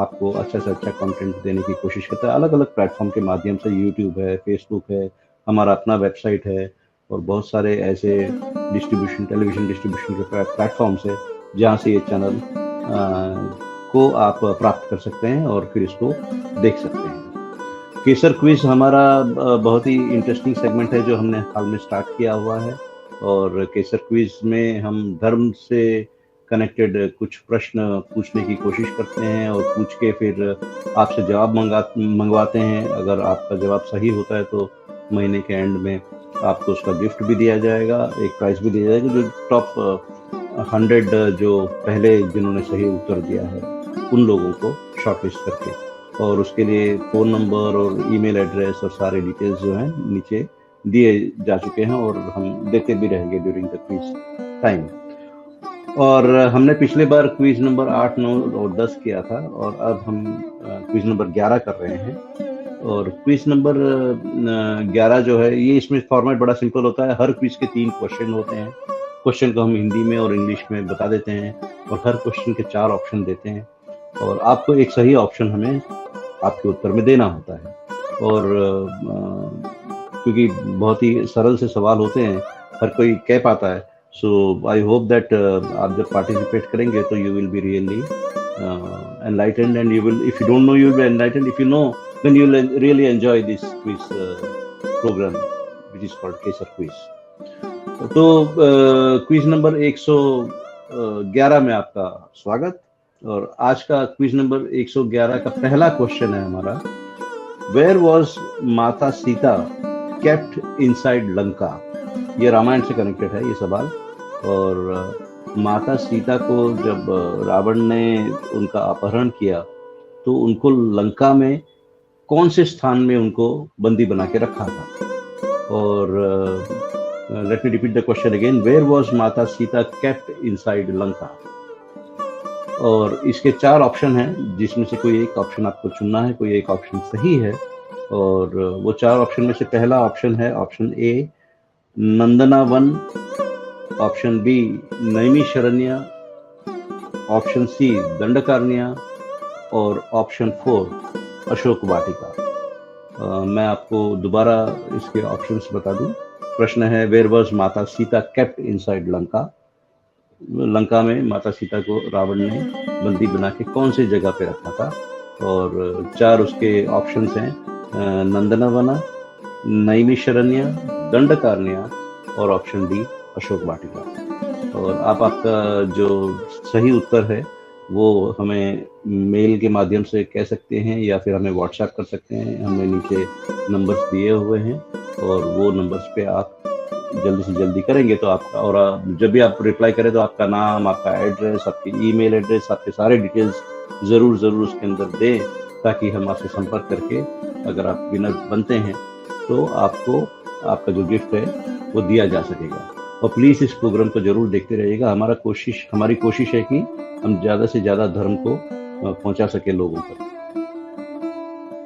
आपको अच्छा से अच्छा कंटेंट देने की कोशिश करता है, अलग अलग प्लेटफॉर्म के माध्यम से। यूट्यूब है, फेसबुक है, हमारा अपना वेबसाइट है, और बहुत सारे ऐसे डिस्ट्रीब्यूशन, टेलीविजन डिस्ट्रीब्यूशन के प्लेटफॉर्म्स है जहाँ से ये चैनल को आप प्राप्त कर सकते हैं और फिर इसको देख सकते हैं। केसर क्विज हमारा बहुत ही इंटरेस्टिंग सेगमेंट है जो हमने हाल में स्टार्ट किया हुआ है। और केसर क्विज में हम धर्म से कनेक्टेड कुछ प्रश्न पूछने की कोशिश करते हैं और पूछ के फिर आपसे जवाब मंगवाते हैं। अगर आपका जवाब सही होता है तो महीने के एंड में आपको उसका गिफ्ट भी दिया जाएगा, एक प्राइज भी दिया जाएगा, जो टॉप 100 जो पहले जिन्होंने सही उत्तर दिया है उन लोगों को शॉर्टलिस्ट करके। और उसके लिए फ़ोन नंबर और ईमेल एड्रेस और सारे डिटेल्स जो हैं नीचे दिए जा चुके हैं, और हम देते भी रहेंगे ड्यूरिंग द क्विज टाइम। और हमने पिछले बार क्विज नंबर 8, 9 और 10 किया था, और अब हम क्विज नंबर 11 कर रहे हैं। और क्विज नंबर 11 जो है ये, इसमें फॉर्मेट बड़ा सिंपल होता है। हर क्विज के 3 क्वेश्चन होते हैं। क्वेश्चन को हम हिंदी में और इंग्लिश में बता देते हैं, और हर क्वेश्चन के 4 ऑप्शन देते हैं, और आपको एक सही ऑप्शन हमें आपके उत्तर में देना होता है। और क्योंकि बहुत ही सरल से सवाल होते हैं, हर कोई कह पाता है। सो आई होप दैट आप जब पार्टिसिपेट करेंगे तो you will be really enlightened, and you will, if you don't know, you will be enlightened. If you know, then you will really enjoy this quiz program which is called Kesar Quiz. तो क्विज नंबर 111 में आपका स्वागत। और आज का क्विज नंबर 111 का पहला क्वेश्चन है हमारा, where was Mata Sita kept inside Lanka. ये रामायण से कनेक्टेड है ये सवाल। और माता सीता को जब रावण ने उनका अपहरण किया तो उनको लंका में कौन से स्थान में उनको बंदी बना के रखा था। और let me repeat the question again, where was Mata Sita kept inside Lanka. और इसके 4 ऑप्शन हैं, जिसमें से कोई एक ऑप्शन आपको चुनना है, कोई एक ऑप्शन सही है। और वो 4 ऑप्शन में से पहला ऑप्शन है option A Nandanavan, option B Naimisharanya, option C Dandakaranya और ऑप्शन 4 अशोक वाटिका। मैं आपको दोबारा इसके ऑप्शंस बता दूं। प्रश्न है, where was Mata Sita kept inside Lanka. Lanka में माता सीता को रावण ने बंदी बना के कौन सी जगह पे रखा था। और 4 उसके ऑप्शंस हैं, नंदनवना, नैमिषारण्य, दंडकारण्य और ऑप्शन डी अशोक वाटिका। और आप आपका जो सही उत्तर है वो हमें मेल के माध्यम से कह सकते हैं या फिर हमें व्हाट्सएप कर सकते हैं। हमने नीचे नंबर्स दिए हुए हैं और वो नंबर्स पे आप जल्दी से जल्दी करेंगे तो आपका, और जब भी आप रिप्लाई करें तो आपका नाम, आपका एड्रेस, आपकी ईमेल एड्रेस, आपके सारे डिटेल्स ज़रूर उसके अंदर दें, ताकि हम आपसे संपर्क करके अगर आप विनर बनते हैं तो आपको आपका जो गिफ्ट है वो दिया जा सकेगा। और प्लीज़ इस प्रोग्राम को जरूर देखते रहिएगा। हमारी कोशिश है कि हम ज़्यादा से ज़्यादा धर्म को पहुंचा सके लोगों तक।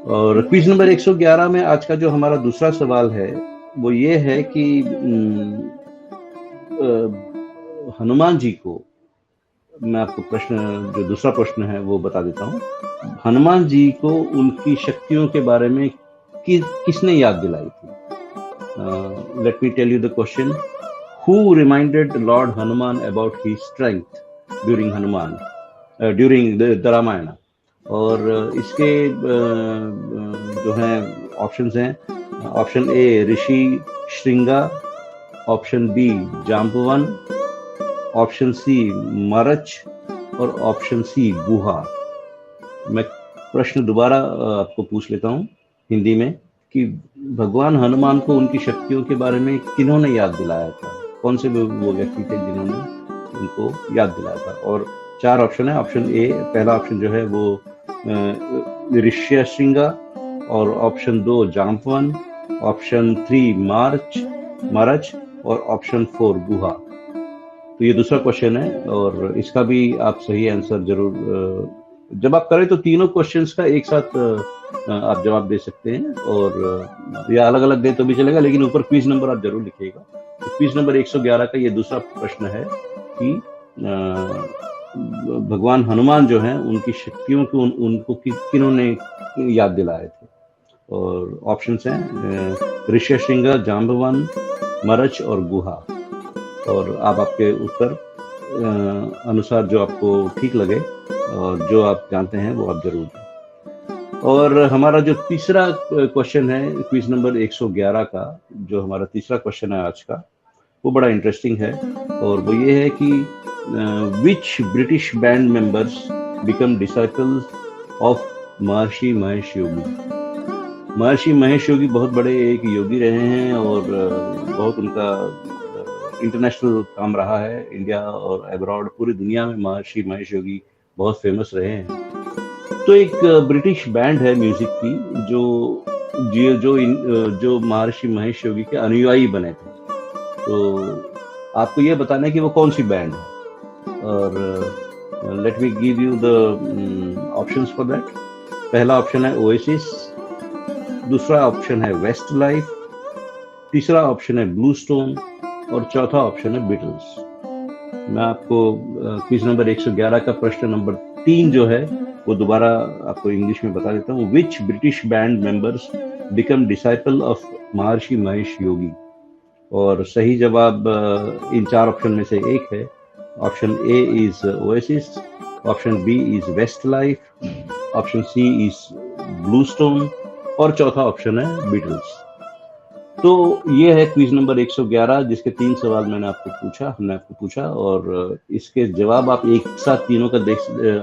और क्विज नंबर 111 में आज का जो हमारा दूसरा सवाल है वो ये है कि हनुमान जी को, मैं आपको जो दूसरा प्रश्न है वो बता देता हूँ। हनुमान जी को उनकी शक्तियों के बारे में किसने याद दिलाई थी। Let me tell you the question, who reminded lord Hanuman about his strength during the Ramayana. और इसके जो हैं ऑप्शंस हैं, option A Rishi Shringa, option B Jambavan, option C Marich और ऑप्शन सी गुहा। मैं प्रश्न दोबारा आपको पूछ लेता हूँ हिंदी में कि भगवान हनुमान को उनकी शक्तियों के बारे में किन्होंने याद दिलाया था, कौन से वो व्यक्ति थे जिन्होंने उनको याद दिलाया था। और 4 ऑप्शन है। ऑप्शन ए, पहला ऑप्शन जो है वो ऋषि श्रृंगा, और ऑप्शन 2 जाम्बवन, ऑप्शन 3 मरच और ऑप्शन 4 गुहा। तो ये दूसरा क्वेश्चन है और इसका भी आप सही आंसर जरूर, जब आप करें तो तीनों क्वेश्चंस का एक साथ आप जवाब दे सकते हैं, और या अलग अलग दे तो भी चलेगा, लेकिन ऊपर क्विज नंबर आप जरूर लिखिएगा। तो क्विज नंबर 111 का ये दूसरा प्रश्न है कि भगवान हनुमान जो हैं उनकी शक्तियों को उनको किन्होंने याद दिलाए थे। और ऑप्शंस हैं ऋषि श्रृंगा, जाम्बवन, मरच और गुहा। और आप आपके उत्तर अनुसार जो आपको ठीक लगे और जो आप जानते हैं वो आप जरूर दें। और हमारा जो तीसरा क्वेश्चन है क्विज नंबर 111 का, जो हमारा तीसरा क्वेश्चन है आज का, वो बड़ा इंटरेस्टिंग है। और वो ये है कि विच British band members become disciples of महर्षि महेश योगी। महर्षि महेश योगी बहुत बड़े एक योगी रहे हैं और बहुत उनका इंटरनेशनल काम रहा है। इंडिया और अब्रॉड पूरी दुनिया में महर्षि महेश योगी बहुत फेमस रहे हैं। तो एक ब्रिटिश बैंड है म्यूजिक की जो महर्षि महेश योगी के अनुयायी बने थे। तो आपको ये बताना है कि वो कौन सी बैंड है। और let me give you the options for that. पहला ऑप्शन है ओएसिस, दूसरा ऑप्शन है वेस्ट लाइफ, तीसरा ऑप्शन है ब्लू स्टोन और चौथा ऑप्शन है बीटल्स। मैं आपको क्विज नंबर 111 का प्रश्न नंबर 3 जो है वो दोबारा आपको इंग्लिश में बता देता हूँ। विच British band members become disciple of महर्षि महेश योगी। और सही जवाब इन 4 ऑप्शन में से एक है। Option A is Oasis, option B is Westlife, option C is Blue Stone और चौथा ऑप्शन है बीटल्स। तो ये है क्विज नंबर 111, जिसके 3 सवाल हमने आपको पूछा, और इसके जवाब आप एक साथ तीनों का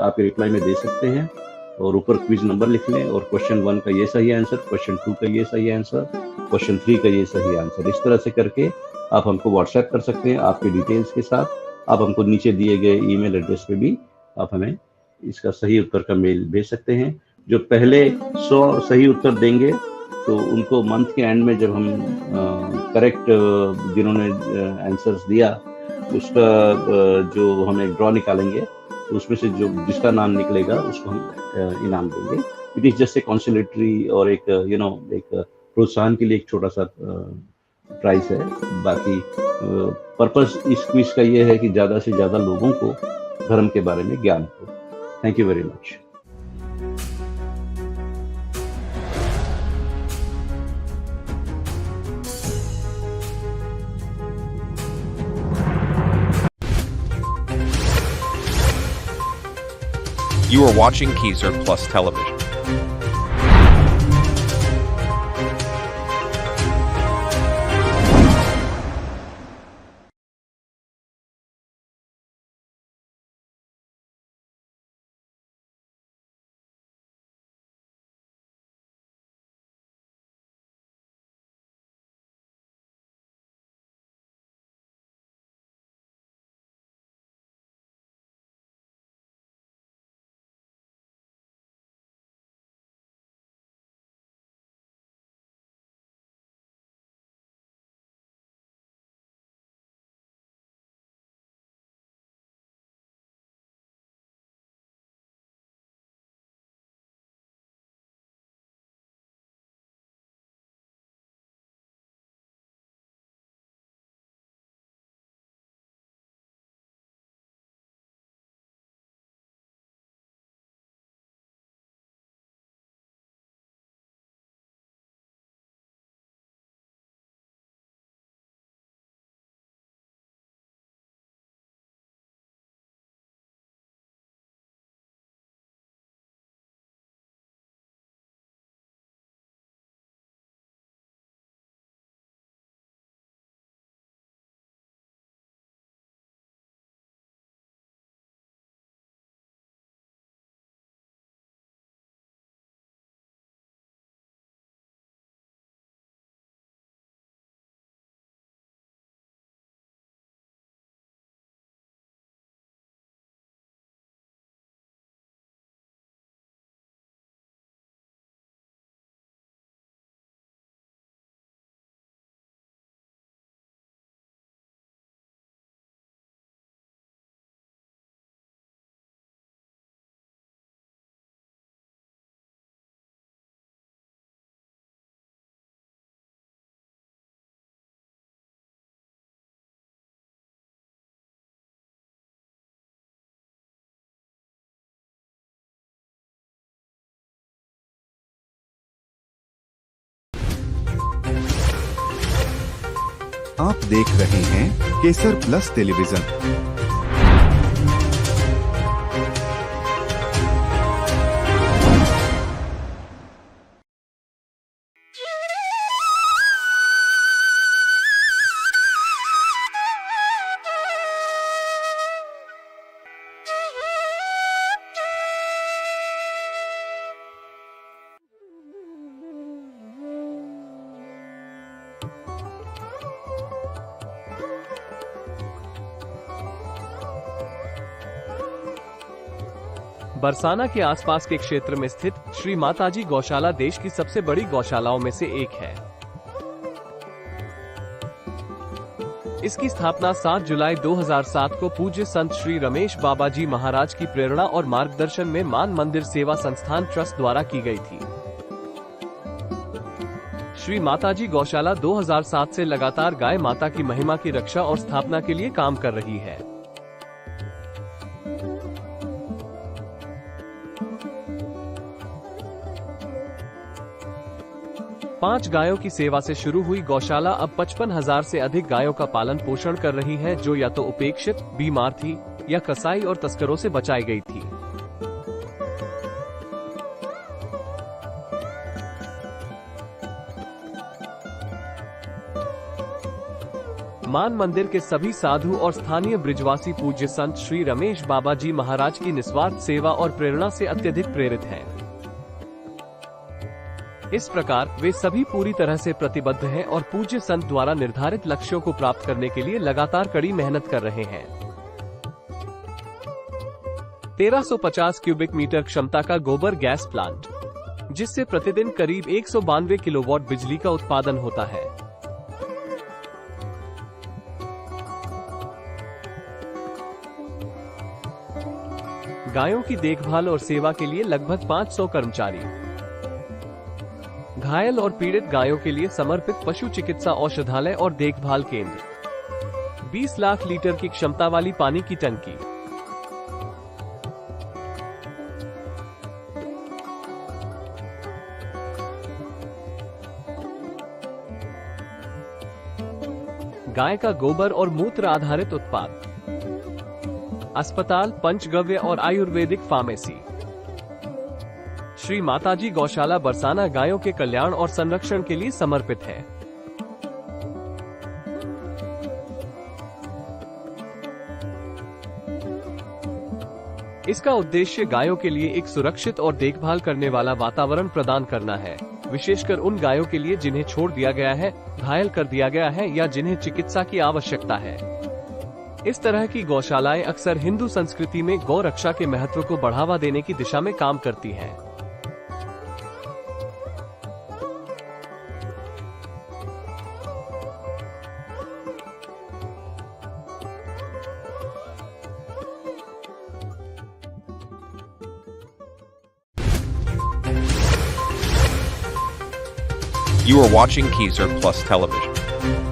आप रिप्लाई में दे सकते हैं, और ऊपर क्विज नंबर लिख लें, और क्वेश्चन 1 का ये सही आंसर, क्वेश्चन 2 का ये सही आंसर, क्वेश्चन 3 का ये सही आंसर। इस तरह से करके आप हमको व्हाट्सएप कर सकते हैं आपके डिटेल्स के साथ। आप हमको नीचे दिए गए ईमेल एड्रेस पे भी आप हमें इसका सही उत्तर का मेल भेज सकते हैं। जो पहले 100 सही उत्तर देंगे तो उनको मंथ के एंड में जब हम करेक्ट जिन्होंने आंसर्स दिया उसका जो हम एक ड्रॉ निकालेंगे, तो उसमें से जो जिसका नाम निकलेगा उसको हम इनाम देंगे। इट इज जस्ट ए कंसोलेटरी और एक एक प्रोत्साहन के लिए एक छोटा सा प्राइस है। बाकी पर्पस इस क्विज का ये है कि ज़्यादा से ज़्यादा लोगों को धर्म के बारे में ज्ञान हो। Thank you very much. You are watching Kesar Plus Television. आप देख रहे हैं केसर प्लस टेलीविजन। बरसाना के आसपास के क्षेत्र में स्थित श्री माताजी गौशाला देश की सबसे बड़ी गौशालाओं में से एक है। इसकी स्थापना 7 जुलाई 2007 को पूज्य संत श्री रमेश बाबा जी महाराज की प्रेरणा और मार्गदर्शन में मान मंदिर सेवा संस्थान ट्रस्ट द्वारा की गई थी। श्री माताजी गौशाला 2007 से लगातार गाय माता की महिमा की रक्षा और स्थापना के लिए काम कर रही है। पांच गायों की सेवा से शुरू हुई गौशाला अब 55,000 से अधिक गायों का पालन पोषण कर रही है, जो या तो उपेक्षित, बीमार थी या कसाई और तस्करों से बचाई गई थी। मान मंदिर के सभी साधु और स्थानीय ब्रिजवासी पूज्य संत श्री रमेश बाबा जी महाराज की निस्वार्थ सेवा और प्रेरणा से अत्यधिक प्रेरित हैं। इस प्रकार वे सभी पूरी तरह से प्रतिबद्ध हैं और पूज्य संत द्वारा निर्धारित लक्ष्यों को प्राप्त करने के लिए लगातार कड़ी मेहनत कर रहे हैं। 1350 क्यूबिक मीटर क्षमता का गोबर गैस प्लांट, जिससे प्रतिदिन करीब 192 किलोवाट बिजली का उत्पादन होता है। गायों की देखभाल और सेवा के लिए लगभग 500 कर्मचारी, घायल और पीड़ित गायों के लिए समर्पित पशु चिकित्सा औषधालय और देखभाल केंद्र, 20 लाख लीटर की क्षमता वाली पानी की टंकी, गाय का गोबर और मूत्र आधारित उत्पाद, अस्पताल, पंचगव्य और आयुर्वेदिक फार्मेसी। श्री माताजी गौशाला बरसाना गायों के कल्याण और संरक्षण के लिए समर्पित है। इसका उद्देश्य गायों के लिए एक सुरक्षित और देखभाल करने वाला वातावरण प्रदान करना है, विशेषकर उन गायों के लिए जिन्हें छोड़ दिया गया है, घायल कर दिया गया है या जिन्हें चिकित्सा की आवश्यकता है। इस तरह की गौशालाएं अक्सर हिंदू संस्कृति में गौ रक्षा के महत्व को बढ़ावा देने की दिशा में काम करती हैं। You are watching Kesarplus Television.